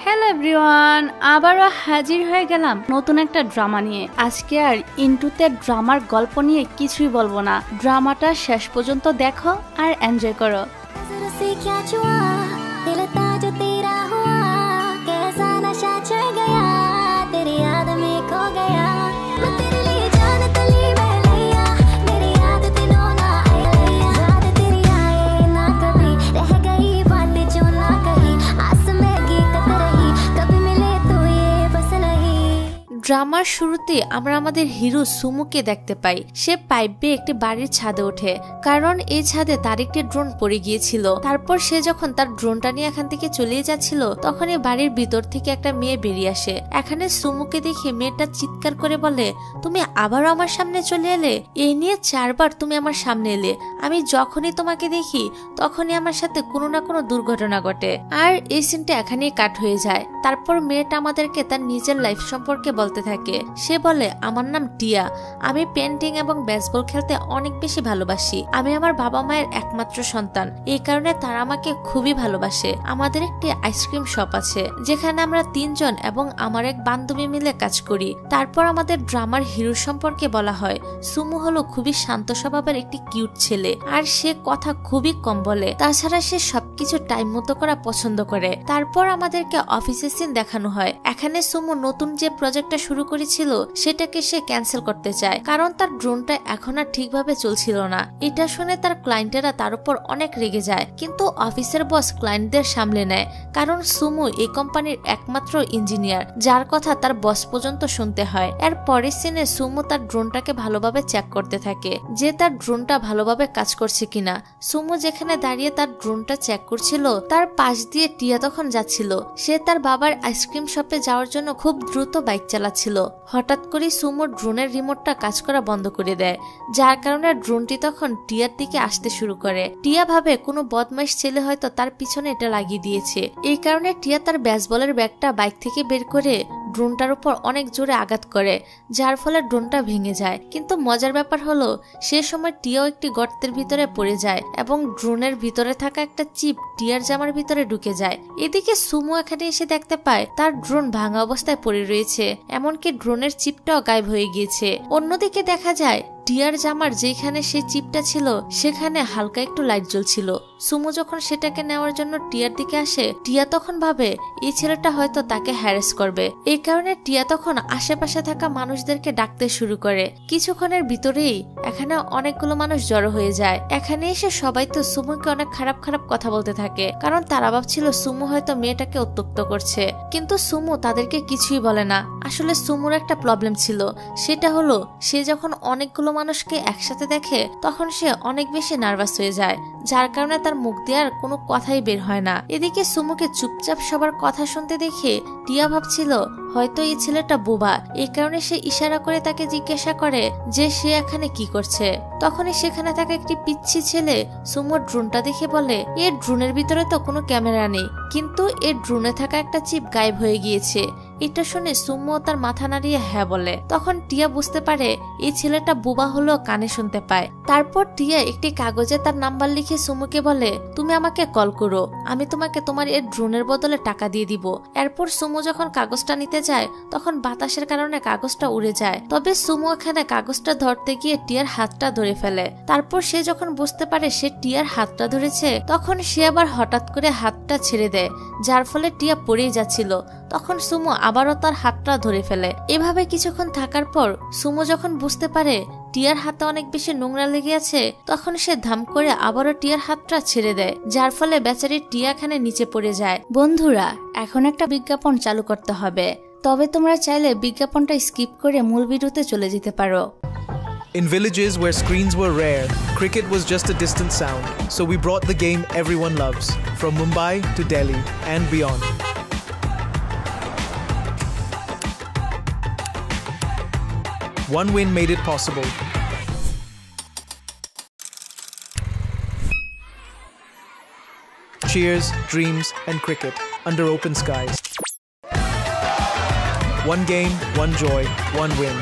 Hello everyone, আবারও হাজির হয়ে গেলাম নতুন একটা ড্রামা নিয়ে। আজকে আর ইন্টুতে ড্রামার গল্প নিয়ে কিছুই বলবো না, ড্রামাটা শেষ পর্যন্ত দেখো আর এনজয় করো। ড্রামার শুরুতে আমরা আমাদের হিরো সুমুকে দেখতে পাই। সে পাইপ বেয়ে একটি বাড়ির ছাদে ওঠে, কারণ এই ছাদে তার একটি ড্রোন পড়ে গিয়েছিল। তারপর সে যখন তার ড্রোনটা নিয়ে এখান থেকে চলে যাচ্ছিল, তখন এই বাড়ির ভিতর থেকে একটা মেয়ে বেরিয়ে আসে। এখানে সুমুকে দেখে মেয়েটা চিৎকার করে বলে, তুমি আবারও আমার সামনে চলে এলে, এই নিয়ে 4 বার তুমি আমার সামনে এলে। আমি যখনই তোমাকে দেখি তখনই আমার সাথে কোনো না কোনো দুর্ঘটনা ঘটে। আর এই সিনটা এখানেই কাট হয়ে যায়। তারপর মেয়েটা আমাদেরকে তার নিজের লাইফ সম্পর্কে বলতে থাকে। সে বলে, আমার নাম টিয়া, আমি পেন্টিং এবং বেসবল খেলতে অনেক বেশি ভালোবাসি। আমি আমার বাবা মায়ের একমাত্র সন্তান, এই কারণে তারা আমাকে খুবই ভালোবাসে। আমাদের একটি আইসক্রিম শপ আছে, যেখানে আমরা 3 জন এবং আমার এক বান্ধবী মিলে কাজ করি। তারপর আমাদের ড্রামার হিরো সম্পর্কে বলা হয়। সুমু হলো খুবই শান্ত স্বভাবের একটি কিউট ছেলে, আর সে কথা খুবই কম বলে। তাছাড়া সে সবকিছু টাইম মতো করা পছন্দ করে। তারপর আমাদেরকে অফিসের সিন দেখানো হয়। এখানে সুমু নতুন যে প্রজেক্টটা শুরু করেছিল সেটাকে সে ক্যান্সেল করতে চায়, কারণ তার ড্রোনটা এখন আর ঠিকভাবে চলছিল না। এটা শুনে তার ক্লায়েন্টেরা তার উপর অনেক রেগে যায়, কিন্তু অফিসের বস ক্লায়েন্টদের সামলে নেয়, কারণ সুমু এই কোম্পানির একমাত্র ইঞ্জিনিয়ার, যার কথা তার বস পর্যন্ত শুনতে হয়। এর পরের সিনে সুমু তার ড্রোনটাকে ভালোভাবে চেক করতে থাকে যে তার ড্রোনটা ভালোভাবে কাজ করছে কিনা। সুমু যেখানে দাঁড়িয়ে তার ড্রোনটা চেক করছিল, তার পাশ দিয়ে টিয়া তখন যাচ্ছিল। সে তার বাবার আইসক্রিম শপে যাওয়ার জন্য খুব দ্রুত বাইক চালাচ্ছিল। হঠাৎ করে সুমো ড্রোনের রিমোটটা কাজ করা বন্ধ করে দেয়, যার কারণে ড্রোনটি তখন টিয়ার দিকে আসতে শুরু করে। টিয়া ভাবে কোনো বদমাইশ ছেলে হয়তো তার পিছনে এটা লাগিয়ে দিয়েছে। এই কারণে টিয়া তার বেসবলের ব্যাগটা বাইক থেকে বের করে ড্রোনটার উপর অনেক জোরে আঘাত করে, যার ফলে ড্রোনটা ভেঙে যায়। কিন্তু মজার ব্যাপার হলো, সে সময় টিয়াও একটি গর্তের ভিতরে পড়ে যায় এবং ড্রোনের ভিতরে থাকা একটা চিপ টিয়ার জামার ভিতরে ঢুকে যায়। এদিকে সুমো এখানে এসে দেখতে পায় তার ড্রোন ভাঙা অবস্থায় পড়ে রয়েছে, এমনকি ড্রোনের চিপটাও গায়েব হয়ে গিয়েছে। অন্যদিকে দেখা যায় টিয়ার জামার যেখানে সেই চিপটা ছিল সেখানে হালকা একটু লাইট জ্বলছিল। সুমু যখন সেটাকে নেওয়ার জন্য টিয়ার দিকে আসে, টিয়া তখন ভাবে এই ছেলেটা হয়তো তাকে হ্যারাস করবে। এই কারণে টিয়া তখন আশেপাশে থাকা মানুষদেরকে ডাকতে শুরু করে। কিছুক্ষণের ভিতরেই এখানে অনেকগুলো মানুষ জড়ো হয়ে যায়। এখানে এসে সবাই তো সুমুকে অনেক খারাপ খারাপ কথা বলতে থাকে, কারণ তারা ভাবছিল সুমু হয়তো মেয়েটাকে উত্ত্যক্ত করছে। কিন্তু সুমু তাদেরকে কিছুই বলে না। আসলে সুমুর একটা প্রবলেম ছিল, সেটা হলো সে যখন অনেকগুলো মানুষকে একসাথে দেখে তখন সে অনেক বেশি নার্ভাস হয়ে যায়, যার কারণে তার মুখ দিয়ে আর কোনো কথাই বের হয় না। এদিকে সুমুকে চুপচাপ সবার কথা শুনতে দেখে টিয়া ভাবছিল হয়তো এই ছেলেটা বোবা। এই কারণে সে ইশারা করে তাকে জিজ্ঞাসা করে যে সে এখানে কি করছে। তখনই সেখানে থাকা একটি পিচ্ছি ছেলে সুমুর ড্রোনটা দেখে বলে, এর ড্রোনের ভিতরে তো কোনো ক্যামেরা নেই, কিন্তু এর ড্রোনে থাকা একটা চিপ গায়েব হয়ে গিয়েছে। এটা শুনে সুমু তার মাথা নাড়িয়ে হ্যাঁ বলে। তখন টিয়া বুঝতে পারে এই ছেলেটা বোবা হলেও কানে শুনতে পায়। তারপর টিয়া একটি কাগজে তার নাম্বার লিখে সুমুকে বলে, তুমি আমাকে কল করো, আমি তোমাকে তোমার এর ড্রোনের বদলে টাকা দিয়ে দিব। এরপর সুমু যখন কাগজটা নিতে যায় তখন বাতাসের কারণে কাগজটা উড়ে যায়। তবে সুমু এখানে কাগজটা ধরতে গিয়ে টিয়ার হাতটা ধরে ফেলে। তারপর সে যখন বুঝতে পারে সে টিয়ার হাতটা ধরেছে, তখন সে আবার হঠাৎ করে হাতটা ছেড়ে দেয়, যার ফলে টিয়া পড়েই যাচ্ছিল। তখন সুমু আবারও তার হাতটা ধরে ফেলে। এভাবে কিছুক্ষণ থাকার পর সুমু যখন বুঝতে পারে টিয়ার হাতে অনেক বেশি নোংরা লেগে আছে, তখন সে ধাম করে আবারও টিয়ার হাতটা ছেড়ে দেয়, যার ফলে বেচারি টিয়া এখানে নিচে পড়ে যায়। বন্ধুরা, এখন একটা বিজ্ঞাপন চালু করতে হবে, তবে তোমরা চাইলে বিজ্ঞাপনটা স্কিপ করে মূল ভিডিওতে চলে যেতে পারো। In villages where screens were rare, cricket was just a distant sound, so we brought the game everyone loves, from Mumbai to Delhi and beyond. One win made it possible. Cheers, dreams, and cricket under open skies. One game, one joy, one win.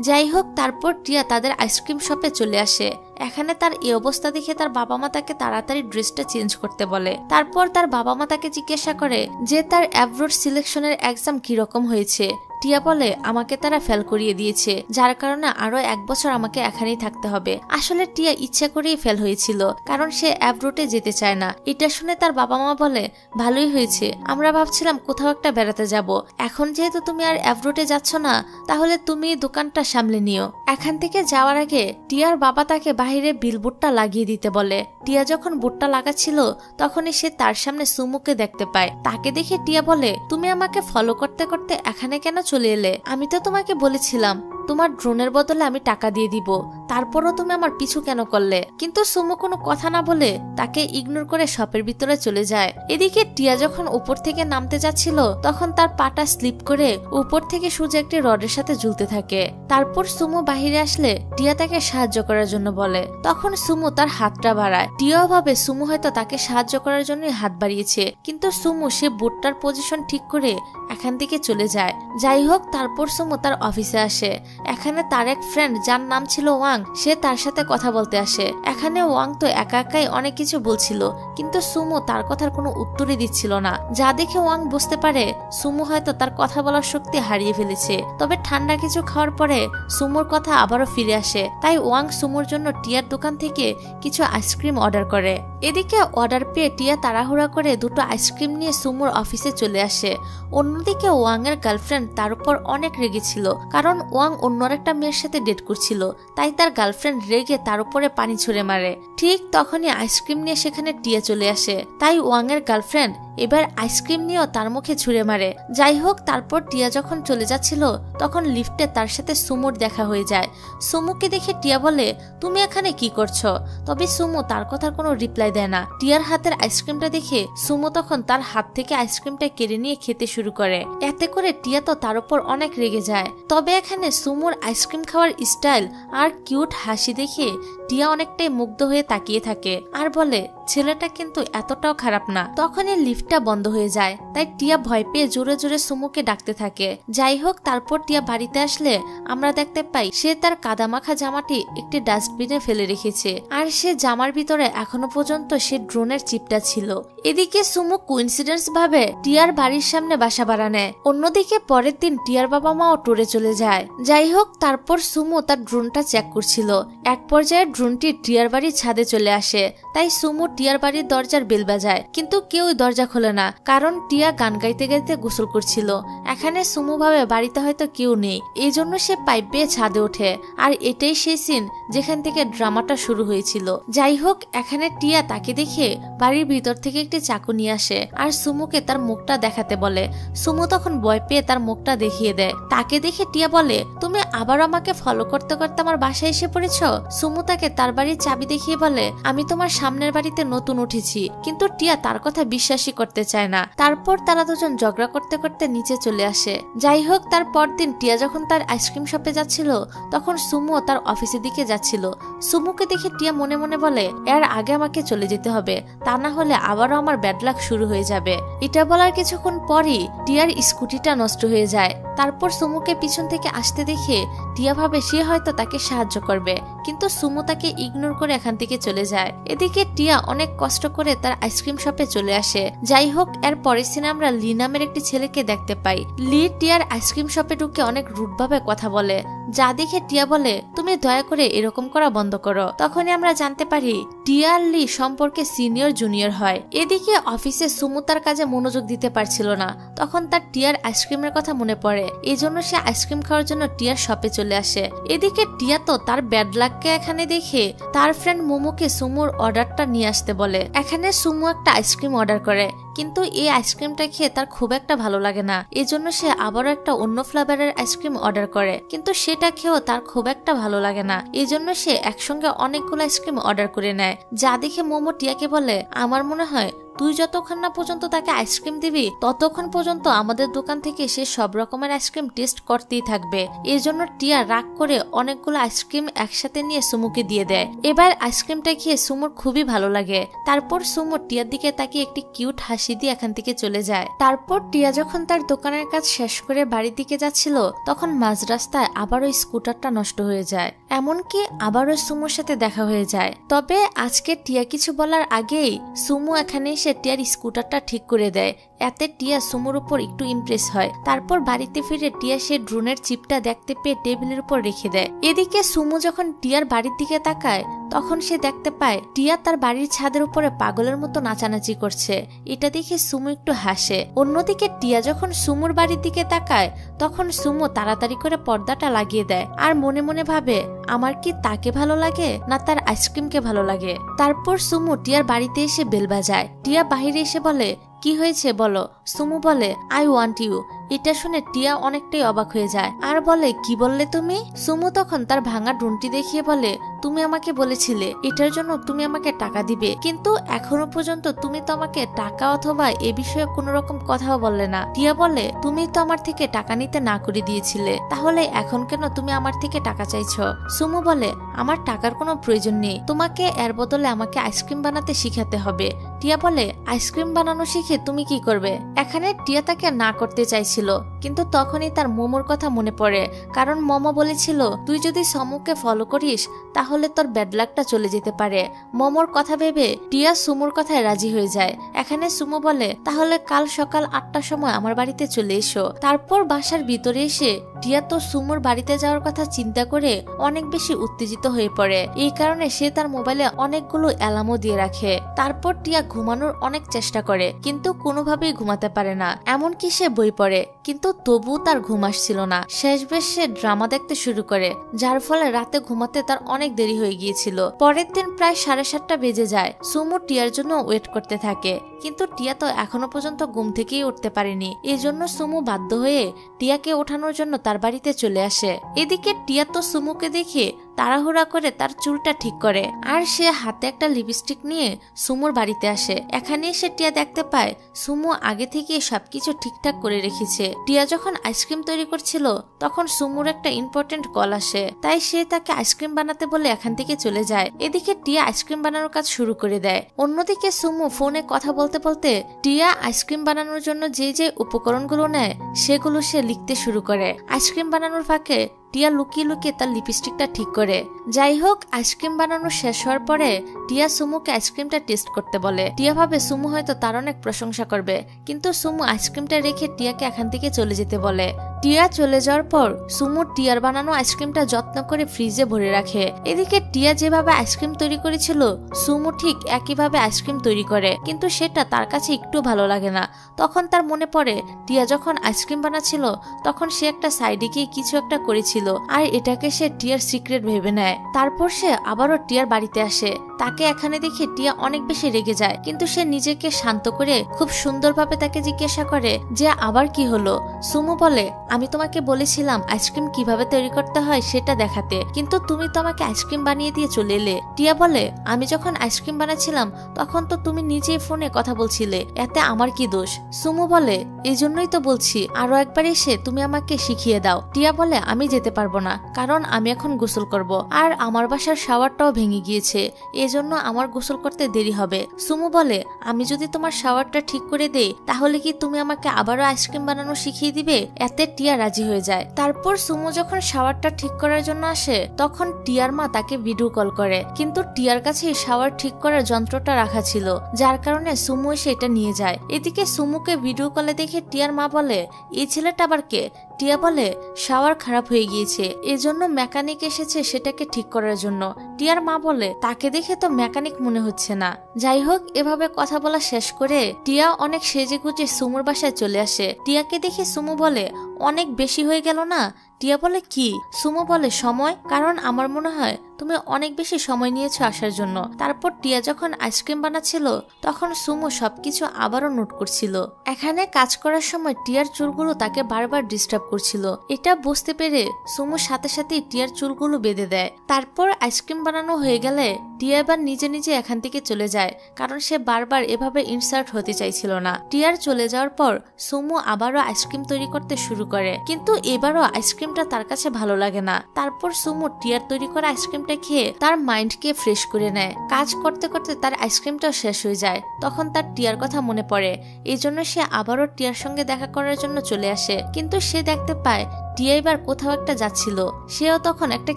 যাই হোক, তারপর টিয়া তাদের ice cream শপে চলে আসে। এখানে তার এই অবস্থা দেখে তার বাবা মা তাকে তাড়াতাড়ি ড্রেসটা চেঞ্জ করতে বলে। তারপর তার বাবা মা তাকে জিজ্ঞাসা করে যে তার অ্যাব্রোড সিলেকশনের এক্সাম কিরকম হয়েছে। টিয়া বলে, আমাকে তারা ফেল করিয়ে দিয়েছে, যার কারণে আরো 1 বছর আমাকে এখানেই থাকতে হবে। আসলে টিয়া ইচ্ছা করেই ফেল হয়েছিল, কারণ সে অ্যাব্রোডে যেতে চায় না। এটা শুনে তার বাবা মা বলে, ভালোই হয়েছে, আমরা ভাবছিলাম কোথাও একটা বেড়াতে যাব। এখন যেহেতু তুমি আর অ্যাব্রোডে যাচ্ছ না, তাহলে তুমি দোকানটা সামলে নিও। এখান থেকে যাওয়ার আগে টিয়ার বাবা তাকে বাহিরে বিলবোর্ডটা লাগিয়ে দিতে বলে। টিয়া যখন বোর্ডটা লাগাচ্ছিল তখনই সে তার সামনে সুমুকে দেখতে পায়। তাকে দেখে টিয়া বলে, তুমি আমাকে ফলো করতে করতে এখানে কেন চলে এলে? আমি তো তোমাকে বলেছিলাম তোমার ড্রোনের বদলে আমি টাকা দিয়ে দিব, তারপরও তুমি আমার পিছু কেন করলে? কিন্তু সুমু কোনো কথা না বলে তাকে ইগনোর করে শপের ভিতরে চলে যায়। এদিকে টিয়া যখন উপর থেকে নামতে যাচ্ছিল তখন তার পাটা স্লিপ করে উপর থেকে সোজা একটি রডের সাথে ঝুলতে থাকে। তারপর সুমু বাহিরে আসলে টিয়া তাকে সাহায্য করার জন্য বলে। তখন সুমু তার হাতটা বাড়ায়। টিয়াও ভাবে সুমু হয়তো তাকে সাহায্য করার জন্য হাত বাড়িয়েছে, কিন্তু সুমু সে বোটটার পজিশন ঠিক করে এখান থেকে চলে যায়। যাই হোক, তারপর সুমু তার অফিসে আসে। এখানে তার এক ফ্রেন্ড যার নাম ছিল ওয়াং, সে তার সাথে কথা বলতে আসে। এখানে ওয়াং তো একা একাই অনেক কিছু বলছিল, কিন্তু সুমু তার কথার কোনো উত্তরই দিচ্ছিল না। যা দেখে ওয়াং বুঝতে পারে সুমু হয়তো তার কথা বলার শক্তি হারিয়ে ফেলেছে। তবে ঠান্ডা কিছু খাওয়ার পরে সুমুর কথা আবারও ফিরে আসে। তাই ওয়াং সুমুর জন্য টিয়ার দোকান থেকে কিছু আইসক্রিম অর্ডার করে। এদিকে অর্ডার পেয়ে টিয়া তাড়াহুড়া করে 2টো আইসক্রিম নিয়ে সুমুর অফিসে চলে আসে। অন্যদিকে ওয়াং এর গার্লফ্রেন্ড তার উপর অনেক রেগেছিল, কারণ ওয়াং অন্য একটা মেয়ের সাথে ডেট করছিল। তাই তার গার্লফ্রেন্ড রেগে তার উপরে পানি ছুড়ে মারে। ঠিক তখনই আইসক্রিম নিয়ে সেখানে টিয়া চলে আসে। তাই ওয়াং এর গার্লফ্রেন্ড এবার আইসক্রিম নিয়েও তার মুখে ছুঁড়ে মারে। যাই হোক, তারপর টিয়া যখন চলে যাচ্ছিল তখন লিফটে তার সাথে সুমুর দেখা হয়ে যায়। সুমুকে দেখে টিয়া বলে, তুমি এখানে কি করছো? তবে সুমু তার কথার কোনো রিপ্লাই দেয় না। টিয়ার হাতের আইসক্রিমটা দেখে সুমু তখন তার হাত থেকে আইসক্রিমটা কেড়ে নিয়ে খেতে শুরু করে। এতে করে টিয়া তো তার উপর অনেক রেগে যায়। তবে এখানে সুমুর আইসক্রিম খাওয়ার স্টাইল আর কিউট হাসি দেখে টিয়া অনেকটাই মুগ্ধ হয়ে তাকিয়ে থাকে আর বলে, ছেলেটা কিন্তু এতটাও খারাপ না। তখনই লিফটটা বন্ধ হয়ে যায়। তাই টিয়া ভয় পেয়ে জোরে জোরে সুমুকে ডাকতে থাকে। যাই হোক, তারপর টিয়া বাড়িতে আসলে আমরা দেখতে পাই সে তার কাদামাখা জামাটি একটি ডাস্টবিনে ফেলে রেখেছে, আর সে জামার ভিতরে এখনো পর্যন্ত সে ড্রোনের চিপটা ছিল। এদিকে সুমু কোইন্সিডেন্স ভাবে টিয়ার বাড়ির সামনে বাসা বাড়া নেয়। অন্যদিকে পরের দিন টিয়ার বাবা মাও ট্যুরে চলে যায়। যাই হোক, তারপর সুমু তার ড্রোনটা চেক করছিল। এক পর্যায়ে ড্রোনটি টিয়ার বাড়ির ছাদে চলে আসে। তাই সুমু টিয়ার বাড়ির দরজার বেল বাজায়, কিন্তু কেউই দরজা খোলে না, কারণ টিয়া গান গাইতে গাইতে গোসল করছিল। এখানে সুমু ভাবে বাড়িতে হয়তো কেউ নেই, এই জন্য সে পাইপ বেয়ে ছাদে ওঠে। আর এটাই সেই সিন যেখান থেকে ড্রামাটা শুরু হয়েছিল। যাই হোক, এখানে টিয়া তাকে দেখে বাড়ির ভিতর থেকে একটি চাকু নিয়ে আসে আর সুমুকে তার মুখটা দেখাতে বলে। সুমু তখন ভয় পেয়ে তার মুখটা দেখিয়ে দেয়। তাকে দেখে টিয়া বলে, তুমি আবার আমাকে ফলো করতে করতে আমার বাসায় এসে পড়েছ? সুমু তাকে তার বাড়ির চাবি দেখিয়ে বলে, আমি তোমার সামনের বাড়িতে নতুন উঠেছি। কিন্তু টিয়া তার কথা বিশ্বাসই করতে চায় না। তারপর তারা দুজন ঝগড়া করতে করতে নিচে চলে আসে। যাই হোক, তার পরদিন টিয়া যখন তার আইসক্রিম শপে যাচ্ছিল তখন সুমু তার অফিসের দিকে যাচ্ছিল। সুমুকে দেখে টিয়া মনে মনে বলে, এর আগে আমাকে চলে যেতে হবে, তা না হলে আবারও আমার ব্যাড লাক শুরু হয়ে যাবে। এটা বলার কিছুক্ষণ পরই টিয়ার স্কুটিটা নষ্ট হয়ে যায়। তারপর সুমুকে পিছন থেকে আসতে দেখে টিয়া ভাবে সে হয়তো তাকে সাহায্য করবে, কিন্তু সুমু তাকে ইগনোর করে এখান থেকে চলে যায়। এদিকে টিয়া অনেক কষ্ট করে তার আইসক্রিম শপে চলে আসে। যাই হোক, এর পরের সিনে আমরা লি নামের একটি ছেলেকে দেখতে পাই। লি টিয়ার আইসক্রিম শপে ঢুকে অনেক রুড ভাবে কথা বলে, যা দেখে টিয়া বলে, তুমি দয়া করে এরকম করা বন্ধ করো। তখনই আমরা জানতে পারি টিয়া আর লি সম্পর্কে সিনিয়র জুনিয়র হয়। এদিকে অফিসে সুমু তার কাজে মনোযোগ দিতে পারছিল না। তখন তার টিয়ার আইসক্রিমের কথা মনে পড়ে, এই জন্য সে আইসক্রিম খাওয়ার জন্য টিয়ার শপে চলে আসে। এদিকে টিয়া তো তার ব্যাড লাককে এখানে দেখে তার ফ্রেন্ড মোমোকে সুমুর অর্ডারটা নিয়ে আসতে বলে। এখানে সুমু একটা আইসক্রিম অর্ডার করে, কিন্তু এই আইসক্রিমটা খেয়ে তার খুব একটা ভালো লাগে না। এই জন্য সে আবারও একটা অন্য ফ্লেভারের আইসক্রিম অর্ডার করে, কিন্তু সেটা খেয়েও তার খুব একটা ভালো লাগে না। এই জন্য সে একসঙ্গে অনেকগুলো আইসক্রিম অর্ডার করে নেয়। যা দেখে মোমো টিয়াকে বলে, আমার মনে হয় তুই যতক্ষণ না পর্যন্ত তাকে আইসক্রিম দিবি ততক্ষণ পর্যন্ত আমাদের দোকান থেকে সে সব রকমের আইসক্রিম টেস্ট করতেই থাকবে। এর জন্য টিয়া রাগ করে অনেকগুলো আইসক্রিম একসাথে নিয়ে সুমুকে দিয়ে দেয়। এবার আইসক্রিমটা খেয়ে সুমুর খুবই ভালো লাগে। তারপর সুমু টিয়ার দিকে তাকিয়ে একটি কিউট হাসি দিয়ে এখান থেকে চলে যায়। তারপর টিয়া যখন তার দোকানের কাজ শেষ করে বাড়ির দিকে যাচ্ছিল তখন মাঝ রাস্তায় আবারও স্কুটারটা নষ্ট হয়ে যায়। এমনকি আবারও সুমুর সাথে দেখা হয়ে যায়। তবে আজকে টিয়া কিছু বলার আগেই সুমু এখানে এসে টিয়ার স্কুটারটা ঠিক করে দেয়। এতে টিয়া সুমুর উপর একটু ইমপ্রেস হয়। তারপর বাড়িতে ফিরে টিয়া সে ড্রোনের চিপটা দেখতে পেয়ে টেবিলের উপর রেখে দেয়। এদিকে সুমু যখন টিয়ার বাড়ির দিকে তাকায় তখন সে দেখতে পায় টিয়া তার বাড়ির ছাদের উপরে পাগলের মতো নাচানাচি করছে। এটা দেখে সুমু একটু হাসে। অন্যদিকে টিয়া যখন সুমুর বাড়ির দিকে তাকায় তখন সুমু তাড়াতাড়ি করে পর্দাটা লাগিয়ে দেয় আর মনে মনে ভাবে আমার কি তাকে ভালো লাগে না তার আইসক্রিমকে ভালো লাগে। তারপর সুমু টিয়ার বাড়িতে এসে বেল বাজায়। টিয়া বাহিরে এসে বলে কি হয়েছে বলো। সুমু বলে আই ওয়ান্ট ইউ। এটা শুনে টিয়া অনেকটাই অবাক হয়ে যায় আর বলে কি বললে তুমি। সুমু তখন তার ভাঙা ড্রোনটি দেখিয়ে বলে তুমি আমাকে বলেছিলে এটার জন্য তুমি আমাকে টাকা দিবে, কিন্তু এখনো পর্যন্ত তুমি তো আমাকে টাকা অথবা এ বিষয়ে কোনো রকম কথাও বললে না। টিয়া বলে তুমি তো আমার থেকে টাকা নিতে না করে দিয়েছিলে, তাহলে এখন কেন তুমি আমার থেকে টাকা চাইছো। সুমু বলে আমার টাকার কোনো প্রয়োজন নেই, তোমাকে এর বদলে আমাকে আইসক্রিম বানাতে শিখাতে হবে। টিয়া বলে আইসক্রিম বানানো শিখে তুমি কি করবে। এখানে টিয়া তাকে না করতে চাইছিল, কিন্তু তখনই তার মোমোর কথা মনে পড়ে, কারণ মোমো বলেছিল তুই যদি সমুকে ফলো করিস তাহলে তোর ব্যাড লাকটা চলে যেতে পারে। মোমোর কথা ভেবে টিয়া সুমুর কথায় রাজি হয়ে যায়। এখানে সুমু বলে তাহলে কাল সকাল 8টার সময় আমার বাড়িতে চলে এসো। তারপর বাসার ভিতরে এসে টিয়া তো সুমুর বাড়িতে যাওয়ার কথা চিন্তা করে অনেক বেশি উত্তেজিত হয়ে পড়ে। এই কারণে সে তার মোবাইলে অনেকগুলো অ্যালার্মও দিয়ে রাখে। তারপর টিয়া ঘুমানোর অনেক চেষ্টা করে কিন্তু কোনোভাবেই ঘুমাতে পারে না। এমনকি সে বই পড়ে কিন্তু তবুও তার ঘুম আসছিল না। শেষবেশ সে ড্রামা দেখতে শুরু করে, যার ফলে রাতে ঘুমাতে তার অনেক দেরি হয়ে গিয়েছিল। পরের দিন প্রায় 7:30 বেজে যায়। সুমু টিয়ার জন্য ওয়েট করতে থাকে, কিন্তু টিয়া তো এখনো পর্যন্ত ঘুম থেকেই উঠতে পারেনি। এই জন্য সুমু বাধ্য হয়ে টিয়াকে ওঠানোর জন্য তার বাড়িতে চলে আসে। এদিকে টিয়া তো সুমুকে দেখে তাড়াহুড়া করে তার চুলটা ঠিক করে আর সে হাতে একটা লিপস্টিক নিয়ে সুমুর বাড়িতে আসে। এখানে এসে টিয়া দেখতে পায় সুমু আগে থেকে সবকিছু ঠিকঠাক করে রেখেছে। টিয়া যখন আইসক্রিম তৈরি করছিল তখন সুমুর একটা ইম্পর্টেন্ট কল আসে, তাই সে তাকে আইসক্রিম বানাতে বলে এখান থেকে চলে যায়। এদিকে টিয়া আইসক্রিম বানানোর কাজ শুরু করে দেয়। অন্যদিকে সুমু ফোনে কথা বলতে বলতে টিয়া আইসক্রিম বানানোর জন্য যে যে উপকরণগুলো নেয় সেগুলো সে লিখতে শুরু করে। আইসক্রিম বানানোর ফাঁকে টিয়া লুকিয়ে লুকিয়ে তার লিপস্টিকটা ঠিক করে। যাই হোক, আইসক্রিম বানানো শেষ হওয়ার পরে টিয়া সুমুকে আইসক্রিমটা টেস্ট করতে বলে। টিয়া ভাবে সুমু হয়তো তার অনেক প্রশংসা করবে, কিন্তু সুমু আইসক্রিমটা রেখে টিয়াকে এখান থেকে চলে যেতে বলে। টিয়া চলে যাওয়ার পর সুমু টিয়ার বানানো আইসক্রিমটা যত্ন করে ফ্রিজে ভরে রাখে। এদিকে টিয়া যেভাবে আইসক্রিম তৈরি করেছিল সুমু ঠিক একইভাবে আইসক্রিম তৈরি করে, কিন্তু সেটা তার কাছে একটু ভালো লাগে না। তখন তার মনে পড়ে টিয়া যখন আইসক্রিম বানাচ্ছিল তখন সে একটা সাইডে গিয়ে কিছু একটা করেছিল আর এটাকে সে টিয়ার সিক্রেট ভেবে নেয়। তারপর সে আবারও টিয়ার বাড়িতে আসে। তাকে এখানে দেখে টিয়া অনেক বেশি রেগে যায়, কিন্তু সে নিজেকে শান্ত করে খুব সুন্দরভাবে তাকে জিজ্ঞাসা করে যে আবার কি হলো। সুমু বলে আমি তোমাকে বলেছিলাম আইসক্রিম কিভাবে তৈরি করতে হয় সেটা দেখাতে, কিন্তু তুমি তো আমাকে আইসক্রিম বানিয়ে দিয়ে চলে এলে। টিয়া বলে আমি যখন আইসক্রিম বানাচ্ছিলাম তখন তো তুমি নিজেই ফোনে কথা বলছিলে, এতে আমার কি দোষ। সুমু বলে এই জন্যই তো বলছি আরো একবার এসে তুমি আমাকে শিখিয়ে দাও। টিয়া বলে আমি যেতে পারবো না, কারণ আমি এখন গোসল করব আর আমার বাসার শাওয়ারটাও ভেঙে গিয়েছে, এজন্য আমার গোসল করতে দেরি হবে। সুমু বলে আমি যদি তোমার শাওয়ারটা ঠিক করে দেই তাহলে কি তুমি আমাকে আবারও আইসক্রিম বানানো শিখিয়ে দিবে। এতে টিয়া রাজি হয়ে যায়। তারপর সুমু যখন শাওয়ারটা ঠিক করার জন্য আসে তখন টিয়ার মা তাকে ভিডিও কল করে, কিন্তু টিয়ার কাছে শাওয়ার ঠিক করার যন্ত্রটা রাখা ছিল, যার কারণে সুমু এসে এটা নিয়ে যায়। এদিকে সুমুকে ভিডিও কলে দেখে টিয়ার মা বলে এই ছেলেটা আবার কে। টিয়া বলে শাওয়ার খারাপ হয়ে গিয়েছে, এজন্য মেকানিক এসেছে সেটাকে ঠিক করার জন্য। টিয়ার মা বলে তাকে দেখে তো মেকানিক মনে হচ্ছে না। যাই হোক, এভাবে কথা বলা শেষ করে টিয়া অনেক সেজে গুজে সুমুর বাসায় চলে আসে। টিয়াকে দেখে সুমু বলে অনেক বেশি হয়ে গেল না। টিয়া বলে কি? সুমু বলে সময়, কারণ আমার মনে হয় তুমি অনেক বেশি সময় নিয়েছো আসার জন্য। তারপর টিয়া যখন আইসক্রিম বানাচ্ছিল তখন সুমু সবকিছু আবারও নোট করছিল। এখানে কাজ করার সময় টিয়ার চুলগুলো তাকে বারবার ডিস্টার্ব করছিল। এটা বুঝতে পেরে সুমু সাথে সাথে টিয়ার চুলগুলো বেঁধে দেয়। তারপর আইসক্রিম বানানো হয়ে গেলে টিয়া এবার নিজে নিজে এখান থেকে চলে যায়, কারণ সে বারবার এভাবে ইনসার্ট হতে চাইছিল না। টিয়ার চলে যাওয়ার পর সুমু আবারও আইসক্রিম তৈরি করতে শুরু করে, কিন্তু এবারও আইসক্রিমটা তার কাছে ভালো লাগে না। তারপর সুমু টিয়ার তৈরি করা আইসক্রিমটা খেয়ে তার মাইন্ডকে ফ্রেশ করে নেয়। কাজ করতে করতে তার আইসক্রিমটাও শেষ হয়ে যায়। তখন তার টিয়ার কথা মনে পড়ে, এই জন্য সে আবারও টিয়ার সঙ্গে দেখা করার জন্য চলে আসে। কিন্তু সে দেখতে পায় টিয়া এবার কোথাও একটা যাচ্ছিল। সেও তখন একটা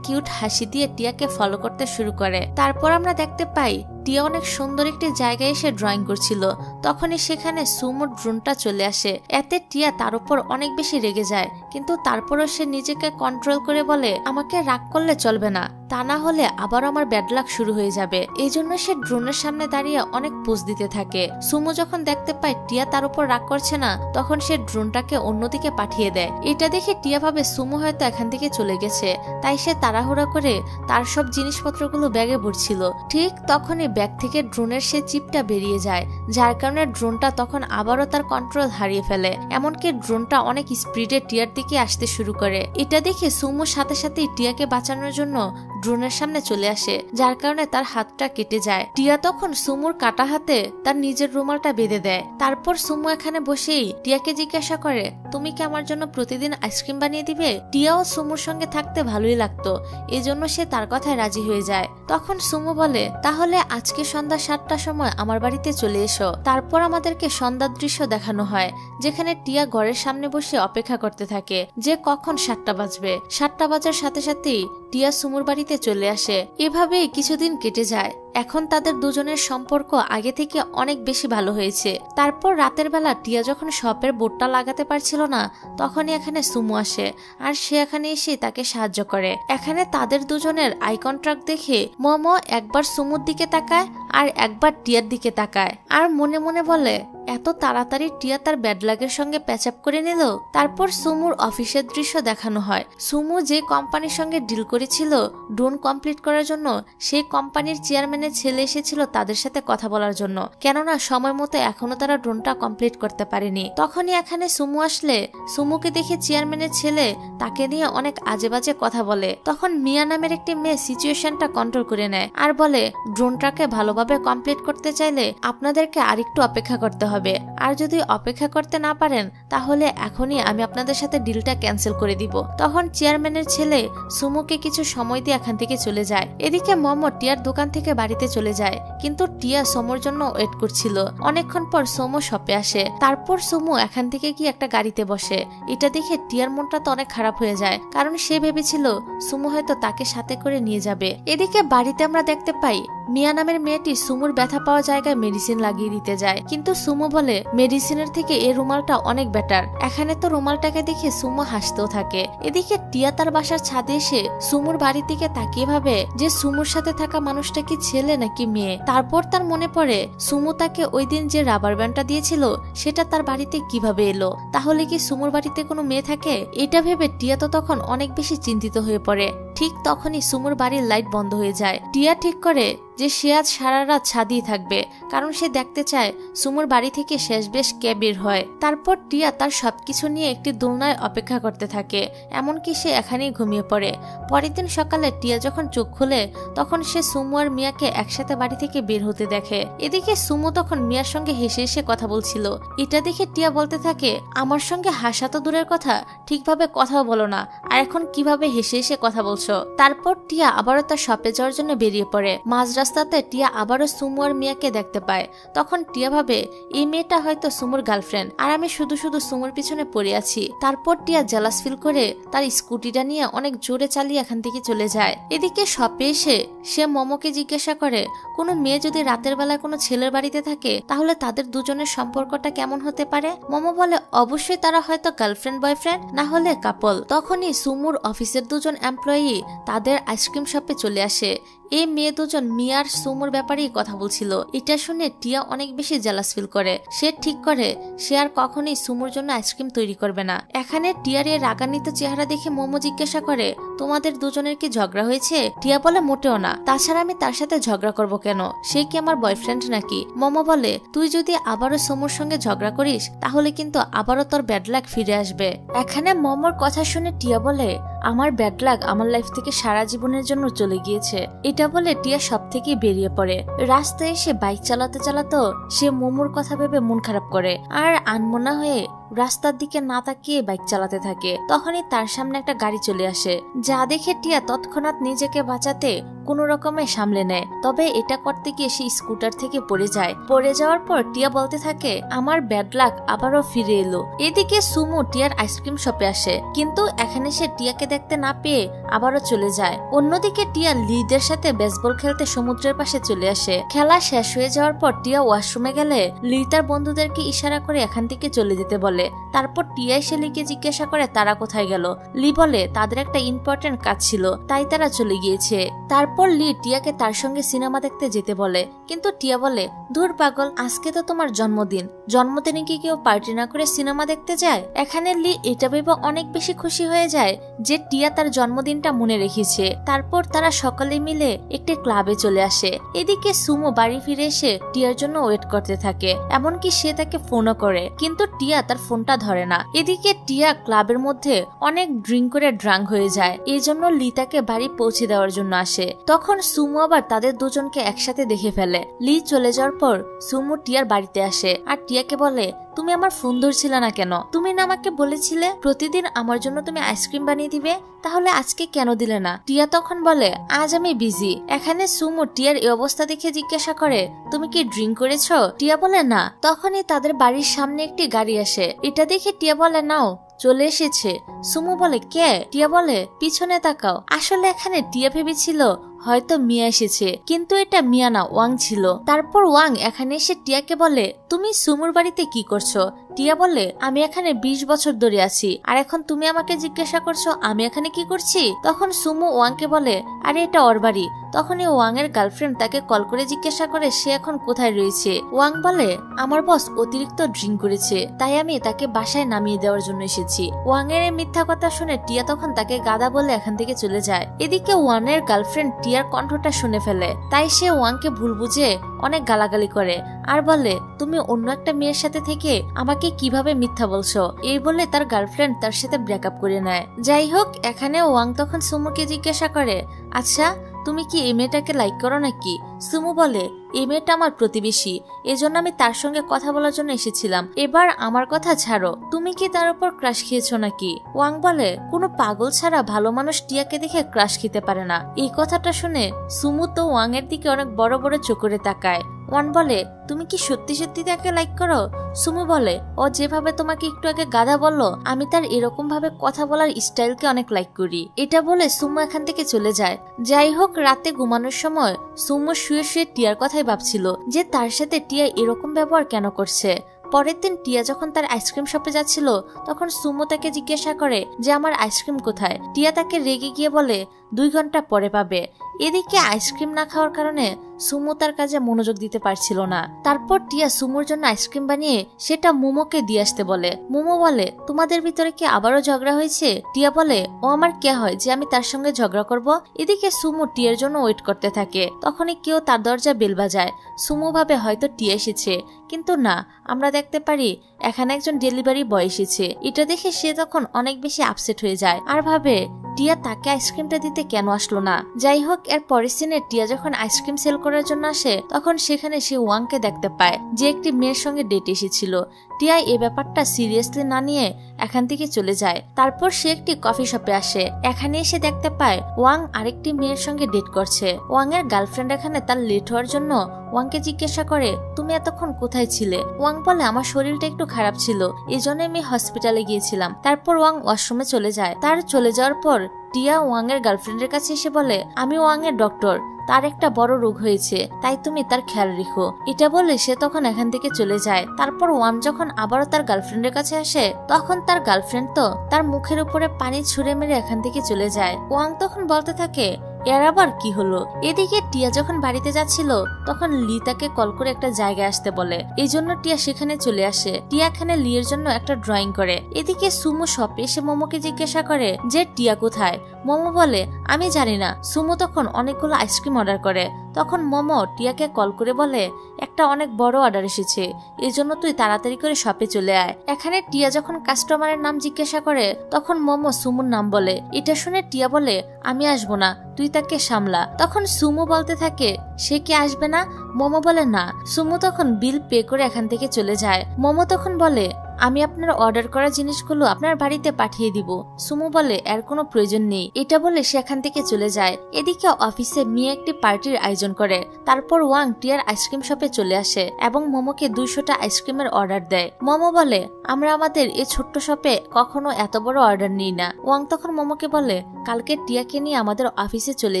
কিউট হাসি দিয়ে টিয়াকে ফলো করতে শুরু করে। তারপর আমরা দেখতে পাই টিয়া অনেক সুন্দর একটি জায়গায় এসে ড্রয়িং করছিল। তখনই সেখানে সুমুর ড্রোনটা চলে আসে। এতে টিয়া তার উপর অনেক বেশি রেগে যায়, কিন্তু তারপরও সে নিজেকে কন্ট্রোল করে বলে, আমাকে রাগ করলে চলবে না, তা না হলে আবার আমার ব্যাড লাক শুরু হয়ে যাবে। এই জন্য সে ড্রোনের সামনে দাঁড়িয়ে অনেক পোজ দিতে থাকে। সুমু যখন দেখতে পায় টিয়া তার উপর রাগ করছে না, তখন সে ড্রোনটাকে অন্যদিকে পাঠিয়ে দেয়। এটা দেখে টিয়া ভাবে সুমু হয়তো এখান থেকে চলে গেছে, তাই সে তাড়াহুড়া করে তার সব জিনিসপত্রগুলো ব্যাগে ভরছিল। ঠিক তখনই ব্যাগ থেকে ড্রোনের সে চিপটা বেরিয়ে যায়, যার কারণে ড্রোনটা তখন আবারও তার কন্ট্রোল হারিয়ে ফেলে। এমনকি ড্রোনটা অনেক স্পিডে টিয়ার দিকে আসতে শুরু করে। এটা দেখে সুমু সাথে সাথেই টিয়াকে বাঁচানোর জন্য ড্রোনের সামনে চলে আসে, যার কারণে তার হাতটা কেটে যায়। টিয়া তখন সুমুর কাটা হাতে তার নিজের রুমালটা বেঁধে দেয়। তারপর সুমু এখানে বসেই টিয়াকে জিজ্ঞাসা করে, তুমি কি আমার জন্য প্রতিদিন আইসক্রিম বানিয়ে দিবে? টিয়াও সুমুর সঙ্গে থাকতে ভালোই লাগতো, এই জন্য সে তার কথায় রাজি হয়ে যায়। তখন সুমু বলে, তাহলে আজকে সন্ধ্যা 7টার সময় আমার বাড়িতে চলে এসো। তারপর আমাদেরকে সন্ধ্যার দৃশ্য দেখানো হয়, যেখানে টিয়া ঘরের সামনে বসে অপেক্ষা করতে থাকে যে কখন 7টা বাজবে। 7টা বাজার সাথে সাথেই টিয়া সুমুর বাড়িতে চলে আসে। এভাবেই কিছুদিন কেটে যায়। এখন তাদের দুজনের সম্পর্ক আগে থেকে অনেক বেশি ভালো হয়েছে। তারপর রাতের বেলা টিয়া যখন শপের বোর্ডটা লাগাতে পারছিল না, তখনই এখানে সুমু আসে, আর সে এখানে এসে তাকে সাহায্য করে। এখানে তাদের দুজনের আই কন্ট্রাক্ট দেখে মোমো একবার সুমুর দিকে তাকায় আর একবার টিয়ার দিকে তাকায়, আর মনে মনে বলে, এত তাড়াতাড়ি টিয়া তার ব্যাড লাগের সঙ্গে প্যাচ আপ করে নিল। তারপর সুমুর অফিসের দৃশ্য দেখানো হয়। সুমু যে কোম্পানির সঙ্গে ডিল করেছিল ড্রোন কমপ্লিট করার জন্য, সেই কোম্পানির চেয়ারম্যানের ছেলে এসেছিল তাদের সাথে কথা বলার জন্য, কেননা সময় মতো এখনো তারা ড্রোনটা কমপ্লিট করতে পারেনি। তখনই এখানে সুমু আসলে সুমুকে দেখে চেয়ারম্যানের ছেলে তাকে নিয়ে অনেক আজে বাজে কথা বলে। তখন মিয়া নামের একটি মেয়ে সিচুয়েশনটা কন্ট্রোল করে নেয় আর বলে, ড্রোনটাকে ভালোভাবে কমপ্লিট করতে চাইলে আপনাদেরকে আরেকটু অপেক্ষা করতে হবে, আর যদি অপেক্ষা করতে না পারেন তাহলে এখনই আমি আপনাদের সাথে ডিলটা ক্যান্সেল করে দিব। তখন চেয়ারম্যানের ছেলে সুমুকে কিছু সময় দিয়ে এখান থেকে চলে যায়। এদিকে মোমো টিয়ার দোকান থেকে বাড়িতে চলে যায়, কিন্তু টিয়া সোমোর জন্য ওয়েট করছিল। অনেকক্ষণ পর সোমো শপে আসে। তারপর সুমু এখান থেকে গিয়ে একটা গাড়িতে বসে। এটা দেখে টিয়ার মনটা তো অনেক খারাপ হয়ে যায়, কারণ সে ভেবেছিল সুমু হয়তো তাকে সাথে করে নিয়ে যাবে। এদিকে বাড়িতে আমরা দেখতে পাই মিয়া নামের মেয়েটি সুমুর ব্যথা পাওয়া জায়গায় মেডিসিন লাগিয়ে দিতে যায়, কিন্তু সুমু বলে মেডিসিনের থেকে এই রুমালটা অনেক বেটার। এখানে তো রুমালটাকে দেখে সুমু হাসতেও থাকে। এদিকে টিয়া তার বাসার ছাদে এসে সুমুর বাড়ির দিকে তাকিয়ে ভাবে যে সুমুর সাথে থাকা মানুষটা কি ছেলে নাকি মেয়ে। তারপর তার মনে পড়ে সুমু তাকে ওই দিন যে রাবার ব্যান্ডটা দিয়েছিল সেটা তার বাড়িতে কিভাবে এলো, তাহলে কি সুমুর বাড়িতে কোনো মেয়ে থাকে? এটা ভেবে টিয়া তো তখন অনেক বেশি চিন্তিত হয়ে পড়ে। ঠিক তখনই সুমুর বাড়ির লাইট বন্ধ হয়ে যায়। টিয়া ঠিক করে যে সে আজ সারা রাত ছাদেই থাকবে, কারণ সে দেখতে চায় সুমুর বাড়ি থেকে শেষ বেশ কে বের হয়। তারপর টিয়া তার সবকিছু নিয়ে একটি দোলনায় অপেক্ষা করতে থাকে, এমনকি সে এখানেই ঘুমিয়ে পড়ে। পরের দিন সকালে টিয়া যখন চোখ খুলে, তখন সে সুমু আর মিয়াকে একসাথে বাড়ি থেকে বের হতে দেখে। এদিকে সুমু তখন মিয়ার সঙ্গে হেসে হেসে কথা বলছিল। এটা দেখে টিয়া বলতে থাকে, আমার সঙ্গে হাসা তো দূরের কথা, ঠিকভাবে কথাও বলো না, আর এখন কিভাবে হেসে হেসে কথা বলছো? তারপর টিয়া আবারও তার শপে যাওয়ার জন্য বেরিয়ে পড়ে। মাঝ রাস্তাতে টিয়া আবারও সুমু আর মিয়াকে দেখতে পায়। তখন টিয়া ভাবে এই মেয়েটা হয়তো সুমুর গার্লফ্রেন্ড, আর আমি শুধু শুধু সুমুর পিছনে পড়ে আছি। তারপর টিয়া জেলাস ফিল করে তার স্কুটিটা নিয়ে অনেক জোরে চালিয়ে এখান থেকে চলে যায়। এদিকে শপে এসে সে মোমোকে জিজ্ঞাসা করে, কোনো মেয়ে যদি রাতের বেলায় কোনো ছেলের বাড়িতে থাকে তাহলে তাদের দুজনের সম্পর্কটা কেমন হতে পারে? মোমো বলে, অবশ্যই তারা হয়তো গার্লফ্রেন্ড বয়ফ্রেন্ড, না হলে কাপল। তখনই সুমুর অফিসের দুজন এমপ্লয়ি তাদের আইসক্রিম শপে চলে আসে। এই মেয়ে দুজন মিয়ার সুমুর ব্যাপারেই কথা বলছিল। এটা শুনে টিয়া অনেক বেশি জেলাস ফিল করে। সে ঠিক করে সে আর কখনোই সুমুর জন্য আইসক্রিম তৈরি করবে না। এখানে টিয়ার এই রাগান্বিত চেহারা দেখে মোমো জিজ্ঞাসা করে, তোমাদের দুজনের কি ঝগড়া হয়েছে? টিয়া বলে, মোটেও না, তাছাড়া আমি তার সাথে ঝগড়া করব কেন? সে কি আমার বয়ফ্রেন্ড নাকি? মোমো বলে, তুই যদি আবারও সুমুর সঙ্গে ঝগড়া করিস তাহলে কিন্তু আবারও তোর ব্যাড লাক ফিরে আসবে। এখানে মোমোর কথা শুনে টিয়া বলে, আমার ব্যাড লাক আমার লাইফ থেকে সারা জীবনের জন্য চলে গিয়েছে। এটা এটা বলে টিয়া সব থেকে বেরিয়ে পড়ে। রাস্তায় এসে বাইক চালাতে চালাতো সে মোমোর কথা ভেবে মন খারাপ করে আর আনমনা হয়ে রাস্তার দিকে না তাকিয়ে বাইক চালাতে থাকে। তখনই তার সামনে একটা গাড়ি চলে আসে, যা দেখে টিয়া তৎক্ষণাৎ নিজেকে বাঁচাতে কোনো রকমে সামলে নেয়। তবে এটা করতে গিয়ে সে স্কুটার থেকে পড়ে যায়। পড়ে যাওয়ার পর টিয়া বলতে থাকে, আমার ব্যাড লাক আবারও ফিরে এলো। এদিকে সুমু টিয়ার আইসক্রিম শপে আসে, কিন্তু এখানে সে টিয়াকে দেখতে না পেয়ে আবারও চলে যায়। অন্যদিকে টিয়া লিদের সাথে বেসবল খেলতে সমুদ্রের পাশে চলে আসে। খেলা শেষ হয়ে যাওয়ার পর টিয়া ওয়াশরুমে গেলে লি তার বন্ধুদেরকে ইশারা করে এখান থেকে চলে যেতে বলে। তারপর টিয়া এসে লিকে জিজ্ঞাসা করে তারা কোথায় গেল। লি বলে তাদের একটা ইম্পর্টেন্ট কাজ ছিল, তাই তারা চলে গিয়েছে। তারপর লি টিয়াকে তার সঙ্গে সিনেমা দেখতে যেতে বলে, কিন্তু টিয়া বলে, ধুর পাগল, আজকে তো তোমার জন্মদিন, জন্মদিনে কি কেউ পার্টি না করে সিনেমা দেখতে যায়? এখানে লি এটা ভেবে অনেক বেশি খুশি হয়ে যায় যে টিয়া তার জন্মদিনটা মনে রেখেছে। তারপর তারা সকলে মিলে একটি ক্লাবে চলে আসে। এদিকে সুমো বাড়ি ফিরে এসে টিয়ার জন্য ওয়েট করতে থাকে, এমনকি সে তাকে ফোনও করে, কিন্তু টিয়া তার ফোনটা ধরে না। এদিকে টিয়া ক্লাবের মধ্যে অনেক ড্রিঙ্ক করে ড্রাঙ্ক হয়ে যায়, এই জন্য লি তাকে বাড়ি পৌঁছে দেওয়ার জন্য আসে। তখন সুমু আবার তাদের দুজনকে একসাথে দেখে ফেলে। লি চলে যাওয়ার পর সুমু টিয়ার বাড়িতে আসে আর টিয়াকে বলে, তুমি আমার ফোন ধরছিলে না কেন? তুমি না আমাকে বলেছিলে প্রতিদিন আমার জন্য তুমি আইসক্রিম বানিয়ে দিবে, তাহলে আজকে কেন দিলে না? টিয়া তখন বলে, আজ আমি বিজি। এখানে সুমু টিয়ার এই অবস্থা দেখে জিজ্ঞাসা করে, তুমি কি ড্রিঙ্ক করেছো? টিয়া বলে না। তখনই তাদের বাড়ির সামনে একটি গাড়ি আসে, এটা দেখে টিয়া বলে, নাও চলে এসেছে। সুমু বলে, কে? টিয়া বলে, পিছনে তাকাও। আসলে এখানে টিয়া ভেবেছিল হয়তো মিয়া এসেছে, কিন্তু এটা মিয়া না, ওয়াং ছিল। তারপর ওয়াং এখানে এসে টিয়াকে বলে, তুমি সুমুর বাড়িতে কি করছো? টিয়া বলে, আমি এখানে 20 বছর ধরে আছি, আর এখন তুমি আমাকে জিজ্ঞাসা করছো আমি এখানে কি করছি? তখন সুমু ওয়াংকে বলে, আরে এটা ওর বাড়ি। তখনই ওয়াং এর গার্লফ্রেন্ড তাকে কল করে জিজ্ঞাসা করে সে এখন কোথায় রয়েছে। ওয়াং বলে, আমার বস অতিরিক্ত ড্রিঙ্ক করেছে, তাই আমি তাকে বাসায় নামিয়ে দেওয়ার জন্য এসেছি। ওয়াং এর মিথ্যা কথা শুনে টিয়া তখন তাকে গাদা বলে এখান থেকে চলে যায়। এদিকে ওয়াং এর গার্লফ্রেন্ড টিয়ার কণ্ঠটা শুনে ফেলে, তাই সে ওয়াংকে ভুল বুঝে অনেক গালাগালি করে আর বলে, তুমি অন্য একটা মেয়ের সাথে থেকে আমাকে কিভাবে মিথ্যা বলছো? এই বলে তার গার্লফ্রেন্ড তার সাথে ব্রেকআপ করে নেয়। যাই হোক, এখানে ওয়াং তখন সুমুকে জিজ্ঞাসা করে, আচ্ছা তুমি কি এই মেয়েটাকে লাইক করো নাকি? সুমু বলে, এই মেয়েটা আমার প্রতিবেশী, এজন্য আমি তার সঙ্গে কথা বলার জন্য এসেছিলাম। এবার আমার কথা ছাড়ো, তুমি কি তার উপর ক্রাশ খেয়েছো নাকি? ওয়াং বলে, কোনো পাগল ছাড়া ভালো মানুষ টিয়াকে দেখে ক্রাশ খেতে পারে না। এই কথাটা শুনে সুমু তো ওয়াং এর দিকে অনেক বড় বড় চোখ করে তাকায়। ওয়ান বলে, তুমি কি সত্যি সত্যি তাকে লাইক করো? সুমু বলে, ও যেভাবে তোমাকে একটু আগে গাধা বললো, আমি তার এরকম ভাবে কথা বলার স্টাইলকে অনেক লাইক করি। এটা বলে সুমু এখান থেকে চলে যায়। যাই হোক, রাতে ঘুমানোর সময় সুমু শুয়ে শুয়ে টিয়ার কথাই ভাবছিল যে তার সাথে টিয়া এরকম ব্যবহার কেন করছে। পরের দিন টিয়া যখন তার আইসক্রিম শপে যাচ্ছিল, তখন সুমু তাকে জিজ্ঞাসা করে যে আমার আইসক্রিম কোথায়? টিয়া তাকে রেগে গিয়ে বলে, 2 ঘন্টা পরে পাবে। এদিকে আইসক্রিম না খাওয়ার কারণে সুমু তার কাজে মনোযোগ দিতে পারছিল না। তারপর টিয়া সুমুর জন্য আইসক্রিম বানিয়ে সেটা মোমোকে দিয়ে আসতে বলে। মোমো বলে, তোমাদের ভিতরে কি আবারও ঝগড়া হয়েছে? টিয়া বলে, ও আমার কে হয় যে আমি তার সঙ্গে ঝগড়া করব? এদিকে সুমু টিয়ার জন্য ওয়েট করতে থাকে। তখনই কেউ তার দরজা বেল বাজায়। সুমু ভাবে হয়তো টিয়া এসেছে, কিন্তু না, আমরা দেখতে পারি এখানে একজন ডেলিভারি বয় এসেছে। এটা দেখে সে তখন অনেক বেশি আপসেট হয়ে যায় আর ভাবে টিয়া তাকে আইসক্রিমটা দিতে কেন আসলো না। যাই হোক, এর পরের সিনে টিয়া যখন আইসক্রিম সেল করার জন্য আসে, তখন সেখানে সে ওয়াংকে দেখতে পায় যে একটি মেয়ের সঙ্গে ডেট এসেছিল। টিয়া এই ব্যাপারটা সিরিয়াসলি না নিয়ে এখান থেকে চলে যায়। তারপর সে একটি কফি শপে আসে। এখানে এসে দেখতে পায় ওয়াং আরেকটি মেয়ের সঙ্গে ডেট করছে। ওয়াং এর গার্লফ্রেন্ড এখানে তার লেট হওয়ার জন্য ওয়াংকে জিজ্ঞাসা করে, তুমি এতক্ষণ কোথায় ছিলে? ওয়াং বলে, আমার শরীরটা একটু খারাপ ছিল, এই জন্য আমি হসপিটালে গিয়েছিলাম। তারপর ওয়াং ওয়াশরুমে চলে যায়। তার চলে যাওয়ার পর টিয়া ওয়াং এর গার্লফ্রেন্ডের কাছে এসে বলে, আমি ওয়াং এর ডক্টর, তার একটা বড় রোগ হয়েছে, তাই তুমি তার খেয়াল রেখো। এটা বলে সে তখন এখান থেকে চলে যায়। তারপর ওয়াং যখন আবারও তার গার্লফ্রেন্ডের কাছে আসে, তখন তার গার্লফ্রেন্ড তো তার মুখের উপরে পানি ছুঁড়ে মেরে এখান থেকে চলে যায়। ওয়াং তখন বলতে থাকে, এর আবার কি হলো? এদিকে টিয়া যখন বাড়িতে যাচ্ছিল, তখন লি তাকে কল করে একটা জায়গায় আসতে বলে। এই জন্য টিয়া সেখানে চলে আসে। টিয়া এখানে লির জন্য একটা ড্রয়িং করে। এদিকে সুমু শপে এসে মোমোকে জিজ্ঞাসা করে যে টিয়া কোথায়। মোমো বলে, আমি জানি না। সুমু তখন অনেকগুলো আইসক্রিম অর্ডার করে। তখন মোমো টিয়াকে কল করে বলে, একটা অনেক বড় অর্ডার এসেছে, এই জন্য তুই তাড়াতাড়ি করে শপে চলে আয়। এখানে টিয়া যখন কাস্টমারের নাম জিজ্ঞাসা করে, তখন মোমো সুমুর নাম বলে। এটা শুনে টিয়া বলে, আমি আসবো না, তুই তাকে সামলা। তখন সুমু বলতে থাকে সে কি আসবে না? মোমো বলে না। সুমু তখন বিল পে করে এখান থেকে চলে যায়। মোমো তখন বলে আমি আপনার অর্ডার করা জিনিসগুলো আপনার বাড়িতে পাঠিয়ে দিব। সুমু বলে এর কোনো প্রয়োজন নেই। এটা বলে সে এখান থেকে চলে যায়। এদিকে অফিসে মিয়া একটি পার্টির আয়োজন করে। তারপর ওয়াং টিয়ার আইসক্রিম শপে চলে আসে এবং মোমোকে 200টা আইসক্রিমের অর্ডার দেয়। মোমো বলে আমরা আমাদের এই ছোট্ট শপে কখনো এত বড় অর্ডার নিই না। ওয়াং তখন মোমোকে বলে কালকে টিয়াকে নিয়ে আমাদের অফিসে চলে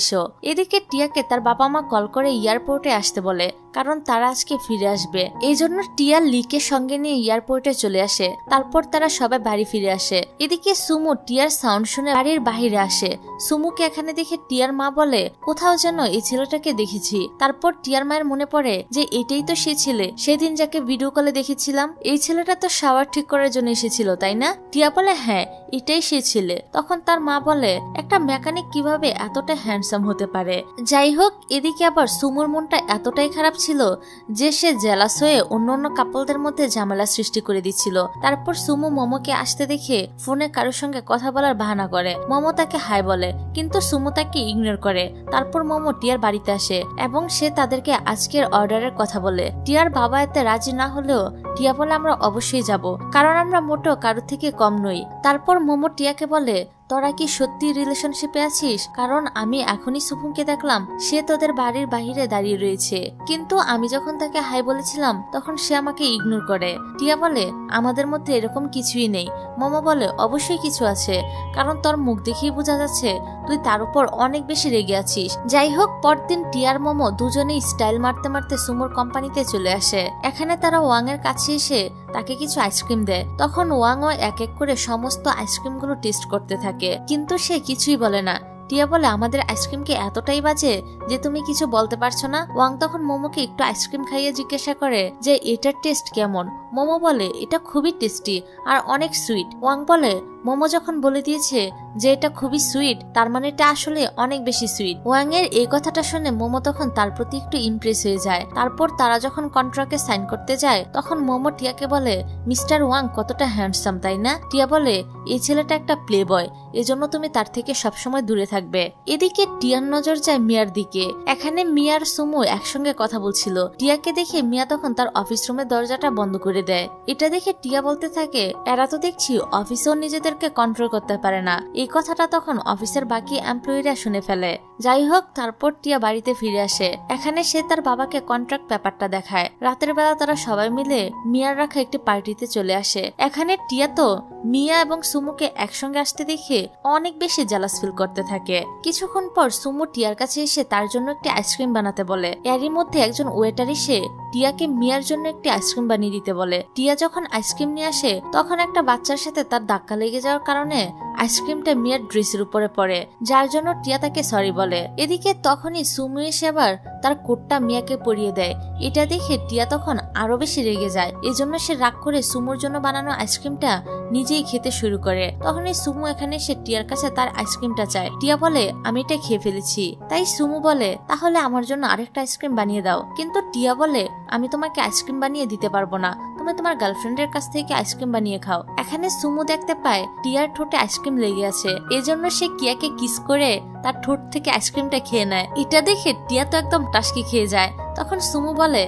এসো। এদিকে টিয়াকে তার বাবা মা কল করে এয়ারপোর্টে আসতে বলে, কারণ তারা আজকে ফিরে আসবে। এই জন্য টিয়া লিকে সঙ্গে নিয়ে এয়ারপোর্টে চলে আসে। তারপর তারা সবাই বাড়ি ফিরে আসে। এদিকে সুমু টিয়ার সাউন্ড শুনে বাড়ির বাহিরে আসে। সুমুকে এখানে দেখে টিয়ার মা বলে কোথাও যেন এই ছেলেটাকে দেখেছি। তারপর টিয়ার মায়ের মনে পড়ে যে এটাই তো সে ছেলে সেদিন যাকে ভিডিও কলে দেখেছিলাম। এই ছেলেটা তো শাওয়ার ঠিক করার জন্য এসেছিল, তাই না? টিয়া বলে হ্যাঁ, এটাই সে ছেলে। তখন তার মা বলে একটা মেকানিক কিভাবে এতটা হ্যান্ডসাম হতে পারে। যাই হোক, এদিকে আবার সুমুর মনটা এতটাই খারাপ ছিল যে সে জেলাস হয়ে অন্য কাপলদের মধ্যে ঝামেলা সৃষ্টি করে দিচ্ছিল। তারপর সুমু মোমোকে আসতে দেখে ফোনে কারোর সঙ্গে কথা বলার বাহানা করে। মোমো তাকে হাই বলে, কিন্তু সুমু তাকে ইগনোর করে। তারপর মোমো টিয়ার বাড়িতে আসে এবং সে তাদেরকে আজকের অর্ডারের কথা বলে। টিয়ার বাবা এতে রাজি না হলেও টিয়া বলে আমরা অবশ্যই যাব, কারণ আমরা মোটেও কারোর থেকে কম নই। তারপর মোমো টিয়াকে বলে তোরা কি সত্যি রিলেশনশিপে আছিস? কারণ আমি এখনই সুপুকে দেখলাম সে তোদের বাড়ির বাহিরে দাঁড়িয়ে রয়েছে, কিন্তু আমি যখন তাকে হাই বলেছিলাম তখন সে আমাকে ইগনোর করে। টিয়া বলে আমাদের মধ্যে এরকম কিছুই নেই। মোমো বলে অবশ্যই কিছু আছে, কারণ তোর মুখ দেখেই বোঝা যাচ্ছে তুই তার উপর অনেক বেশি রেগে আছিস। যাই হোক, পরদিন টিয়ার মোমো দুজনেই স্টাইল মারতে মারতে সুমুর কোম্পানিতে চলে আসে। এখানে তারা ওয়াং এর কাছে এসে তাকে কিছু আইসক্রিম দেয়। তখন ওয়াংও এক এক করে সমস্ত আইসক্রিম গুলো টেস্ট করতে থাকে, কিন্তু সে কিছুই বলে না। টিয়া বলে আমাদের আইসক্রিম কি এতটাই বাজে যে তুমি কিছু বলতে পারছো না? ওয়াং তখন মোমোকে একটু আইসক্রিম খাইয়ে জিজ্ঞাসা করে যে এটার টেস্ট কেমন। মোমো বলে এটা খুবই টেস্টি আর অনেক সুইট। ওয়াং বলে মোমো যখন বলে দিয়েছে যে এটা খুবই সুইট, তার মানে এটা আসলে অনেক বেশি সুইট। ওয়াং এর এই কথাটা শুনে মোমো তখন তার প্রতি একটু ইমপ্রেস হয়ে যায়। তারপর তারা যখন কন্ট্রাক্টে সাইন করতে যায় তখন মোমো টিয়াকে বলে মিস্টার ওয়াং কতটা হ্যান্ডসাম, তাই না? টিয়া বলে এই ছেলেটা একটা প্লে বয়, এজন্য তুমি তার থেকে সবসময় দূরে থাকবে। এদিকে টিয়ার নজর যায় মিয়ার দিকে। এখানে মিয়ার সুমু একসঙ্গে কথা বলছিল। টিয়াকে দেখে মিয়া তখন তার অফিস রুমের দরজাটা বন্ধ করে দেয়। এটা দেখে টিয়া বলতে থাকে এরা তো দেখছি অফিসেও নিজেদেরকে কন্ট্রোল করতে পারে না। এই কথাটা তখন অফিসের বাকি এমপ্লয়িরা শুনে ফেলে। যাই হোক, তারপর টিয়া বাড়িতে ফিরে আসে। এখানে সে তার বাবাকে কন্ট্রাক্ট পেপারটা দেখায়। রাতের বেলা তারা সবাই মিলে মিয়ার রাখা একটি পার্টিতে চলে আসে। এখানে টিয়া তো মিয়া এবং সুমুকে একসঙ্গে আসতে দেখে অনেক বেশি জেলাস ফিল করতে থাকে। কিছুক্ষণ পর সুমু টিয়ার কাছে এসে তার জন্য একটি আইসক্রিম বানাতে বলে। এরই মধ্যে একজন ওয়েটার এসে টিয়াকে মিয়ার জন্য একটি আইসক্রিম বানিয়ে দিতে বলে। টিয়া যখন আইসক্রিম নিয়ে আসে তখন একটা বাচ্চার সাথে তার ধাক্কা লেগে যাওয়ার কারণে আইসক্রিমটা মিয়ার ড্রেসের উপরে পড়ে, যার জন্য টিয়া তাকে সরি বলে। এদিকে তখনই সুমু এসে আবার তার কোটটা মিয়াকে পরিয়ে দেয়। এটা দেখে টিয়া তখন আরো বেশি রেগে যায়। এজন্য সে রাগ করে সুমুর জন্য বানানো আইসক্রিমটা নিজেই খেতে শুরু করে। তখন এই সুমু এখানে সে টিয়ার কাছে তার আইসক্রিমটা চায়। টিয়া বলে আমি এটা খেয়ে ফেলেছি। তাই সুমু বলে তাহলে আমার জন্য আরেকটা আইসক্রিম বানিয়ে দাও। কিন্তু টিয়া বলে আমি তোমাকে আইসক্রিম বানিয়ে দিতে পারবো না, তুমি তোমার গার্লফ্রেন্ডের কাছ থেকে আইসক্রিম বানিয়ে খাও। এখানে সুমু দেখতে পায় টিয়ার ঠোঁটে আইসক্রিম লেগে আছে, এজন্য সে কিয়াকে কিস করে তার ঠোঁট থেকে আইসক্রিমটা খেয়ে নেয়। এটা দেখে টিয়া তো একদম টাসকি খেয়ে যায়। তখন সুমু বলে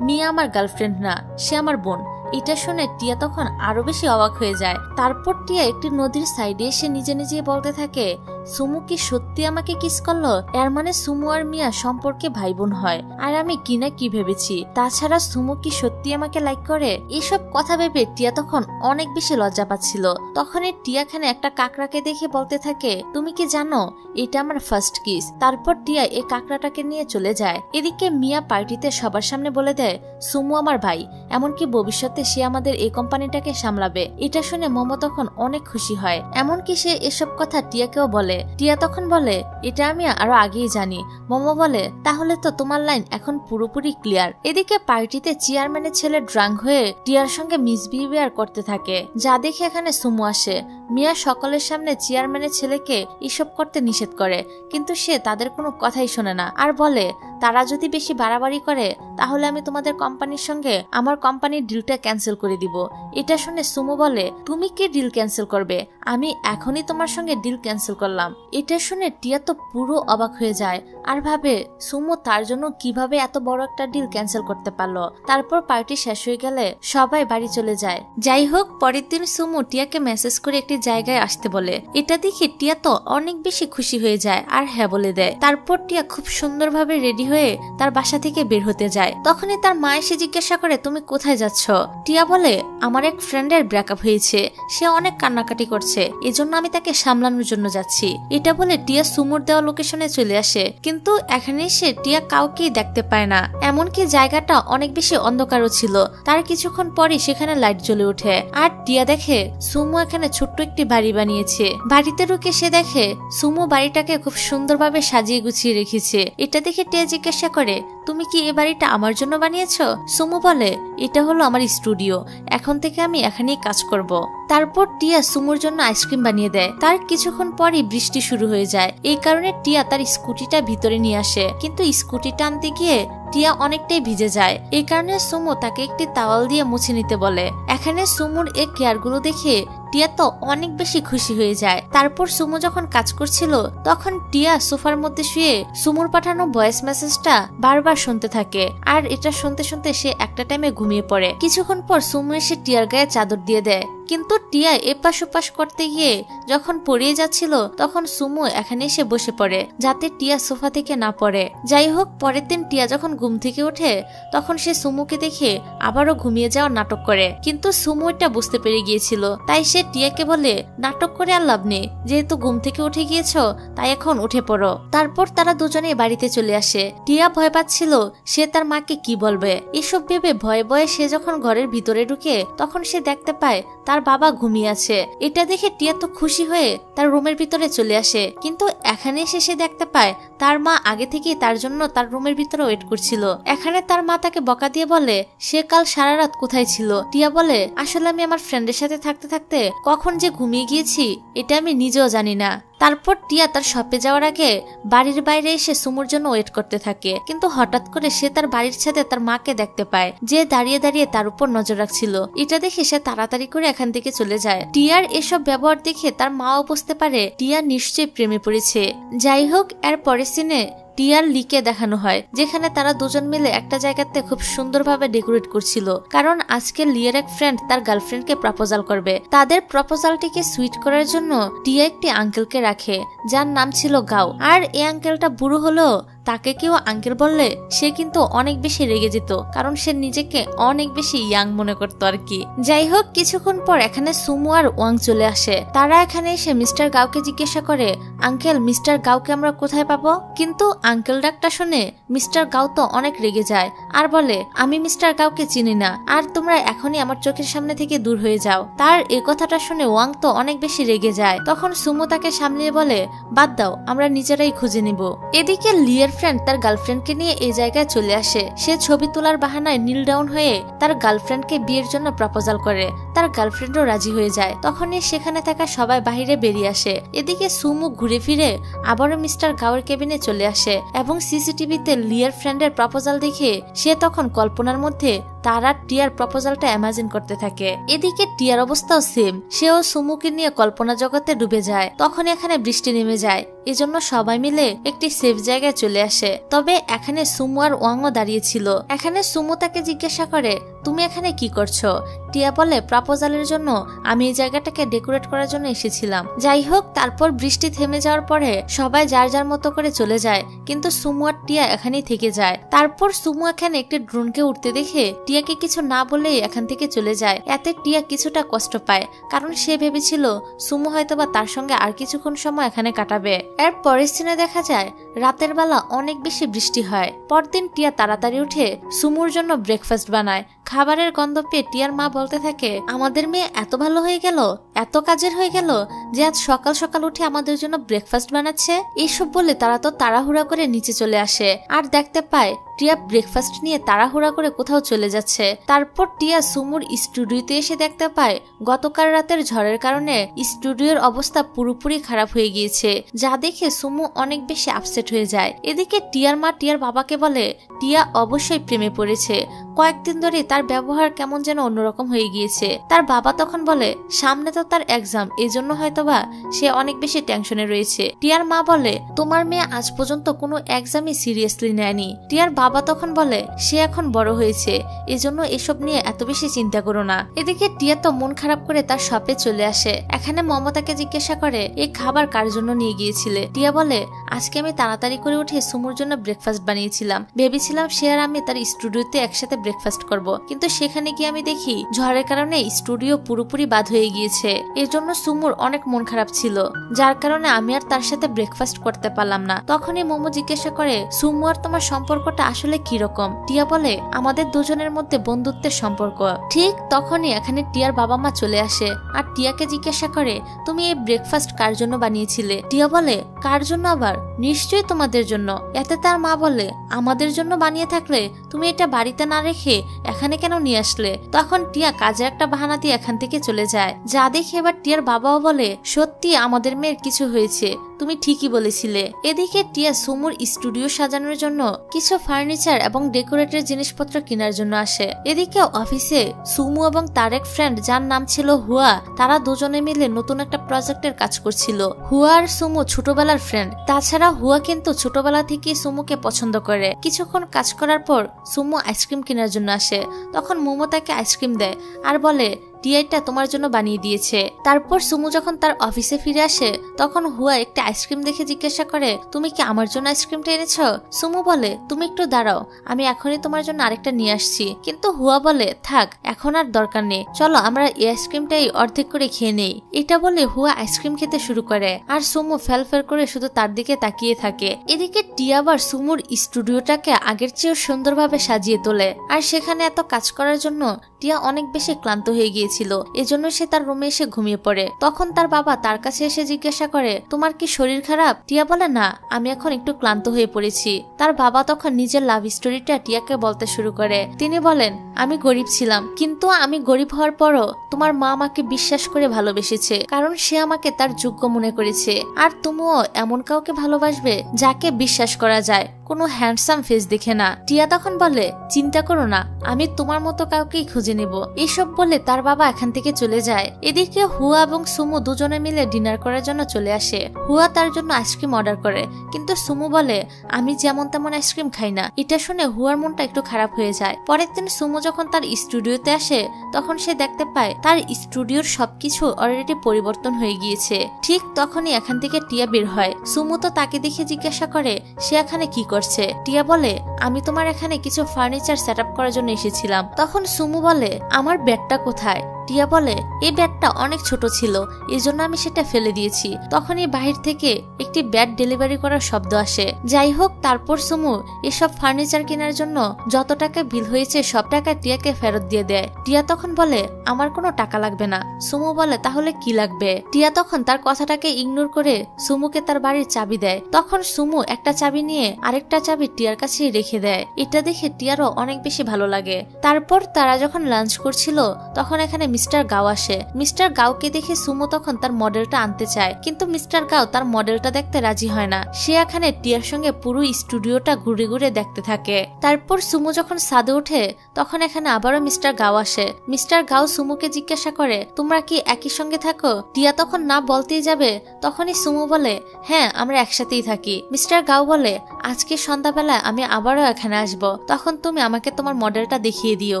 মিয়া আমার গার্লফ্রেন্ড না, সে আমার বোন। এটা শুনে টিয়া তখন আরো বেশি অবাক হয়ে যায়। তারপর টিয়া একটি নদীর সাইডে এসে নিজে নিজে বলতে থাকে সুমু কি সত্যি আমাকে কিস করলো? এর মানে সুমু আর মিয়া সম্পর্কে ভাই বোন হয়, আর আমি কিনা কি ভেবেছি। তাছাড়া সুমু কি সত্যি আমাকে লাইক করে? এসব কথা ভেবে টিয়া তখন অনেক বেশি লজ্জা পাচ্ছিল। তখন এই টিয়াখানে একটা কাকড়াকে দেখে বলতে থাকে তুমি কি জানো এটা আমার ফার্স্ট কিস। তারপর টিয়া এই কাকড়াটাকে নিয়ে চলে যায়। এদিকে মিয়া পার্টিতে সবার সামনে বলে দেয় সুমু আমার ভাই, এমনকি ভবিষ্যতে সে আমাদের এই কোম্পানিটাকে সামলাবে। এটা শুনে মোমো তখন অনেক খুশি হয়। এমনকি সে এসব কথা টিয়াকেও বলে। টিয়া তখন বলে এটা আমি আরো আগেই জানি। মোমো বলে তাহলে তো তোমার লাইন এখন পুরোপুরি ক্লিয়ার। এদিকে পার্টিতে চেয়ারম্যানের ছেলে ড্রাঙ্ক হয়ে টিয়ার সঙ্গে মিসবিহেভিয়ার করতে থাকে, যা দেখে এখানে সুমু আসে। মিয়া সকলের সামনে চেয়ারম্যানের ছেলেকে এসব করতে নিষেধ করে, কিন্তু সে তাদের কোনো কথাই শোনে না আর বলে তারা যদি বেশি বাড়াবাড়ি করে তাহলে আমি তোমাদের কোম্পানির সঙ্গে আমার কোম্পানির ডিলটা ক্যান্সেল করে দিব। এটা শুনে সুমো বলে তুমি কি ডিল ক্যান্সেল করবে? আমি এখনই তোমার সঙ্গে ডিল ক্যান্সেল করলাম। এটা শুনে টিয়া তো পুরো অবাক হয়ে যায় আর ভাবে সুমো তার জন্য কিভাবে এত বড় একটা ডিল ক্যান্সেল করতে পারলো। তারপর পার্টি শেষ হয়ে গেলে সবাই বাড়ি চলে যায়। যাই হোক, পরের দিন সুমো টিয়াকে মেসেজ করে একটি জায়গায় আসতে বলে। এটা দেখে টিয়া তো অনেক বেশি খুশি হয়ে যায় আর হ্যাঁ বলে দেয়। তারপর টিয়া খুব সুন্দরভাবে রেডি হয়ে তার বাসা থেকে বের হতে যায়। তখনই তার মা এসে জিজ্ঞাসা করে তুমি কোথায় যাচ্ছ? টিয়া বলে আমার এক ফ্রেন্ডের ব্রেকআপ হয়েছে, সে অনেক কান্নাকাটি করছে, এজন্য আমি তাকে সামলানোর জন্য যাচ্ছি। এটা বলে টিয়া সুমোর দেওয়া লোকেশনে চলে আসে, কিন্তু এখানে এসে টিয়া কাউকেই দেখতে পায় না। এমনকি জায়গাটা অনেক বেশি অন্ধকারও ছিল। তার কিছুক্ষণ পরে সেখানে লাইট জ্বলে ওঠে আর টিয়া দেখে সুমো এখানে ছোট্ট একটি বাড়ি বানিয়েছে। বাড়িতে ঢুকে সে দেখে সুমো বাড়িটাকে খুব সুন্দরভাবে সাজিয়ে গুছিয়ে রেখেছে। এটা দেখে টিয়া জিজ্ঞাসা করে তুমি কি এই বাড়িটা আমার জন্য বানিয়েছো? সুমো বলে এটা হলো আমার স্টুডিও, এখন থেকে আমি এখানেই কাজ করব। তারপর টিয়া সুমোর জন্য আইসক্রিম বানিয়ে দেয়। তার কিছুক্ষণ পরই বৃষ্টি শুরু হয়ে যায়। এই কারণে টিয়া তার স্কুটিটা ভিতরে নিয়ে আসে, কিন্তু স্কুটিটা আনতে গিয়ে টিয়া অনেকটাই ভিজে যায়। এই কারণে সুমো তাকে একটি তাওয়াল দিয়ে মুছে নিতে বলে। এখানে সুমোর এই কেয়ারগুলো দেখে টিয়া তো অনেক বেশি খুশি হয়ে যায়। তারপর সুমো যখন কাজ করছিল তখন টিয়া সোফার মধ্যে শুয়ে সুমোর পাঠানো ভয়েস মেসেজটা বারবার শুনতে থাকে আর এটা শুনতে শুনতে সে একটা টাইমে ঘুমিয়ে পড়ে। কিছুক্ষণ পর সুমো এসে টিয়ার গায়ে চাদর দিয়ে দেয়, কিন্তু টিয়া এপাশ ওপাশ করতে গিয়ে যখন পড়িয়ে যাচ্ছিল তখন সুমো এখানে এসে বসে পড়ে যাতে টিয়া সোফা থেকে না পড়ে। যাই হোক, পরের দিন টিয়া যখন ঘুম থেকে ওঠে তখন সে সুমোকে দেখে আবারও ঘুমিয়ে যাওয়ার নাটক করে, কিন্তু সুমো এটা বুঝতে পেরে গিয়েছিল। তাই সে টিয়াকে বলে নাটক করে আর লাভ নেই, যেহেতু ঘুম থেকে উঠে গিয়েছো তাই এখন উঠে পড়ো। তারপর তারা দুজনে বাড়িতে চলে আসে। টিয়া ভয় পাচ্ছিল সে তার মাকে কি বলবে। এসব ভেবে ভয়ে ভয়ে সে যখন ঘরের ভিতরে ঢুকে তখন সে দেখতে পায় তার বাবা ঘুমিয়ে আছে। এটা দেখে টিয়া তো খুশি হয়ে তার রুমের ভিতরে চলে আসে, কিন্তু এখানে এসে সে দেখতে পায় তার মা আগে থেকেই তার জন্য তার রুমের ভিতরে ওয়েট করছিল। এখানে তার মা তাকে বকা দিয়ে বলে সে কাল সারা রাত কোথায় ছিল। টিয়া বলে আসলে আমি আমার ফ্রেন্ডের সাথে থাকতে থাকতে কখন যে ঘুমিয়ে গিয়েছি এটা আমি নিজেও জানি না। তারপর টিয়া তার শপে যাওয়ার আগে বাড়ির বাইরে এসে সুমোর জন্য ওয়েট করতে থাকে, কিন্তু হঠাৎ করে সে তার বাড়ির ছাদে তার মাকে দেখতে পায় যে দাঁড়িয়ে দাঁড়িয়ে তার উপর নজর রাখছিল। এটা দেখে সে তাড়াতাড়ি করে এখান থেকে চলে যায়। টিয়ার এসব ব্যবহার দেখে তার মাও বুঝতে পারে টিয়া নিশ্চয়ই প্রেমে পড়েছে। যাই হোক, এর পরের সিনে টিয়ার লিকে দেখানো হয় যেখানে তারা দুজন মিলে একটা জায়গাতে খুব সুন্দরভাবে ডেকোরেট করছিল, কারণ আজকে লিয়ার এক ফ্রেন্ড তার গার্লফ্রেন্ডকে প্রপোজাল করবে। তাদের প্রপোজালটিকে সুইট করার জন্য টিয়া একটি আঙ্কেলকে রাখে যার নাম ছিল গাও। আর এই আঙ্কেলটা বুড়ো হলো তাকে কেউ আঙ্কেল বললে সে কিন্তু অনেক বেশি রেগে যেত, কারণ সে নিজেকে অনেক বেশি ইয়াং মনে করতো আর কি। যাই হোক, কিছুক্ষণ পর এখানে সুমো আর ওয়াং চলে আসে। তারা এখানে এসে মিস্টার গাওকে জিজ্ঞাসা করে আঙ্কেল মিস্টার গাওকে আমরা কোথায় পাবো? কিন্তু আঙ্কেল ডাকটা শুনে মিস্টার গাও তো অনেক রেগে যায় আর বলে আমি মিস্টার গাওকে চিনি না, আর তোমরা এখনই আমার চোখের সামনে থেকে দূর হয়ে যাও। তার এই কথাটা শুনে ওয়াং তো অনেক বেশি রেগে যায়। তখন সুমো তাকে সামলিয়ে বলে বাদ দাও, আমরা নিজেরাই খুঁজে নিব। এদিকে লিয়ার ফ্রেন্ড তার গার্লফ্রেন্ডকে নিয়ে এই জায়গায় চলে আসে। সে ছবি তোলার বাহানায় নীল ডাউন হয়ে তার গার্লফ্রেন্ডকে বিয়ের জন্য প্রপোজাল করে। তার গার্লফ্রেন্ডও রাজি হয়ে যায়। তখনই সেখানে থাকা সবাই বাহিরে বেরিয়ে আসে। এদিকে সুমো ঘুরে ফিরে আবারও মিস্টার গাওয়ের কেবিনে চলে আসে এবং সিসিটিভিতে লিয়ার ফ্রেন্ডের প্রপোজাল দেখে সে তখন কল্পনার মধ্যে তারা টিয়ার প্রপোজালটা ইমাজিন করতে থাকে। এদিকে টিয়ার অবস্থাও সেম, সেও সুমুকে নিয়ে কল্পনা জগতে ডুবে যায়। তখন এখানে বৃষ্টি নেমে যায়, এজন্য সবাই মিলে একটি সেফ জায়গায় চলে আসে। তবে এখানে সুমু আর ওয়াংও দাঁড়িয়েছিল। এখানে সুমু তাকে জিজ্ঞাসা করে তুমি এখানে কি করছো? টিয়া বলে প্রপোজালের জন্য আমি এই জায়গাটাকে ডেকোরেট করার জন্য এসেছিলাম। যাই হোক, তারপর বৃষ্টি থেমে যাওয়ার পরে সবাই যার যার মতো করে চলে যায়, কিন্তু সুমু আর টিয়া এখানেই থেকে যায়। তারপর সুমু এখানে একটি ড্রোনকে উঠতে দেখে টিয়াকে কিছু না বলেই এখান থেকে চলে যায়। এতে টিয়া কিছুটা কষ্ট পায়, কারণ সে ভেবেছিল সুমু হয়তোবা তার সঙ্গে আর কিছুক্ষণ সময় এখানে কাটাবে। এর পরের সিনে দেখা যায় রাতের বেলা অনেক বেশি বৃষ্টি হয়। পরদিন টিয়া তাড়াতাড়ি উঠে সুমুর জন্য ব্রেকফাস্ট বানায়। খাবারের গন্ধ পেয়ে টিয়ার মা বলতে থাকে আমাদের মেয়ে এত ভালো হয়ে গেল, এত কাজের হয়ে গেল যে আজ সকাল সকাল উঠে আমাদের জন্য ব্রেকফাস্ট বানাচ্ছে। এইসব বলে তারা তো তাড়াহুড়া করে নিচে চলে আসে আর দেখতে পায় টিয়া ব্রেকফাস্ট নিয়ে তাড়াহুড়া করে কোথাও চলে যাচ্ছে। তারপর টিয়া সুমুর স্টুডিওতে এসে দেখতে পায় গতকাল রাতের ঝড়ের কারণে স্টুডিওর অবস্থা পুরোপুরি খারাপ হয়ে গিয়েছে, যা দেখে সুমু অনেক বেশি আপসেট হয়ে যায়। এদিকে টিয়ার মা টিয়ার বাবাকে বলে টিয়া অবশ্যই প্রেমে পড়েছে, কয়েকদিন ধরে তার ব্যবহার কেমন যেন অন্যরকম হয়ে গিয়েছে। তার বাবা তখন বলে সামনে তো তার এক্সাম, এজন্য হয়তোবা সে অনেক বেশি টেনশনে রয়েছে। টিয়ার মা বলে তোমার মেয়ে আজ পর্যন্ত কোনো এক্সামই সিরিয়াসলি নেয়নি। টিয়ার বাবা তখন বলে সে এখন বড় হয়েছে, এজন্য এসব নিয়ে এত বেশি চিন্তা করো না। এদিকে টিয়া তো মন খারাপ করে তার শপে চলে আসে। এখানে মমতাকে জিজ্ঞাসা করে এই খাবার কার জন্য নিয়ে গিয়েছিলে। টিয়া বলে আজকে আমি তাড়াতাড়ি করে উঠে সুমুর জন্য ব্রেকফাস্ট বানিয়েছিলাম, ভেবেছিলাম সে আর আমি তার স্টুডিওতে একসাথে ব্রেকফাস্ট করব, কিন্তু সেখানে গিয়ে আমি দেখি ঝড়ের কারণে স্টুডিও পুরোপুরি বাদ হয়ে গিয়েছে। এর জন্য সুমুর অনেক মন খারাপ ছিল, যার কারণে আমি আর তার সাথে ব্রেকফাস্ট করতে পারলাম না। তখনই মোমো জিজ্ঞাসা করে সুমু আর তোমার সম্পর্কটা আসলে কিরকম। টিয়া বলে আমাদের দুজনের মধ্যে বন্ধুত্বের সম্পর্ক। ঠিক তখনই এখানে টিয়ার বাবা মা চলে আসে আর টিয়াকে জিজ্ঞাসা করে তুমি এই ব্রেকফাস্ট কার জন্য বানিয়েছিলে। টিয়া বলে কার জন্য আবার, নিশ্চয়ই তোমাদের জন্য। এতে তার মা বলে আমাদের জন্য বানিয়ে থাকলে তুমি এটা বাড়িতে না রেখে এখানে কেন নিয়ে আসলে। তখন টিয়া কাজের একটা বাহানা দিয়ে এখান থেকে চলে যায়, যা দেখে এবার টিয়ার বাবাও বলে সত্যি আমাদের মেয়ের কিছু হয়েছে, তুমি ঠিকই বলেছিলে। এদিকে টিয়া সুমুর স্টুডিও সাজানোর জন্য কিছু ফার্নিচার এবং ডেকোরেটের জিনিসপত্র কেনার জন্য আসে। এদিকে অফিসে সুমু এবং তার এক ফ্রেন্ড যার নাম ছিল হুয়া, তারা দুজনে মিলে নতুন একটা প্রজেক্টের কাজ করছিল। হুয়া আর সুমু ছোটবেলার ফ্রেন্ড, তাছাড়া হুয়া কিন্তু ছোটবেলা থেকেই সুমুকে পছন্দ করে। কিছুক্ষণ কাজ করার পর সুমু আইসক্রিম কেনার জন্য আসে, তখন মোমো তাকে আইসক্রিম দেয় আর বলে টিয়াটা তোমার জন্য বানিয়ে দিয়েছে। তারপর সুমু যখন তার অফিসে ফিরে আসে তখন হুয়া একটা আইসক্রিম দেখে জিজ্ঞাসা করে তুমি কি আমার জন্য আইসক্রিমটা এনেছ। সুমু বলে তুমি একটু দাঁড়াও, আমি এখনই তোমার জন্য আরেকটা নিয়ে আসছি। কিন্তু হুয়া বলে থাক, এখন আর দরকার নেই, চলো আমরা এই আইসক্রিমটাই অর্ধেক করে খেয়ে নেই। এটা বলে হুয়া আইসক্রিম খেতে শুরু করে আর সুমু ফেলফেল করে শুধু তার দিকে তাকিয়ে থাকে। এদিকে টিয়া আবার সুমুর স্টুডিওটাকে আগের চেয়েও সুন্দরভাবে সাজিয়ে তোলে আর সেখানে এত কাজ করার জন্য টিয়া অনেক বেশি ক্লান্ত হয়ে গিয়েছিল, এজন্য সে তার রুমে এসে ঘুমিয়ে পড়ে। তখন তার বাবা তার কাছে এসে জিজ্ঞাসা করে তোমার কি শরীর খারাপ। টিয়া বলে না, আমি এখন একটু ক্লান্ত হয়ে পড়েছি। তার বাবা তখন নিজের লাভ স্টোরিটা টিয়াকে বলতে শুরু করে। তিনি বলেন আমি গরিব ছিলাম, কিন্তু আমি গরিব হওয়ার পরও তোমার মা আমাকে বিশ্বাস করে ভালোবেসেছে, কারণ সে আমাকে তার যোগ্য মনে করেছে। আর তুমিও এমন কাউকে ভালোবাসবে যাকে বিশ্বাস করা যায়, কোনো হ্যান্ডসাম ফেস দেখে না। টিয়া তখন বলে চিন্তা করো না, আমি তোমার মতো কাউকেই খুঁজে নেব। এইসব বলে তার বাবা এখান থেকে চলে যায়। এদিকে হুয়া এবং সুমু দুজনে মিলে ডিনার করার জন্য চলে আসে। হুয়া তার জন্য আইসক্রিম অর্ডার করে, কিন্তু সুমু বলে আমি যেমন তেমন আইসক্রিম খাই না। এটা শুনে হুয়ার মনটা একটু খারাপ হয়ে যায়। পরের দিন সুমু যখন তার স্টুডিওতে আসে তখন সে দেখতে পায় তার স্টুডিওর সবকিছু অলরেডি পরিবর্তন হয়ে গিয়েছে। ঠিক তখনই এখান থেকে টিয়া বের হয়। সুমু তো তাকে দেখে জিজ্ঞাসা করে সে এখানে কি করছে। টিয়া বলে আমি তোমার এখানে কিছু ফার্নিচার সেট আপ করার জন্য এসেছিলাম। তখন সুমু বলে আমার ব্যাগটা কোথায়। টিয়া বলে এই ব্যাগটা অনেক ছোট ছিল, এজন্য আমি সেটা ফেলে দিয়েছি। তখনই বাহির থেকে একটি ব্যাগ ডেলিভারি করার শব্দ আসে। যাই হোক, তারপর সুমু এসব ফার্নিচার কেনার জন্য যত টাকা বিল হয়েছে সব টাকা টিয়াকে ফেরত দিয়ে দেয়। টিয়া তখন বলে আমার কোনো টাকা লাগবে না। সুমু বলে তাহলে কি লাগবে। টিয়া তখন তার কথাটাকে ইগনোর করে সুমুকে তার বাড়ির চাবি দেয়। তখন সুমু একটা চাবি নিয়ে আরেকটা চাবি টিয়ার কাছে রেখে দেয়। এটা দেখে টিয়ারও অনেক বেশি ভালো লাগে। তারপর তারা যখন লাঞ্চ করছিল তখন এখানে মিস্টার গাও আসে। মিস্টার গাওকে দেখে সুমু তখন তার মডেলটা আনতে চায়, কিন্তু মিস্টার গাও তার মডেলটা দেখতে রাজি হয় না। সে এখানে টিয়ার সঙ্গে পুরো স্টুডিওটা ঘুরে ঘুরে দেখতে থাকে। তারপর সুমু যখন ছাদে ওঠে তখন এখানে আবারও মিস্টার গাও আসে। মিস্টার গাও সুমুকে জিজ্ঞাসা করে তোমরা কি একই সঙ্গে থাকো। টিয়া তখন না বলতেই যাবে, তখনই সুমু বলে হ্যাঁ আমরা একসাথেই থাকি। মিস্টার গাও বলে আজকে সন্ধ্যাবেলা আমি আবারও এখানে আসব, তখন তুমি আমাকে তোমার মডেলটা দেখিয়ে দিও।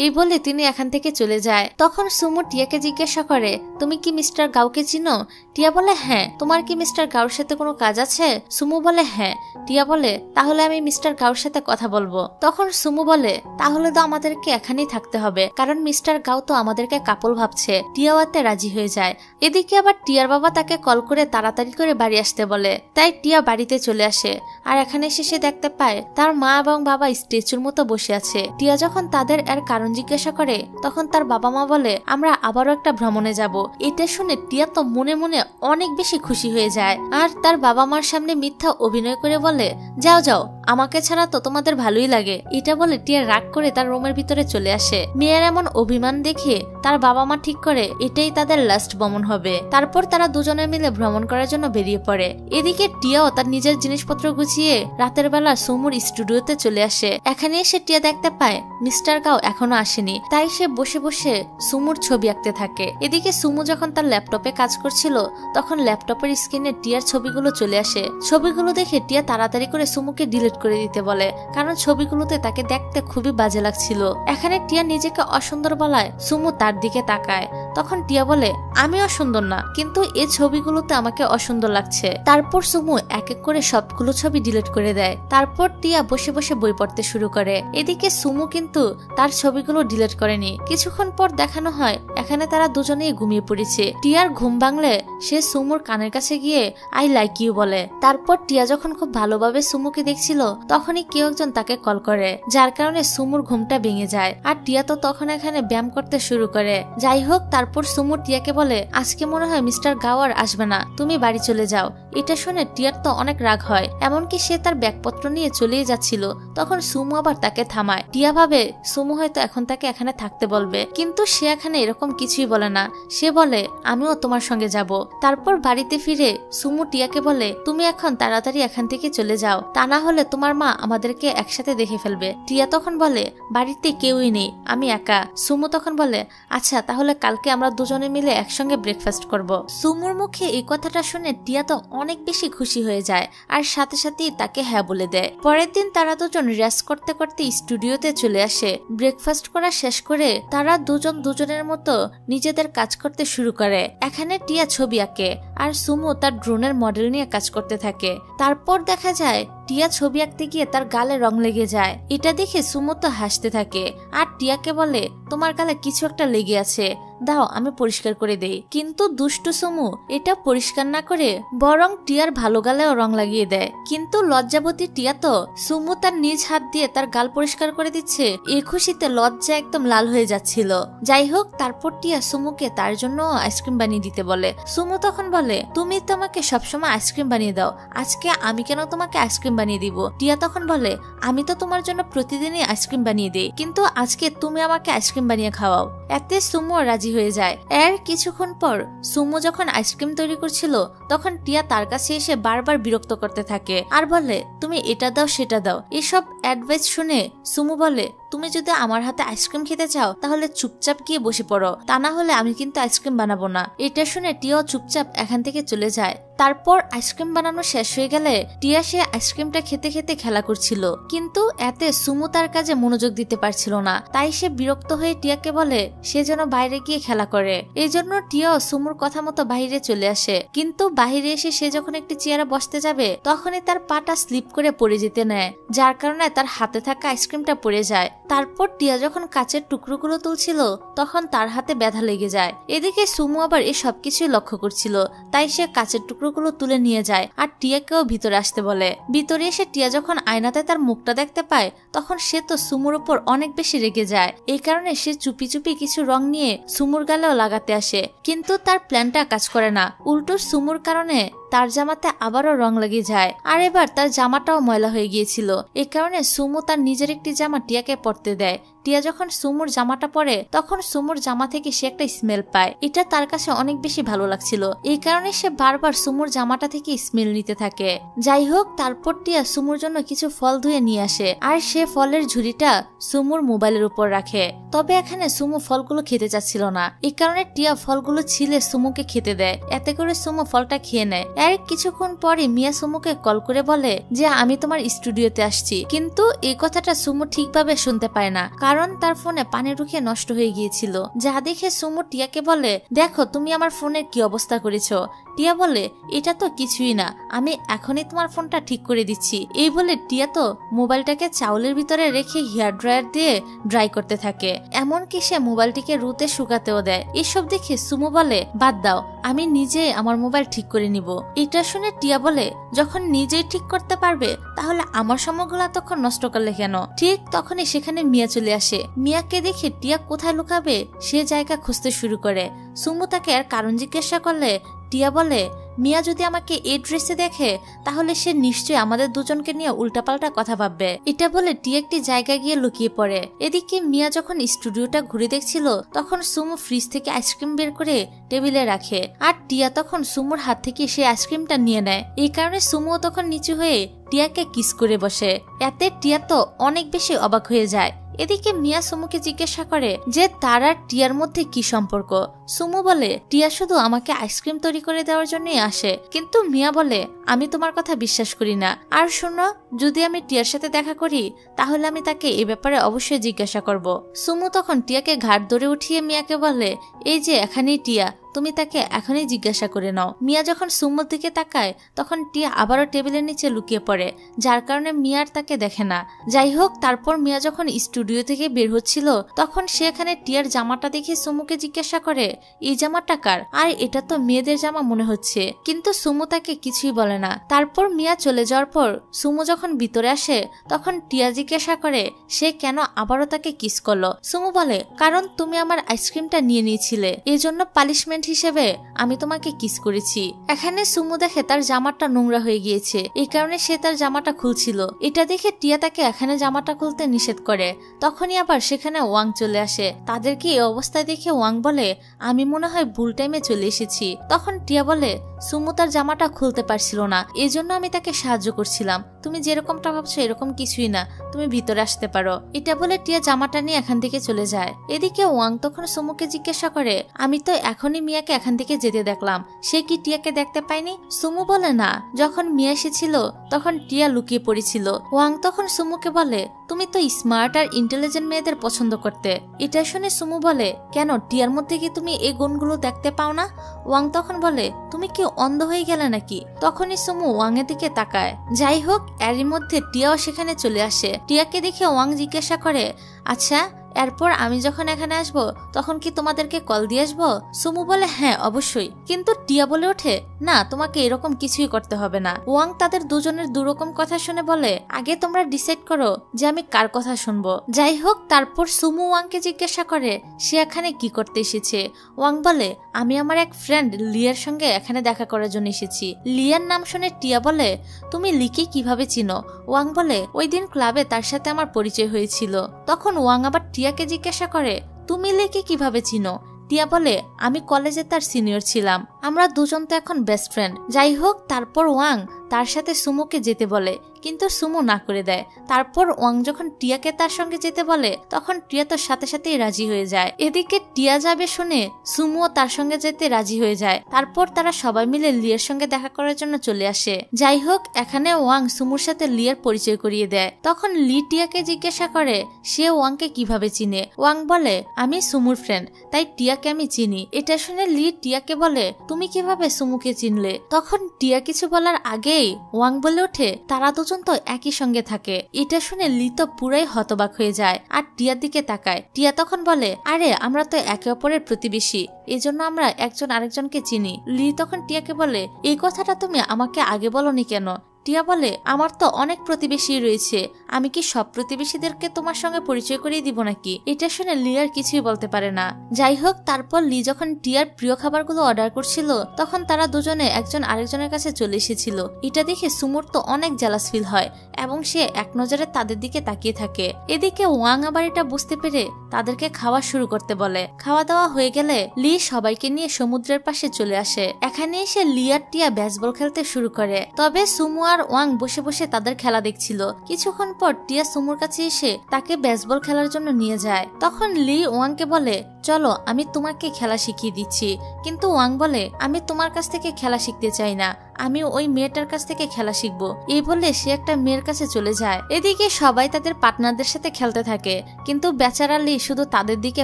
এই বলে তিনি এখান থেকে চলে যায়। তখন সুমু টিয়াকে জিজ্ঞাসা করে তুমি কি মিস্টার গাওকে চিনো। টিয়া বলে হ্যাঁ। তোমার কি মিস্টার গাওর সাথে কোনো কাজ আছে। সুমু বলে হ্যাঁ। টিয়া বলে তাহলে আমি মিস্টার গাওর সাথে কথা বলবো। তখন সুমু বলে তাহলে তো আমাদেরকে এখানেই থাকতে হবে, কারণ মিস্টার গাও তো আমাদেরকে কাপল ভাবছে। টিয়াও এতে রাজি হয়ে যায়। এদিকে আবার টিয়ার বাবা তাকে কল করে তাড়াতাড়ি করে বাড়ি আসতে বলে, তাই টিয়া বাড়িতে চলে আসে। আর এখানে শেষে দেখতে পায় তার মা এবং বাবা স্ট্যাচুর মতো বসে আছে। টিয়া যখন তাদের এর কারণ জিজ্ঞাসা করে তখন তার বাবা মা বলে আমরা আবারও একটা ভ্রমণে যাব। এটা শুনে টিয়া তো মনে মনে অনেক বেশি খুশি হয়ে যায় আর তার বাবা মার সামনে মিথ্যা অভিনয় করে বলে, যাও যাও, আমাকে ছাড়া তো তোমাদের ভালোই লাগে। এটা বলে টিয়া রাগ করে তার রুমের ভিতরে চলে আসে। মেয়ের এমন অভিমান দেখে তার বাবা মা ঠিক করে এটাই তাদের লাস্ট ভ্রমণ হবে। তারপর তারা দুজনে মিলে ভ্রমণ করার জন্য বেরিয়ে পড়ে। এদিকে টিয়াও তার নিজের জিনিসপত্র গুছিয়ে রাতের বেলা সুমুর স্টুডিওতে চলে আসে। এখানে এসে টিয়া দেখতে পায় মিস্টার গাও এখনো আসেনি, তাই সে বসে বসে সুমুর ছবি আঁকতে থাকে। এদিকে সুমু যখন তার ল্যাপটপে কাজ করছিল তখন ল্যাপটপের স্ক্রিনে টিয়ার ছবিগুলো চলে আসে। ছবিগুলো দেখে টিয়া তাড়াতাড়ি করে সুমুকে ডিলিট করে দিতে বলে, কারণ ছবিগুলোতে তাকে দেখতে খুবই বাজে লাগছিল। এখানে টিয়া নিজেকে অসুন্দর বলায় সুমু তার দিকে তাকায়। তখন টিয়া বলে, আমি অসুন্দর না, কিন্তু এই ছবিগুলোতে আমাকে অসুন্দর লাগছে। তারপর সুমু এক এক করে সবগুলো ছবি ডিলিট করে দেয়। তারপর টিয়া বসে বসে বই পড়তে শুরু করে। এদিকে সুমু কিন্তু তার ছবিগুলো ডিলিট করেনি। কিছুক্ষণ পর দেখানো হয় এখানে তারা দুজনেই ঘুমিয়ে পড়েছে। টিয়ার ঘুম ভাঙলে সে সুমুর কানের কাছে গিয়ে আই লাইক ইউ বলে। তারপর টিয়া যখন খুব ভালোভাবে সুমুকে দেখছিল তখনই কেউ একজন তাকে কল করে, যার কারণে সুমুর ঘুমটা ভেঙে যায়। আর টিয়া তো তখন এখানে ব্যায়াম করতে শুরু করে। যাই হোক, তারপর সুমু টিয়াকে বলে, আজকে মনে হয় মিস্টার গাওয়ার আসবে না, তুমি বাড়ি চলে যাও। এটা শুনে টিয়ার তো অনেক রাগ হয়, এমনকি সে তার ব্যাগপত্র নিয়ে চলেই যাচ্ছিল। তখন সুমু আবার তাকে থামায়। টিয়া ভাবে সুমু হয়তো এখন তাকে এখানে থাকতে বলবে, কিন্তু সে এখানে এরকম কিছুই বলে না। সে বলে, আমিও তোমার সঙ্গে যাব। তারপর বাড়িতে ফিরে সুমু টিয়াকে বলে, তুমি এখন তাড়াতাড়ি এখান থেকে চলে যাও, তা না হলে তোমার মা আমাদেরকে একসাথে দেখে ফেলবে। টিয়া তখন বলে, বাড়িতে কেউই নেই, আমি একা। সুমু তখন বলে, আচ্ছা তাহলে কালকে আমরা দুজনে মিলে একসঙ্গে ব্রেকফাস্ট করব। সুমুর মুখে এই কথাটা শুনে টিয়া তো অনেক বেশি খুশি হয়ে যায় আর সাথে সাথেই তাকে হ্যাঁ বলে দেয়। পরের দিন তারা দুজন রেস্ট করতে করতে স্টুডিওতে চলে আসে। ব্রেকফাস্ট করা শেষ করে তারা দুজন দুজনের মতো নিজেদের কাজ করতে শুরু করে। এখানে টিয়া ছবি আঁকে আর সুমু তার ড্রোনের মডেল নিয়ে কাজ করতে থাকে। তারপর দেখা যায় টিয়া ছবি আঁকতে গিয়ে তার গালে রং লেগে যায়। এটা দেখে সুমু তো হাসতে থাকে আর টিয়াকে বলে, তোমার গালে কিছু একটা লেগে আছে, দাও আমি পরিষ্কার করে দেই। কিন্তু দুষ্টু সুমু এটা পরিষ্কার না করে বরং টিয়ার ভালো গালেও রং লাগিয়ে দেয়। কিন্তু লজ্জাবতী টিয়া তো সুমু তার নিজ হাত দিয়ে তার গাল পরিষ্কার করে দিচ্ছে, এই খুশিতে লজ্জা একদম লাল হয়ে যাচ্ছিল। যাই হোক, তারপর টিয়া সুমুকে তার জন্য আইসক্রিম বানিয়ে দিতে বলে। সুমু তখন বলে, তুমি তো আমাকে সবসময় আইসক্রিম বানিয়ে দাও, আজকে আমি কেন তোমাকে আইসক্রিম বানিয়ে দিব? টিয়া তখন বলে, আমি তো তোমার জন্য প্রতিদিনই আইসক্রিম বানিয়ে দিই, কিন্তু আজকে তুমি আমাকে আইসক্রিম বানিয়ে খাওয়াও। এতে সুমু রাজি হয়ে যায়। এর কিছুক্ষণ পর সুমু যখন আইসক্রিম তৈরি করছিল তখন টিয়া তার কাছে এসে বারবার বিরক্ত করতে থাকে আর বলে, তুমি এটা দাও সেটা দাও। এসব অ্যাডভাইস শুনে সুমু বলে, তুমি যদি আমার হাতে আইসক্রিম খেতে চাও তাহলে চুপচাপ গিয়ে বসে পড়ো, তা না হলে আমি কিন্তু আইসক্রিম বানাবো না। এটা শুনে টিয়াও চুপচাপ এখান থেকে চলে যায়। তারপর আইসক্রিম বানানো শেষ হয়ে গেলে টিয়া সে আইসক্রিমটা খেতে খেতে খেলা করছিল, কিন্তু এতে সুমু তার কাজে মনোযোগ দিতে পারছিল না। তাই সে বিরক্ত হয়ে টিয়াকে বলে সে যেন বাইরে গিয়ে খেলা করে। এই জন্য টিয়াও সুমুর কথা মতো বাইরে চলে আসে। কিন্তু বাইরে এসে সে যখন একটি চেয়ারে বসতে যাবে তখনই তার পাটা স্লিপ করে পড়ে যেতে নেয়, যার কারণে তার হাতে থাকা আইসক্রিমটা পড়ে যায়। তারপর টিয়া যখন কাচের টুকরোগুলো তুলছিল তখন তার হাতে ব্যথা লেগে যায়। এদিকে সুমু আবার এই সবকিছুই লক্ষ্য করছিল, তাই সে কাচের টুকরোগুলো তুলে নিয়ে যায় আর টিয়াকেও ভিতরে আসতে বলে। ভিতরে এসে টিয়া যখন আয়নাতে তার মুখটা দেখতে পায় তখন সে তো সুমুর উপর অনেক বেশি রেগে যায়। এই কারণে সে চুপি চুপি কিছু রং নিয়ে সুমুর গালেও লাগাতে আসে, কিন্তু তার প্ল্যানটা কাজ করে না। উল্টো সুমুর কারণে তার জামাতে আবারও রং লেগে যায় আর এবার তার জামাটাও ময়লা হয়ে গিয়েছিল। এই কারণে সুমু তার নিজের একটি জামা টিয়াকে পরতে দেয়। টিয়া যখন সুমুর জামাটা পরে তখন সুমুর জামা থেকে সে একটা স্মেল পায়, এটা তার কাছে অনেক বেশি ভালো লাগছিল। এই কারণে সে বারবার সুমুর জামাটা থেকে স্মেল নিতে থাকে। যাই হোক, তারপর টিয়া সুমুর জন্য কিছু ফল ধুয়ে নিয়ে আসে আর সে ফলের ঝুড়িটা সুমুর মোবাইলের উপর রাখে। তবে এখানে সুমু ফলগুলো খেতে চাচ্ছিল না, এই কারণে টিয়া ফলগুলো ছিলে সুমুকে খেতে দেয়। এতে করে সুমু ফলটা খেয়ে নেয়। এর কিছুক্ষণ পরে মিয়া সুমুকে কল করে বলে যে আমি তোমার স্টুডিওতে আসছি, কিন্তু এই কথাটা সুমু ঠিকভাবে শুনতে পায় না, কারণ তার ফোনে পানি ঢুকে নষ্ট হয়ে গিয়েছিল। যা দেখে সুমু টিয়াকে বলে, দেখো তুমি আমার ফোনের কি অবস্থা করেছো। টিয়া বলে, এটা তো কিছুই না, আমি এখনই তোমার ফোনটা ঠিক করে দিচ্ছি। এই বলে টিয়া তো মোবাইলটাকে চাউলের ভিতরে রেখে হেয়ার ড্রায়ার দিয়ে ড্রাই করতে থাকে, এমনকি সে মোবাইলটিকে রুতে শুকাতেও দেয়। এসব দেখে সুমু বলে, বাদ দাও, আমি নিজেই আমার মোবাইল ঠিক করে নিব। এটা শুনে টিয়া বলে, যখন নিজেই ঠিক করতে পারবে তাহলে আমার সময়গুলো তখন নষ্ট করলে কেন? ঠিক তখনই সেখানে মিয়া চলে আসে। মিয়াকে দেখে টিয়া কোথায় লুকাবে সে জায়গা খুঁজতে শুরু করে। সুমু তাকে আর কারণ জিজ্ঞাসা করলে টিয়া বলে, মিয়া যদি আমাকে এই ড্রেসে দেখে তাহলে সে নিশ্চয়ই আমাদের দুজনকে নিয়ে উল্টাপাল্টা কথা ভাববে। এটা বলে টিয়া একটি জায়গায় গিয়ে লুকিয়ে পড়ে। এদিকে মিয়া যখন স্টুডিওটা ঘুরে দেখছিল তখন সুমু ফ্রিজ থেকে আইসক্রিম বের করে টেবিলে রাখে, আর টিয়া তখন সুমুর হাত থেকে সেই আইসক্রিমটা নিয়ে নেয়। এই কারণে সুমুও তখন নিচু হয়ে টিয়াকে কিস করে বসে। এতে টিয়া তো অনেক বেশি অবাক হয়ে যায়। এদিকে মিয়া সুমুকে জিজ্ঞাসা করে যে তার আর টিয়ার মধ্যে কি সম্পর্ক। সুমু বলে, টিয়া শুধু আমাকে আইসক্রিম তৈরি করে দেওয়ার জন্যই আসে। কিন্তু মিয়া বলে, আমি তোমার কথা বিশ্বাস করি না। আর শোনো, যদি আমি টিয়ার সাথে দেখা করি তাহলে আমি তাকে এ ব্যাপারে অবশ্যই জিজ্ঞাসা করব। সুমু তখন টিয়াকে ঘাট ধরে উঠিয়ে মিয়াকে বলে, এই যে এখানেই টিয়া, তুমি তাকে এখনই জিজ্ঞাসা করে নাও। মিয়া যখন সুমুর দিকে তাকায় তখন টিয়া আবারও টেবিলের নিচে লুকিয়ে পড়ে, যার কারণে মিয়া আর তাকে দেখে না। যাই হোক, তারপর মিয়া যখন স্টুডিও থেকে বের হচ্ছিল তখন সে এখানে টিয়ার জামাটা দেখে সুমুকে জিজ্ঞাসা করে, এই জামাটা কার? আর এটা তো মেয়েদের জামা মনে হচ্ছে। কিন্তু সুমু তাকে কিছুই বলে না। তারপর মিয়া চলে যাওয়ার পর সুমু যখন ভিতরে আসে তখন টিয়া জিজ্ঞাসা করে সে কেন আবারও তাকে কিস করলো। সুমু বলে, কারণ তুমি আমার আইসক্রিমটা নিয়ে নিয়েছিলে, এই জন্য পানিশমেন্ট হিসেবে আমি তোমাকে কিস করেছি। এখানে সুমু দেখে তার জামাটা নোংরা হয়ে গিয়েছে, এই কারণে সে তার জামাটা খুলছিল। এটা দেখে টিয়া তাকে এখানে জামাটা খুলতে নিষেধ করে। তখনই আবার সেখানে ওয়াং চলে আসে। তাদেরকে এই অবস্থায় দেখে ওয়াং বলে, আমি মনে হয় ভুল টাইমে চলে এসেছি। তখন টিয়া বলে, সুমু তার জামাটা খুলতে পারছিল না, এই জন্য আমি তাকে সাহায্য করছিলাম। তুমি যেরকমটা ভাবছো এরকম কিছুই না, তুমি ভিতরে আসতে পারো। এটা বলে টিয়া জামাটা নিয়ে এখান থেকে চলে যায়। এদিকে ওয়াং তখন সুমুকে জিজ্ঞাসা করে, আমি তো এখনই মিয়াকে এখান থেকে যেতে দেখলাম, সে কি টিয়াকে দেখতে পায়নি? সুমু বলে, না, যখন মিয়া এসেছিল তখন টিয়া লুকিয়ে পড়েছিল। ওয়াং তখন সুমুকে বলে, তুমি তো স্মার্ট আর ইন্টেলিজেন্ট মেয়েদের পছন্দ করতে। এটা শুনে সুমু বলে, কেন, টিয়ার মধ্যে কি তুমি এই গুণগুলো দেখতে পাও না? ওয়াং তখন বলে, তুমি কি অন্ধ হয়ে গেলে নাকি? তখনই সুমু ওয়াং এর দিকে তাকায়। যাই হোক, এরই মধ্যে টিয়াও সেখানে চলে আসে। টিয়াকে দেখে ওয়াং জিজ্ঞাসা করে, আচ্ছা, এরপর আমি যখন এখানে আসবো তখন কি তোমাদেরকে কল দিয়ে আসবো? সুমু বলে, হ্যাঁ অবশ্যই। কিন্তু টিয়া বলে ওঠে, না, তোমাকে এরকম কিছুই করতে হবে না। ওয়াং তাদের দুজনের দুরকম কথা শুনে বলে, আগে তোমরা ডিসাইড করো যে আমি কার কথা শুনবো। যাই হোক, তারপর সুমু ওয়াংকে জিজ্ঞাসা করে সে এখানে কি করতে এসেছে। ওয়াং বলে, আমি আমার এক ফ্রেন্ড লিয়ার সঙ্গে এখানে দেখা করার জন্য এসেছি। লিয়ার নাম শুনে টিয়া বলে, তুমি লিকে কিভাবে চিনো? ওয়াং বলে, ওই দিন ক্লাবে তার সাথে আমার পরিচয় হয়েছিল। তখন ওয়াং আবার টিয়াকে জিজ্ঞাসা করে, তুমি লিকে কিভাবে চিনো? টিয়া বলে, আমি কলেজে তার সিনিয়র ছিলাম, আমরা দুজন তো এখন বেস্ট ফ্রেন্ড। যাই হোক, তারপর ওয়াং তার সাথে সুমুকে যেতে বলে, কিন্তু সুমু না করে দেয়। তারপর ওয়াং যখন টিয়াকে তার সঙ্গে যেতে বলে তখন টিয়া তো সাথে সাথেই রাজি হয়ে যায়। এদিকে টিয়া যাবে শুনে সুমুও তার সঙ্গে যেতে রাজি হয়ে যায়। তারপর তারা সবাই মিলে লিয়ার সঙ্গে দেখা করার জন্য চলে আসে। যাই হোক, এখানে ওয়াং সুমুর সাথে লিয়ার পরিচয় করিয়ে দেয়। তখন লি টিয়াকে জিজ্ঞাসা করে সে ওয়াংকে কিভাবে চিনে। ওয়াং বলে, আমি সুমুর ফ্রেন্ড, তাই টিয়াকে আমি চিনি। এটা শুনে লি টিয়াকে বলে, তুমি কিভাবে সুমুকে চিনলে? তখন টিয়া কিছু বলার আগেই ওয়াং বলে ওঠে, তারা দুজন তো একই সঙ্গে থাকে। এটা শুনে লি তো পুরাই হতবাক হয়ে যায় আর টিয়ার দিকে তাকায়। টিয়া তখন বলে, আরে আমরা তো একে অপরের প্রতিবেশী, এজন্য আমরা একজন আরেকজনকে চিনি। লি তখন টিয়াকে বলে, এই কথাটা তুমি আমাকে আগে বলনি কেন? টিয়া বলে, আমার তো অনেক প্রতিবেশী রয়েছে, আমি কি সব প্রতিবেশীদেরকে তোমার সঙ্গে পরিচয় করিয়ে দিব নাকি? এটা শুনে লি আর কিছুই বলতে পারে না। যাই হোক, তারপর লি যখন টিয়ার প্রিয় খাবারগুলো অর্ডার করছিল তখন তারা দুজনে একজন আরেকজনের কাছে চলে এসেছিল। এটা দেখে সুমুর তো অনেক জেলাস ফিল হয় এবং সে এক নজরে তাদের দিকে তাকিয়ে থাকে। এদিকে ওয়াং আবার এটা বুঝতে পেরে তাদেরকে খাওয়া শুরু করতে বলে। খাওয়া দাওয়া হয়ে গেলে লি সবাইকে নিয়ে সমুদ্রের পাশে চলে আসে। এখানে এসে লি আর টিয়া বেসবল খেলতে শুরু করে। তবে সুমু আর ওয়াং বসে বসে তাদের খেলা দেখছিল। কিছুক্ষণ পর টিয়া সুমুর কাছে এসে তাকে বেসবল খেলার জন্য নিয়ে যায়। তখন লি ওয়াংকে বলে, চলো আমি তোমাকে খেলা শিখিয়ে দিচ্ছি। কিন্তু ওয়াং বলে, আমি তোমার কাছ থেকে খেলা শিখতে চাই না, আমি ওই মেয়েটার কাছ থেকে খেলা শিখবো। এই বলে সে একটা মেয়ের কাছে চলে যায়। এদিকে সবাই তাদের পার্টনারদের সাথে খেলতে থাকে, কিন্তু বেচারা লি শুধু তাদের দিকে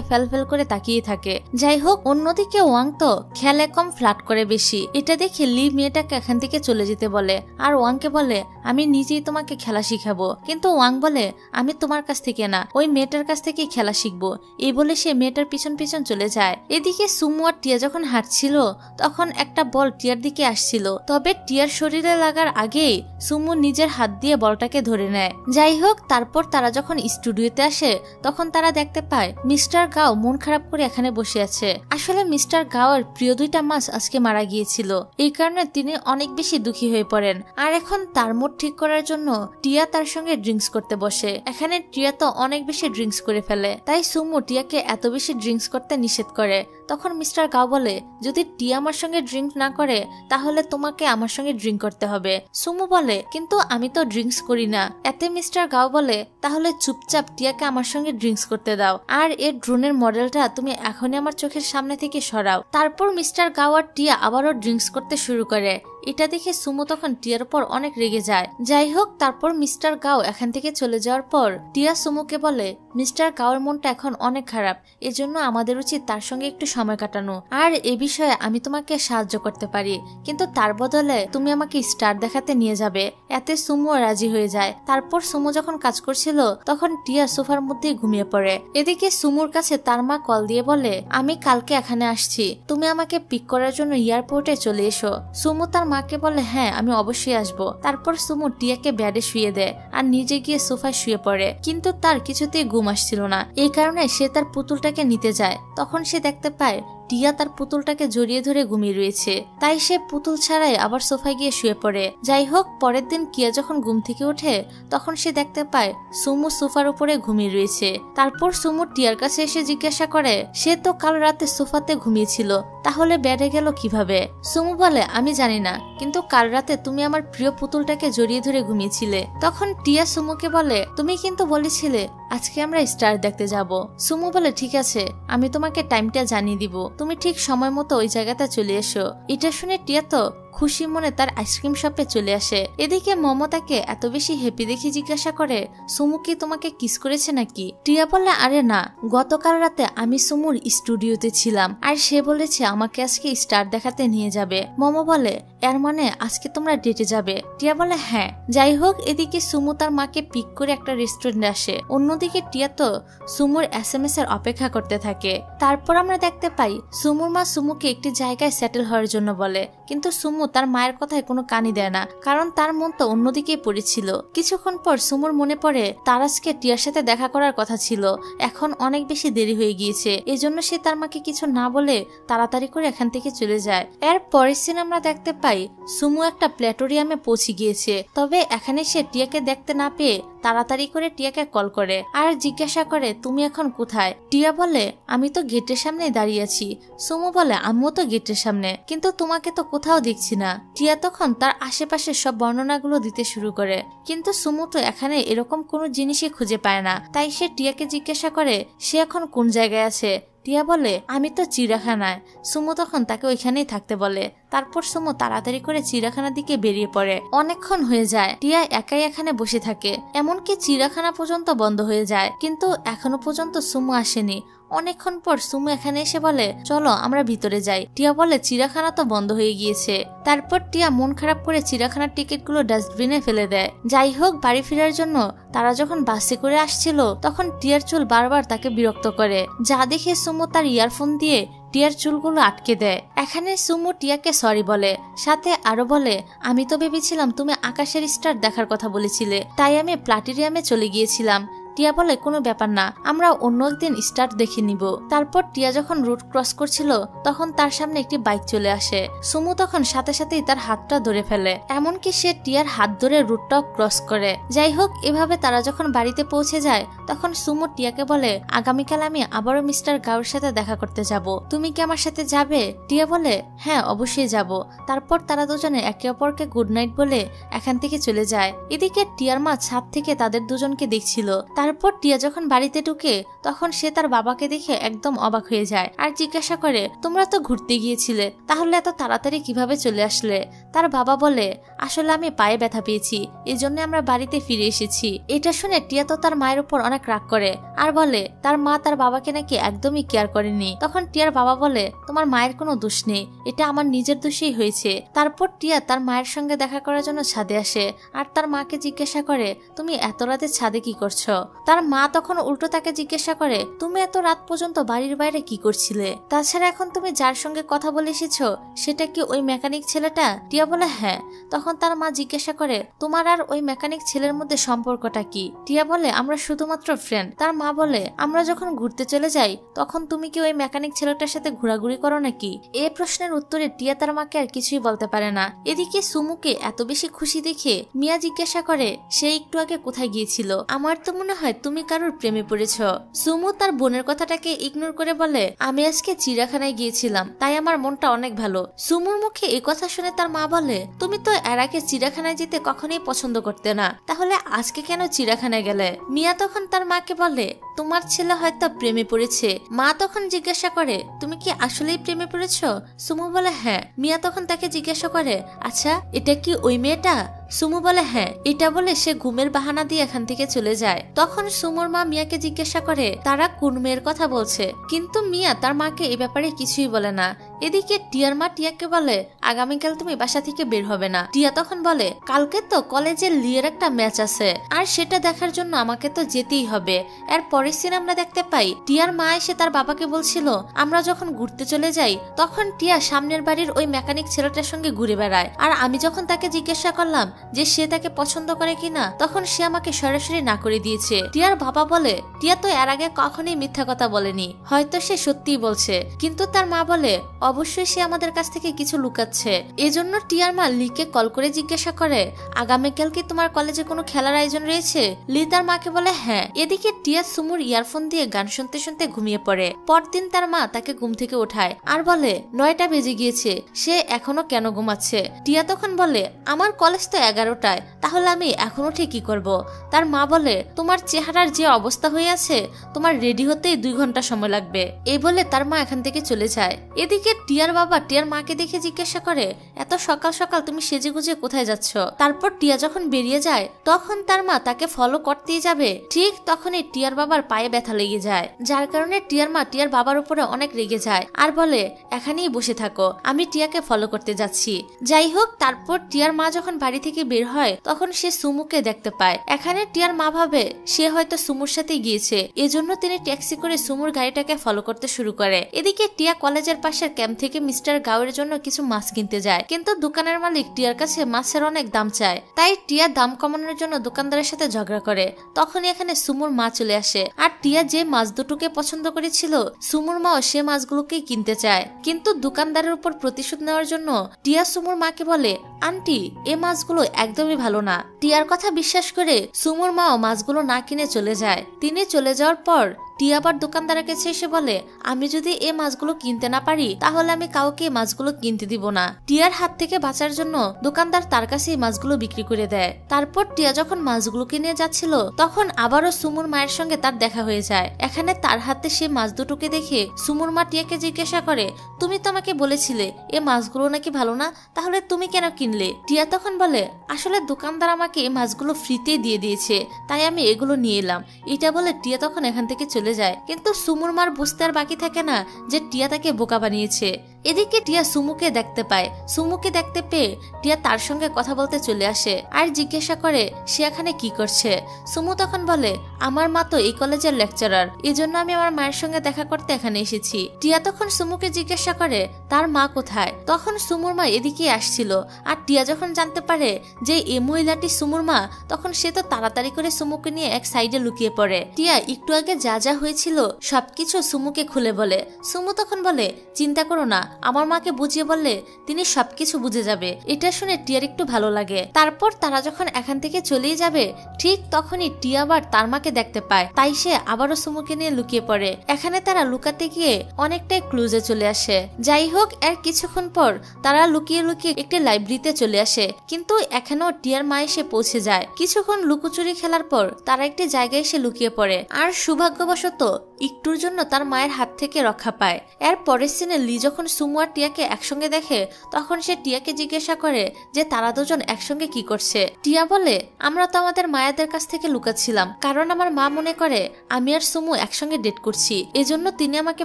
ফেল ফেল করে তাকিয়ে থাকে। যাই হোক, অন্যদিকে ওয়াং তো খেলে কম ফ্লার্ট করে বেশি। এটা দেখে লি মেয়েটাকে এখান থেকে চলে যেতে বলে আর ওয়াংকে বলে, আমি নিজেই তোমাকে খেলা শিখাবো। কিন্তু ওয়াং বলে, আমি তোমার কাছ থেকে না, ওই মেয়েটার কাছ থেকেই খেলা শিখবো। এই বলে সে মেয়েটার পিছনে পিছন পিছন চলে যায়। এদিকে সুমু আর টিয়া যখন হাঁটছিল তখন একটা বল টিয়ার দিকে আসছিল, তবে টিয়ার শরীরে লাগার আগেই সুমু নিজের হাত দিয়ে বলটাকে ধরে নেয়। যাই হোক, তারপর তারা যখন স্টুডিওতে আসে তখন তারা দেখতে পায় মিস্টার গাও মন খারাপ করে এখানে বসে আছে। আসলে মিস্টার গাওয়ের প্রিয় 2টা মাছ আজকে মারা গিয়েছিল, এই কারণে তিনি অনেক বেশি দুঃখী হয়ে পড়েন। আর এখন তার মুড ঠিক করার জন্য টিয়া তার সঙ্গে ড্রিঙ্কস করতে বসে। এখানে টিয়া তো অনেক বেশি ড্রিঙ্কস করে ফেলে, তাই সুমু টিয়াকে এত বেশি ড্রিঙ্কস করতে নিষেধ করে। তখন মিস্টার গাও বলে, যদি টিয়া আমার সঙ্গে ড্রিঙ্ক না করে তাহলে তোমাকে আমার সঙ্গে ড্রিঙ্ক করতে হবে। সুমু বলে, কিন্তু আমি তো ড্রিঙ্কস করি না। এতে মিস্টার গাও বলে, তাহলে চুপচাপ টিয়াকে আমার সঙ্গে ড্রিঙ্কস করতে দাও, আর এর ড্রোনের মডেলটা তুমি এখনই আমার চোখের সামনে থেকে সরাও। তারপর মিস্টার গাও আর টিয়া আবারও ড্রিঙ্কস করতে শুরু করে। এটা দেখে সুমু তখন টিয়ার উপর অনেক রেগে যায়। যাই হোক, তারপর মিস্টার গাও এখান থেকে চলে যাওয়ার পর টিয়া সুমুকে বলে, মিস্টার গাওয়ের মনটা এখন অনেক খারাপ, এজন্য আমাদের উচিত তার সঙ্গে একটু সময় কাটানো। আর এ বিষয়ে আমি তোমাকে সাহায্য করতে পারি, কিন্তু তার বদলে তুমি আমাকে স্টার দেখাতে নিয়ে যাবে। এতে সুমুও রাজি হয়ে যায়। তারপর সুমু যখন কাজ করছিল তখন টিয়া সোফার মধ্যে ঘুমিয়ে পড়ে। এদিকে সুমুর কাছে তার মা কল দিয়ে বলে, আমি কালকে এখানে আসছি, তুমি আমাকে পিক করার জন্য এয়ারপোর্টে চলে এসো। সুমু তার মাকে বলে, হ্যাঁ আমি অবশ্যই আসবো। তারপর সুমু টিয়াকে বেডে শুয়ে দেয় আর নিজে গিয়ে সোফায় শুয়ে পড়ে, কিন্তু তার কিছুতেই ঘুম আসছিল না। এই কারণে সে তার পুতুলটাকে নিতে যায়। তখন সে দেখতে পায় টিয়া তার পুতুলটাকে জড়িয়ে ধরে ঘুমিয়ে রয়েছে, তাই সে পুতুল ছাড়াই আবার সোফায় গিয়ে শুয়ে পড়ে। যাই হোক, পরের দিন কিয়া যখন ঘুম থেকে ওঠে তখন সে দেখতে পায় সুমু সোফার উপরে ঘুমিয়ে রয়েছে। তারপর সুমু টিয়ার কাছে এসে জিজ্ঞাসা করে, সে তো কাল রাতে সোফাতে ঘুমিয়েছিল, তাহলে বেডে গেল কিভাবে? সুমু বলে, আমি জানি না, কিন্তু কাল রাতে তুমি আমার প্রিয় পুতুলটাকে জড়িয়ে ধরে ঘুমিয়েছিলে। তখন টিয়া সুমুকে বলে, তুমি কিন্তু বলেছিলে আজকে আমরা স্টার দেখতে যাব। সুমু বলে, ঠিক আছে, আমি তোমাকে টাইমটা জানিয়ে দিব, তুমি ঠিক সময় মতো ওই জায়গাটা চলে এসো। এটা শুনে টিয়া তো খুশি মনে তার আইসক্রিম শপে চলে আসে। এদিকে মমতাকে এত বেশি হ্যাপি দেখে জিজ্ঞাসা করে, সুমু কি তোমাকে কিস করেছে নাকি? টিয়া বলে, আরে না, গতকাল রাতে আমি সুমুর স্টুডিওতে ছিলাম আর সে বলেছে আমাকে আজকে স্টার দেখাতে নিয়ে যাবে। মমো বলে, এর মানে আজকে তোমরা ডেটে যাবে? টিয়া বলে, হ্যাঁ। যাই হোক, এদিকে সুমু তার মাকে পিক করে একটা রেস্টুরেন্টে আসে। অন্যদিকে টিয়া তো সুমুর SMS এর অপেক্ষা করতে থাকে। তারপর আমরা দেখতে পাই সুমুর মা সুমুকে একটি জায়গায় সেটেল হওয়ার জন্য বলে, কিন্তু সুমু তার মায়ের কথায় কোনো কানি দেয় না, কারণ তার মন তো অন্যদিকেই পড়েছিল। কিছুক্ষণ পর সুমুর মনে পড়ে তার আজকে টিয়ার সাথে দেখা করার কথা ছিল, এখন অনেক বেশি দেরি হয়ে গিয়েছে। এজন্য সে তার মাকে কিছু না বলে তাড়াতাড়ি করে এখান থেকে চলে যায়। এর পরের সিন আমরা দেখতে পাই সুমু একটা প্ল্যাটোরিয়ামে পৌঁছে গিয়েছে, তবে এখানে সে টিয়াকে দেখতে না পেয়ে তাড়াতাড়ি করে টিয়াকে কল করে আর জিজ্ঞাসা করে, তুমি এখন কোথায়? টিয়া বলে, আমি তো গেটের সামনে দাঁড়িয়ে আছি। সুমু বলে, আমিও তো গেটের সামনে, কিন্তু তোমাকে তো কোথাও দেখছি না। টিয়া তখন তার আশেপাশে সব বর্ণনাগুলো দিতে শুরু করে, কিন্তু সুমু তো এখানে এরকম কোনো জিনিসই খুঁজে পায় না। তাই সে টিয়াকে জিজ্ঞাসা করে সে এখন কোন জায়গায় আছে। টিয়া বলে, আমি তো চিড়িয়াখানায়। সুমু তখন তাকে ওইখানেই থাকতে বলে। তারপর সুমু তাড়াতাড়ি করে চিড়িয়াখানার দিকে বেরিয়ে পড়ে। অনেকক্ষণ হয়ে যায়, টিয়া একাই এখানে বসে থাকে, এমনকি চিড়িয়াখানা পর্যন্ত বন্ধ হয়ে যায়, কিন্তু এখনো পর্যন্ত সুমু আসেনি। অনেকক্ষণ পর সুমু এখানে এসে বলে, চলো আমরা ভিতরে যাই। টিয়া বলে, চিড়িয়াখানা তো বন্ধ হয়ে গিয়েছে। তারপর টিয়া মন খারাপ করে চিড়িয়াখানার টিকিটগুলো ডাস্টবিনে ফেলে দেয়। যাই হোক, বাড়ি ফেরার জন্য তারা যখন বাসে করে আসছিল তখন টিয়ার চুল বারবার তাকে বিরক্ত করে, যা দেখে সুমু তার ইয়ারফোন দিয়ে টিয়ার চুলগুলো আটকে দেয়। এখানে সুমু টিয়াকে সরি বলে, সাথে আরো বলে, আমি তো ভেবেছিলাম তুমি আকাশের স্টার দেখার কথা বলেছিলে, তাই আমি প্লাটিরিয়ামে চলে গিয়েছিলাম। টিয়া বলে, কোনো ব্যাপার না, আমরা অন্য একদিন স্টার দেখে নিব। তারপর টিয়া যখন রুট ক্রস করছিল তখন তার সামনে একটি বাইক চলে আসে। সুমু তখন সাথে সাথেই তার হাতটা ধরে ফেলে, এমনকি সে টিয়ার হাত ধরে রুটটাও ক্রস করে। যাই হোক, এভাবে তারা যখন বাড়িতে পৌঁছে যায় তখন সুমু টিয়াকে বলে, আগামীকাল আমি আবারও মিস্টার গাওর সাথে দেখা করতে যাব, তুমি কি আমার সাথে যাবে? টিয়া বলে, হ্যাঁ অবশ্যই যাব। তারপর তারা দুজনে একে অপরকে গুড নাইট বলে এখান থেকে চলে যায়। এদিকে টিয়ার মা ছাদ থেকে তাদের দুজনকে দেখছিল। তারপর টিয়া যখন বাড়িতে ঢুকে তখন সে তার বাবাকে দেখে একদম অবাক হয়ে যায় আর জিজ্ঞাসা করে, তোমরা তো ঘুরতে গিয়েছিলে, তাহলে এত তাড়াতাড়ি কিভাবে চলে আসলে? তার বাবা বলে আসলে আমি পায়ে ব্যথা পেয়েছি, এই জন্য আমরা বাড়িতে ফিরে এসেছি। এটা শুনে টিয়া তো তার মায়ের উপর অনেক রাগ করে আর বলে তার মা তার বাবাকে নাকি একদমই কেয়ার করেনি। তখন টিয়ার বাবা বলে তোমার মায়ের কোনো দোষ নেই, এটা আমার নিজের দোষেই হয়েছে। তারপর টিয়া তার মায়ের সঙ্গে দেখা করার জন্য ছাদে আসে আর তার মাকে জিজ্ঞাসা করে তুমি এত রাতে ছাদে কি করছো। তার মা তখন উল্টো তাকে জিজ্ঞাসা করে তুমি এত রাত পর্যন্ত বাড়ির বাইরে কি করছিলে, তাছাড়া এখন তুমি যার সঙ্গে কথা বলে এসেছো সেটা কি ওই মেকানিক ছেলেটা? টিয়া বলে হ্যাঁ। তখন তার মা জিজ্ঞাসা করে তোমার আর ওই মেকানিক ছেলের মধ্যে সম্পর্কটা কি? টিয়া বলে আমরা শুধুমাত্র ফ্রেন্ড। তার মা বলে আমরা যখন ঘুরতে চলে যাই তখন তুমি কি ওই মেকানিক ছেলেটার সাথে ঘোরাঘুরি করো নাকি? এই প্রশ্নের উত্তরে টিয়া তার মাকে আর কিছুই বলতে পারে না। এদিকে সুমুকে এত বেশি খুশি দেখে মিয়া জিজ্ঞাসা করে সে একটু আগে কোথায় গিয়েছিল? আমার তো মনে হয় তুমি কারোর প্রেমে পড়েছ। সুমু তার বোনের কথাটাকে ইগনোর করে বলে আমি আজকে চিড়িয়াখানায় গিয়েছিলাম, তাই আমার মনটা অনেক ভালো। সুমুর মুখে এই কথা শুনে তার মা বলে তুমি তো এর আগে চিড়িয়াখানায় যেতে কখনোই পছন্দ করতে না, তাহলে আজকে কেন চিড়িয়াখানায় গেলে? মিয়া তখন তার মাকে বলে তোমার ছেলে হয়তো প্রেমে পড়েছে। মা তখন জিজ্ঞাসা করে তুমি কি আসলেই প্রেমে পড়েছ? সুমু বলে হ্যাঁ। মিয়া তখন তাকে জিজ্ঞাসা করে আচ্ছা এটা কি ওই মেয়েটা? সুমু বলে হ্যাঁ। এটা বলে সে ঘুমের বাহানা দিয়ে এখান থেকে চলে যায়। তখন সুমুর মা মিয়াকে জিজ্ঞাসা করে তারা কোন মেয়ের কথা বলছে, কিন্তু মিয়া তার মাকে এ ব্যাপারে কিছুই বলে না। এদিকে টিয়ার মা টিয়াকে বলে আগামীকাল তুমি বাসা থেকে বের হবে না। টিয়া তখন বলে কালকে তো কলেজে লিয়ের একটা ম্যাচ আছে আর সেটা দেখার জন্য আমাকে তো যেতেই হবে। এর পরের সিন আমরা দেখতে পাই টিয়ার মা এসে তার বাবাকে বলছিল আমরা যখন ঘুরতে চলে যাই তখন টিয়া সামনের বাড়ির ওই মেকানিক ছেলেটার সঙ্গে ঘুরে বেড়ায়, আর আমি যখন তাকে জিজ্ঞাসা করলাম যে সে তাকে পছন্দ করে কিনা তখন সে আমাকে সরাসরি না করে দিয়েছে। টিয়ার বাবা বলে টিয়া তো এর আগে কখনোই মিথ্যা কথা বলেনি, হয়তো সে সত্যিই বলছে। কিন্তু তার মা বলে অবশ্যই সে আমাদের কাছ থেকে কিছু লুকাচ্ছে। এজন্য টিয়ার মা লিকে কল করে জিজ্ঞাসা করে আগামীকাল কি তোমার কলেজে কোনো খেলার আয়োজন রয়েছে? লি তার মাকে বলে হ্যাঁ। এদিকে টিয়া সুমুর ইয়ারফোন দিয়ে গান শুনতে শুনতে ঘুমিয়ে পড়ে। পরদিন তার মা তাকে ঘুম থেকে ওঠায় আর বলে 9টা বেজে গিয়েছে, সে এখনো কেন ঘুমাচ্ছে? টিয়া তখন বলে আমার কলেজ তো 11টায়, তাহলে আমি এখনো ঠিক কি করব? তার মা বলে তোমার চেহারার যে অবস্থা হয়ে আছে তোমার রেডি হতেই 2 ঘন্টা সময় লাগবে। এই বলে তার মা এখান থেকে চলে যায়। এদিকে টিয়ার বাবা টিয়ার মাকে দেখে জিজ্ঞাসা করে এত সকাল সকাল তুমি সেজে গুজে কোথায় যাচ্ছ? তারপর টিয়া যখন বেরিয়ে যায় তখন তার মা তাকে ফলো করতেই যাবে, ঠিক তখনই টিয়ার বাবার পায়ে ব্যথা লেগে যায়, যার কারণে টিয়ার মা টিয়ার বাবার উপরে অনেক রেগে যায় আর বলে এখানেই বসে থাকো, আমি টিয়াকে ফলো করতে যাচ্ছি। যাই হোক তারপর টিয়ার মা যখন বাড়ি থেকে বের হয় তখন সে সুমুকে দেখতে পায়। এখানে টিয়ার মা ভাবে সে হয়তো সুমুর সাথে গিয়েছে, এজন্য তিনি ট্যাক্সি করে সুমুর গাড়িটাকে ফলো করতে শুরু করে। এদিকে টিয়া কলেজের পাশের ক্যাম্প থেকে মিস্টার গাওয়ের জন্য কিছু মাছ কিনতে যায়, কিন্তু দোকানের মালিক টিয়ার কাছে মাছের অনেক দাম চায়, তাই টিয়া দাম কমানোর জন্য দোকানদারের সাথে ঝগড়া করে। তখন এখানে সুমুর মা চলে আসে আর টিয়া যে মাছ দুটোকে পছন্দ করেছিল সুমুর মাও সে মাছগুলোকেই কিনতে চায়, কিন্তু দোকানদারের উপর প্রতিশোধ নেওয়ার জন্য টিয়া সুমুর মাকে বলে আন্টি এই মাছগুলো একদমই ভালো না। টিয়ার কথা বিশ্বাস করে সুমুর মাও মাছগুলো না কিনে চলে যায়। তিনি চলে যাওয়ার পর টিয়া আবার দোকানদারের কাছে এসে বলে আমি যদি এই মাছগুলো কিনতে না পারি তাহলে আমি কাউকে মাছগুলো কিনতে দিব না। টিয়ার হাত থেকে বাঁচার জন্য দোকানদার তার কাছে মাছগুলো বিক্রি করে দেয়। তারপর টিয়া যখন মাছগুলোকে নিয়ে যাচ্ছিল তখন আবারও সুমুর মায়ের সঙ্গে তার দেখা হয়ে যায়। এখানে তার হাতে সে মাছ দুটোকে দেখে সুমুর মা টিয়াকে জিজ্ঞাসা করে তুমি তো আমাকে বলেছিলে এই মাছগুলো নাকি ভালো না, তাহলে তুমি কেন কিনলে? টিয়া তখন বলে আসলে দোকানদার আমাকে এই মাছগুলো ফ্রিতে দিয়ে দিয়েছে, তাই আমি এগুলো নিয়ে এলাম। এটা বলে টিয়া তখন এখান থেকে চলে যায়, কিন্তু সুমুর মার বুঝতে আর বাকি থাকে না যে টিয়া তাকে বোকা বানিয়েছে। এদিকে টিয়া সুমুকে দেখতে পায়। সুমুকে দেখতে পেয়ে টিয়া তার সঙ্গে কথা বলতে চলে আসে আর জিজ্ঞাসা করে সে এখানে কি করছে। সুমু তখন বলে আমার মা তো এই কলেজের লেকচারার, এই জন্য আমি আমার মায়ের সঙ্গে দেখা করতে এখানে এসেছি। টিয়া তখন সুমুকে জিজ্ঞাসা করে তার মা কোথায়। তখন সুমুর মা এদিকে আসছিল, আর টিয়া যখন জানতে পারে যে এই মহিলাটি সুমুর মা তখন সে তো তাড়াতাড়ি করে সুমুকে নিয়ে এক সাইডে লুকিয়ে পড়ে। টিয়া একটু আগে যা যা হয়েছিল সবকিছু সুমুকে খুলে বলে। সুমু তখন বলে চিন্তা করো না, আমার মাকে বুঝিয়ে বললে তিনি সবকিছু বুঝে যাবে। এটা শুনে টিয়ার একটু ভালো লাগে। তারপর তারা যখন এখান থেকে চলেই যাবে ঠিক তখনই টিয়া আবার তার মাকে দেখতে পায়, তাই সে আবারও সুমুকে নিয়ে লুকিয়ে পড়ে। এখানে তারা লুকাতে গিয়ে অনেকটাই ক্লুজে চলে আসে। যাই হোক এর কিছুক্ষণ পর তারা লুকিয়ে লুকিয়ে একটি লাইব্রেরিতে চলে আসে, কিন্তু এখানেও টিয়ার মা এসে পৌঁছে যায়। কিছুক্ষণ লুকোচুরি খেলার পর তারা একটি জায়গায় এসে লুকিয়ে পড়ে, আর সৌভাগ্যবশত একটুর জন্য তার মায়ের হাত থেকে রক্ষা পায়। এর পরের সিনে লি যখন সুমু আর টিয়াকে একসঙ্গে দেখে তখন সে টিয়াকে জিজ্ঞাসা করে যে তারা দুজন একসঙ্গে কি করছে। টিয়া বলে, আমরা তো আমাদের মায়াদের কাছ থেকে লুকাচ্ছিলাম, কারণ আমার মা মনে করে আমি আর সুমু একসঙ্গে ডেট করছি, এজন্য তিনি আমাকে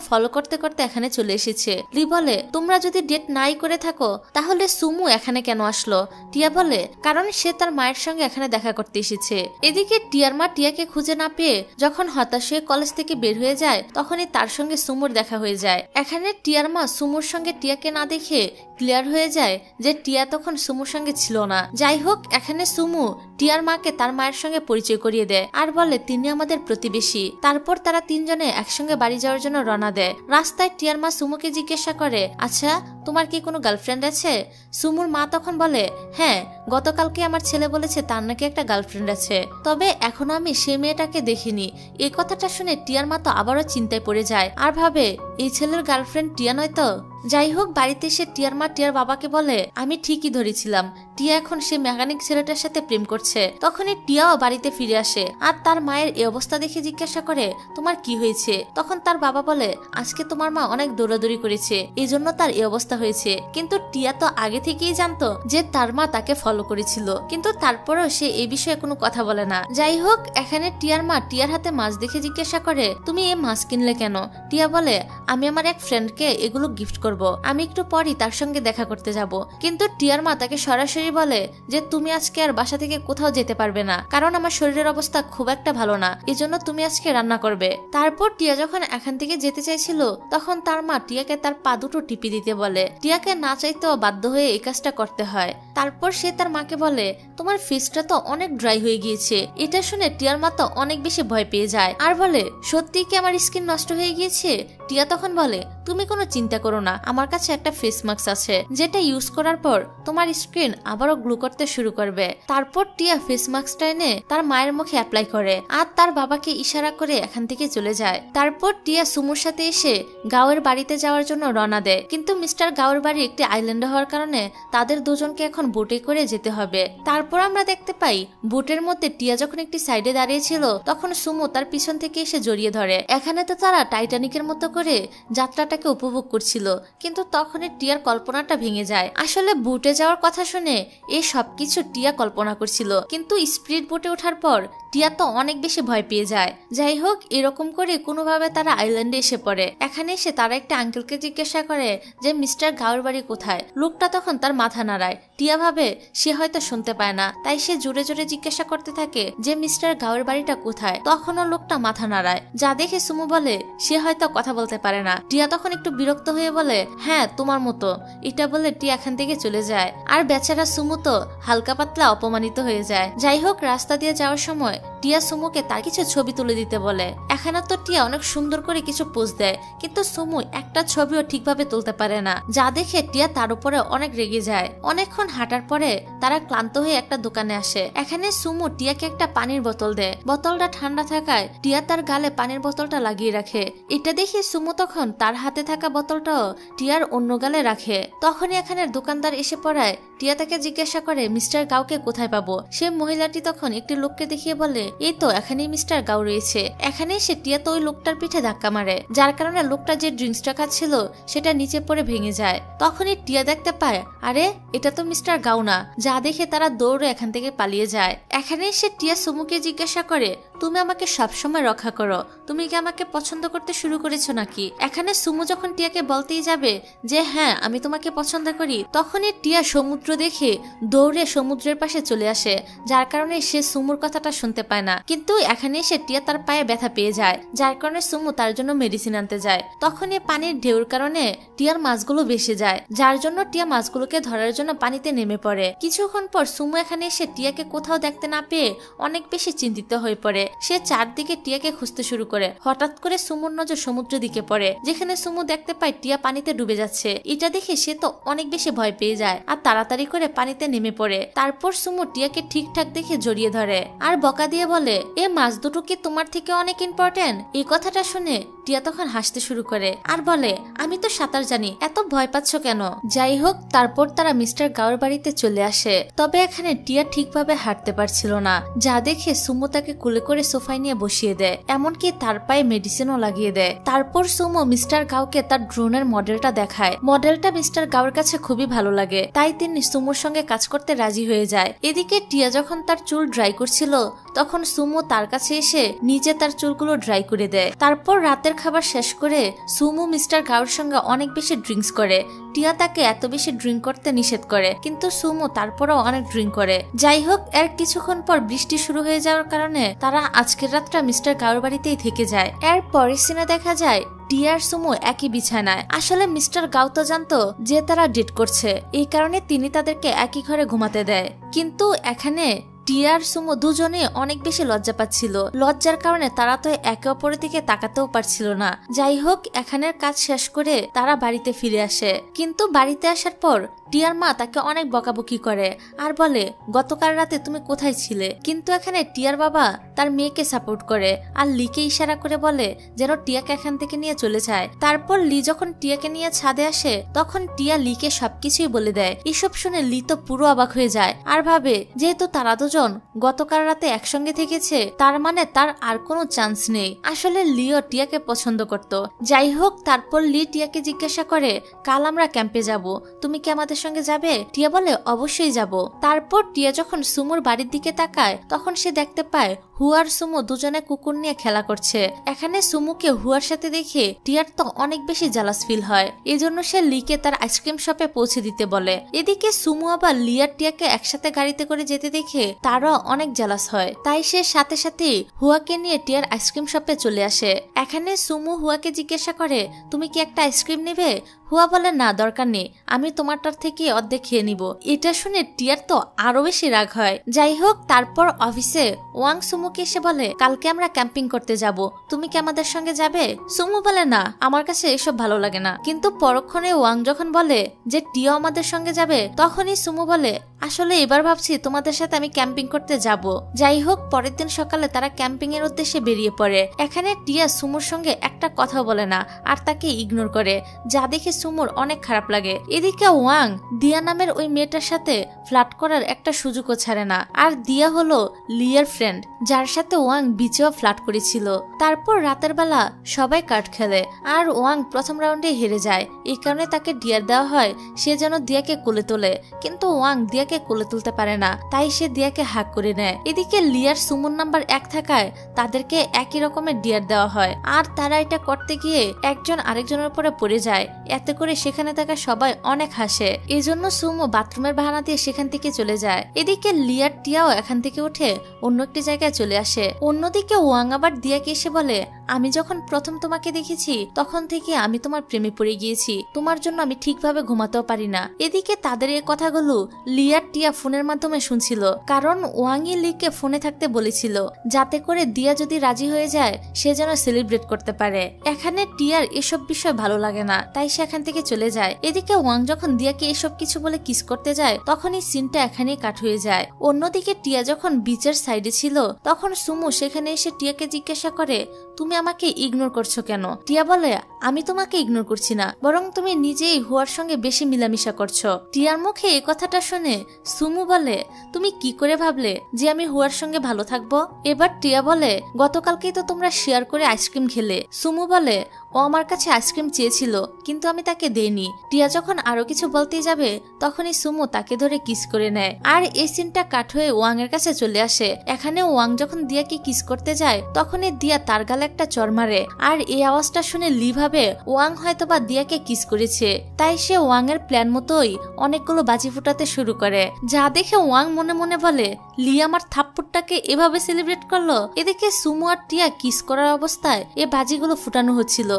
ফলো করতে করতে এখানে চলে এসেছে। লি বলে, তোমরা যদি ডেট নাই করে থাকো তাহলে সুমু এখানে কেন আসলো? টিয়া বলে, কারণ সে তার মায়ের সঙ্গে এখানে দেখা করতে এসেছে। এদিকে টিয়ার মা টিয়াকে খুঁজে না পেয়ে যখন হতাশ হয়ে কলেজ থেকে বের হয়ে যায় তখনই তার সঙ্গে সুমুর দেখা হয়ে যায়। এখানে টিয়ার মা সুমুর সঙ্গে টিয়াকে না দেখে ক্লিয়ার হয়ে যায় যে টিয়া তখন সুমুর সঙ্গে ছিল না। যাই হোক, এখানে সুমু টিয়ার মাকে তার মায়ের সঙ্গে পরিচয় করিয়ে দেয় আর বলে তিনি আমাদের প্রতিবেশী। তারপর তারা তিনজনে একসঙ্গে বাড়ি যাওয়ার জন্য রওনা দেয়। রাস্তায় টিয়ার মা সুমুকে জিজ্ঞাসা করে, আচ্ছা তোমার কি কোনো গার্লফ্রেন্ড আছে? সুমুর মা তখন বলে, হ্যাঁ, গতকালকে আমার ছেলে বলেছে তার নাকি একটা গার্লফ্রেন্ড আছে, তবে এখনো আমি সেই মেয়েটাকে দেখিনি। এই কথাটা শুনে টিয়ার মা তো আবারও চিন্তায় পড়ে যায় আর ভাবে এই ছেলের গার্লফ্রেন্ড টিয়া নয় তো। যাই হোক, বাড়িতে এসে টিয়ার মা টিয়ার বাবাকে বলে, আমি ঠিকই ধরেছিলাম, টিয়া এখন সে মেকানিক ছেলেটার সাথে প্রেম করছে। তখনই টিয়াও বাড়িতে ফিরে আসে আর তার মায়ের এই অবস্থা দেখে জিজ্ঞাসা করে, তোমার কি হয়েছে? তখন তার বাবা বলে, আজকে তোমার মা অনেক দৌড়াদৌড়ি করেছে, এই জন্য তার এই অবস্থা হয়েছে। কিন্তু টিয়া তো আগে থেকেই জানতো যে তার মা তাকে ফলো করেছিল, কিন্তু তারপরেও সে এই বিষয়ে কোনো কথা বলে না। যাই হোক, এখানে টিয়ার মা টিয়ার হাতে মাছ দেখে জিজ্ঞাসা করে, তুমি এই মাছ কিনলে কেন? টিয়া বলে, আমি আমার এক ফ্রেন্ডকে এগুলো গিফট করব, আমি একটু পরই তার সঙ্গে দেখা করতে যাব। কিন্তু টিয়ার মা তাকে সরাসরি বলে যে তুমি আজকে আর বাসা থেকে কোথাও যেতে পারবে না, কারণ আমার শরীরের অবস্থা খুব একটা ভালো না, এজন্য তুমি আজকে রান্না করবে। তারপর টিয়া যখন এখান থেকে যেতে চাইছিল তখন তার মা টিয়াকে তার পা দুটো টিপি দিতে বলে। টিয়াকে না চাইতেও বাধ্য হয়ে এই কাজটা করতে হয়। তারপর সে তার মাকে বলে, তোমার ফেসটা তো অনেক ড্রাই হয়ে গিয়েছে। এটা শুনে টিয়ার মা তো অনেক বেশি ভয় পেয়ে যায় আর বলে, সত্যি কি আমার স্কিন নষ্ট হয়ে গিয়েছে? টিয়া তখন বলে, তুমি কোনো চিন্তা করো না, আমার কাছে একটা ফেস মাস্ক আছে যেটা ইউজ করার পর তোমার স্কিন আবারও গ্লো করতে শুরু করবে। তারপর টিয়া ফেস মাস্কটা এনে তার মায়ের মুখে অ্যাপ্লাই করে আর তার বাবাকে ইশারা করে এখান থেকে চলে যায়। তারপর টিয়া সুমুর সাথে এসে গাওয়ের বাড়িতে যাওয়ার জন্য রওনা দেয়, কিন্তু মিস্টার গাওয়ের বাড়ি একটি আইল্যান্ডে হওয়ার কারণে তাদের দুজনকে এখন বোটে করে যেতে হবে। তারপর আমরা দেখতে পাই বোটের মধ্যে টিয়া যখন একটি সাইডে দাঁড়িয়ে ছিল তখন সুমু তার পিছন থেকে এসে জড়িয়ে ধরে। এখানে তো তারা টাইটানিকের মতো করে যাত্রাটাকে উপভোগ করছিল, কিন্তু তখনই টিয়ার কল্পনাটা ভেঙে যায়। আসলে বোটে যাওয়ার কথা শুনে এই সবকিছু টিয়া কল্পনা করছিল, কিন্তু স্পিড বোটে ওঠার পর টিয়া তো অনেক বেশি ভয় পেয়ে যায়। যাই হোক, এরকম করে কোনোভাবে তারা আইল্যান্ডে এসে পড়ে। এখানে এসে তারা একটা আঙ্কেলকে জিজ্ঞাসা করে যে মিস্টার গাওয়ের বাড়ি কোথায়। লোকটা তখন তার মাথা নাড়ায়। টিয়া ভাবে সে হয়তো শুনতে পায় না, তাই সে জোরে জোরে জিজ্ঞাসা করতে থাকে যে মিস্টার গাওয়ের বাড়িটা কোথায়। তখনও লোকটা মাথা নাড়ায়, যা দেখে সুমু বলে সে হয়তো কথা বলতে পারে না। টিয়া তখন একটু বিরক্ত হয়ে বলে, হ্যাঁ তোমার মতো। এটা বলে টিয়া এখান থেকে চলে যায় আর বেচারা সুমু তো হালকা পাতলা অপমানিত হয়ে যায়। যাই হোক, রাস্তা দিয়ে যাওয়ার সময় টিয়া সুমুকে তার কিছু ছবি তুলে দিতে বলে। এখানে তো টিয়া অনেক সুন্দর করে কিছু পোজ দেয়, কিন্তু সুমু একটা ছবিও ঠিকভাবে তুলতে পারে না, যা দেখে টিয়া তার উপরে অনেক রেগে যায়। অনেকক্ষণ হাঁটার পরে তারা ক্লান্ত হয়ে একটা দোকানে আসে। এখানে সুমু টিয়াকে একটা পানির বোতল দেয়। বোতলটা ঠান্ডা থাকায় টিয়া তার গালে পানির বোতলটা লাগিয়ে রাখে। এটা দেখে সুমু তখন তার হাতে থাকা বোতলটাও টিয়ার অন্য গালে রাখে। তখনই এখানে দোকানদার এসে পড়ায়। টিয়া তাকে জিজ্ঞাসা করে মিস্টার গাওকে কোথায় পাবো। সে মহিলাটি তখন একটি লোককে দেখিয়ে বলে, এই তো এখানেই মিস্টার গাও রয়েছে। এখানে সে টিয়া তো ওই লোকটার পিঠে ধাক্কা মারে, যার কারণে লোকটা যে ড্রিঙ্কসটা খাচ্ছিল সেটা নিচে পড়ে ভেঙে যায়। তখনই টিয়া দেখতে পায়, আরে এটা তো মিস্টার গাও না, যা দেখে তারা দৌড়ে এখান থেকে পালিয়ে যায়। এখানে সে টিয়া সুমুকে জিজ্ঞাসা করে, তুমি আমাকে সবসময় রক্ষা করো, তুমি কি আমাকে পছন্দ করতে শুরু করেছো নাকি? এখানে সুমু যখন টিয়াকে বলতেই যাবে যে হ্যাঁ আমি তোমাকে পছন্দ করি, তখনই টিয়া সমুদ্র দেখে দৌড়ে সমুদ্রের পাশে চলে আসে, যার কারণে সে সুমুর কথাটা শুনতে পায় না। কিন্তু এখানে সে টিয়া তার পায়ে ব্যথা পেয়ে যায়, যার কারণে সুমু তার জন্য মেডিসিন আনতে যায়। তখনই পানির ঢেউর কারণে টিয়ার মাছগুলো ভেসে যায়, যার জন্য টিয়া মাছগুলোকে ধরার জন্য পানিতে নেমে পড়ে। কিছুক্ষণ পর সুমু এখানে এসে টিয়াকে কোথাও দেখতে না পেয়ে অনেক বেশি চিন্তিত হয়ে পড়ে। সে চারদিকে টিয়াকে খুঁজতে শুরু করে। হঠাৎ করে সুমুর নজর সমুদ্র দিকে পড়ে, যেখানে সুমু দেখতে পায় টিয়া পানিতে ডুবে যাচ্ছে। এটা দেখে সে তো অনেক বেশি ভয় পেয়ে যায় আর তাড়াতাড়ি করে পানিতে নেমে পড়ে। তারপর সুমু টিয়াকে ঠিকঠাক দেখে জড়িয়ে ধরে আর বকা দিয়ে বলে, এ মাছ দুটো কি তোমার থেকে অনেক ইম্পর্টেন্ট? এই কথাটা শুনে টিয়া তখন হাসতে শুরু করে আর বলে, আমি তো সাঁতার জানি, এত ভয় পাচ্ছ কেন? যাই হোক, তারপর তারা মিস্টার গাওর বাড়িতে চলে আসে। তবে এখানে টিয়া ঠিকভাবে হাঁটতে পারছিল না, যা দেখে সুমো তাকে কুলে করে সোফায় নিয়ে বসিয়ে দেয়, এমনকি তার পায়ে মেডিসিনও লাগিয়ে দেয়। তারপর সুমো মিস্টার গাওকে তার ড্রোনের মডেলটা দেখায়। মডেলটা মিস্টার গাওর কাছে খুবই ভালো লাগে, তাই তিনি সুমোর সঙ্গে কাজ করতে রাজি হয়ে যায়। এদিকে টিয়া যখন তার চুল ড্রাই করছিল, তখন সুমো তার কাছে এসে নিজে তার চুলগুলো ড্রাই করে দেয়। তারপর রাতের খাবার শেষ করে সুমো মিস্টার গাওর সঙ্গে অনেক বেশি ড্রিঙ্কস করে। টিয়া তাকে এত বেশি ড্রিঙ্ক করতে নিষেধ করে, কিন্তু সুমো তারপরও অনেক ড্রিঙ্ক করে। যাই হোক, এর কিছুক্ষণ পর বৃষ্টি শুরু হয়ে যাওয়ার কারণে তারা আজকের রাতটা মিস্টার গাওর বাড়িতেই থেকে যায়। এর পরের সিনে দেখা যায় টিয়া আর সুমো একই বিছানায়। আসলে মিস্টার গাও তো জানতো যে তারা ডেট করছে, এই কারণে তিনি তাদেরকে একই ঘরে ঘুমাতে দেয়। কিন্তু এখানে টিয়া আর সুমো দুজনে অনেক বেশি লজ্জা পাচ্ছিল। লজ্জার কারণে তারা তো একে অপরের দিকে তাকাতেও পারছিল না। যাই হোক, এখানের কাজ শেষ করে তারা বাড়িতে ফিরে আসে। কিন্তু বাড়িতে আসার পর টিয়ার মা তাকে অনেক বকাবকি করে আর বলে, গতকাল রাতে তুমি কোথায় ছিলে? কিন্তু এখানে টিয়ার বাবা তার মেয়েকে সাপোর্ট করে আর লিকে ইশারা করে বলে যেন টিয়াকে এখান থেকে নিয়ে চলে যায়। তারপর লি যখন টিয়াকে নিয়ে ছাদে আসে, তখন টিয়া লিকে সবকিছুই বলে দেয়। এসব শুনে লি তো পুরো অবাক হয়ে যায় আর ভাবে, যেহেতু তারা দুজন গতকাল রাতে একসঙ্গে থেকেছে, তার মানে তার আর কোনো চান্স নেই। আসলে লিও টিয়াকে পছন্দ করত। যাই হোক, তারপর লি টিয়াকে জিজ্ঞাসা করে, কাল আমরা ক্যাম্পে যাব, তুমি কি আমাদের সঙ্গে যাবে? টিয়া বলে, অবশ্যই যাব। তারপর টিয়া যখন সুমোর বাড়ির দিকে তাকায়, তখন সে দেখতে পায় হুয়ার সুমো দুজনে কুকুর নিয়ে খেলা করছে। এখানে সুমোকে হুয়ার সাথে দেখে টিয়ার তো অনেক বেশি জালাস ফিল হয়। এজন্য সে লিকে তার আইসক্রিম শপে পৌঁছে দিতে বলে। এদিকে সুমো আবার লি আর টিয়াকে একসাথে গাড়িতে করে যেতে দেখে তারও অনেক জালাস হয়, তাই সে সাথে সাথে হুয়াকে নিয়ে টিয়ার আইসক্রিম শপে চলে আসে। এখানে সুমো হুয়াকে জিজ্ঞাসা করে, তুমি কি একটা আইসক্রিম নেবে? হুয়া বলে, না দরকার নেই, আমি তোমারটার থেকে অর্ধেক খেয়ে নিব। এটা শুনে টিয়ার তো আরো বেশি রাগ হয়। যাই হোক, তারপর অফিসে ওয়াং সুমুকে এসে বলে, কালকে আমরা ক্যাম্পিং করতে যাব, তুমি কি আমাদের সঙ্গে যাবে? সুমু বলে, না, আমার কাছে এসব ভালো লাগে না। কিন্তু পরক্ষণে ওয়াং যখন বলে যে টিয়া আমাদের সঙ্গে যাবে, তখনই সুমু বলে, আসলে এবার ভাবছি তোমাদের সাথে আমি ক্যাম্পিং করতে যাব। যাই হোক, পরের দিন সকালে তারা ক্যাম্পিং এর উদ্দেশ্যে বেরিয়ে পড়ে। এখানে টিয়া সুমুর সঙ্গে একটা কথা বলে না আর তাকে ইগনোর করে, যা দেখে সুমুর অনেক খারাপ লাগে। এদিকে ওয়াং দিয়া নামের ওই মেয়েটার সাথে ফ্লার্ট করার একটা সুযোগও ছাড়ে না। আর দিয়া হলো লিয়ার ফ্রেন্ড, যার সাথে ওয়াং বিচেও ফ্লার্ট করেছিল। তারপর রাতের বেলা সবাই কার্ড খেলে আর ওয়াং প্রথম রাউন্ডে হেরে যায়। এই কারণে তাকে ডিয়ার দেওয়া হয় সে যেন দিয়াকে কোলে তোলে, কিন্তু ওয়াং দিয়াকে কোলে তুলতে পারে না, তাই সে দিয়াকে হাক করে নেয়। এদিকে লিয়ার সুমুর নাম্বার 1 থাকায় তাদেরকে একই রকমের ডিয়ার দেওয়া হয়, আর তারা এটা করতে গিয়ে একজন আরেকজনের উপরে পড়ে যায়। এতে করে সেখানে থাকা সবাই অনেক হাসে। এজন্য সুমো বাথরুমের বাহানা দিয়ে সেখান থেকে চলে যায়। এদিকে লিয়ার টিয়াও এখান থেকে উঠে অন্য একটি জায়গায় চলে আসে। অন্যদিকে ওয়াং আবার দিয়াকে এসে বলে, আমি যখন প্রথম তোমাকে দেখেছি তখন থেকে আমি তোমার প্রেমে পড়ে গিয়েছি, তোমার জন্য আমি ঠিকভাবে ঘুমাতেও পারি না। এদিকে তাদের এই কথাগুলো লিয়ার টিয়া ফোনের মাধ্যমে শুনছিল, কারণ ওয়াংই লিকে ফোনে থাকতে বলেছিল যাতে করে দিয়া যদি রাজি হয়ে যায় সে যেন সেলিব্রেট করতে পারে। এখানে টিয়ার এসব বিষয় ভালো লাগে না, তাই সে এখান থেকে চলে যায়। এদিকে ওয়াং যখন দিয়াকে এসব কিছু বলে কিস করতে যায়, তখন এই সিনটা এখানেই কাট হয়ে যায়। অন্যদিকে টিয়া যখন বিচের সাইডে ছিল, তখন সুমু সেখানে এসে টিয়াকে জিজ্ঞাসা করে, তুমি আমাকে ইগনোর করছো কেন? টিয়া বলে, আমি তোমাকে ইগনোর করছি না, বরং তুমি নিজেই হুয়ার সঙ্গে বেশি মিলামিশা করছো। টিয়ার মুখে এই কথাটা শুনে সুমু বলে, তুমি কি করে ভাবলে যে আমি হুয়ার সঙ্গে ভালো থাকবো? এবার টিয়া বলে, গতকালকেই তো তোমরা শেয়ার করে আইসক্রিম খেলে। সুমু বলে, ও আমার কাছে আইসক্রিম চেয়েছিল কিন্তু আমি তাকে দেইনি। টিয়া যখন আরো কিছু বলতেই যাবে, তখনই সুমু তাকে ধরে কিস করে নেয়। আর এই সিনটা কাট হয়ে ওয়াং এর কাছে চলে আসে। এখানে ওয়াং যখন দিয়াকে কিস করতে যায়, তখনই দিয়া তার গালে একটা চড় মারে। আর এই আওয়াজটা শুনে লি ভাবে ওয়াং হয়তোবা দিয়াকে কিস করেছে, তাই সে ওয়াং এর প্ল্যান মতোই অনেকগুলো বাজি ফুটাতে শুরু করে, যা দেখে ওয়াং মনে মনে বলে, লি আমার থাপ্পড়টাকে এভাবে সেলিব্রেট করলো। এদিকে সুমু আর টিয়া কিস করার অবস্থায় এই বাজিগুলো ফুটানো হচ্ছিল,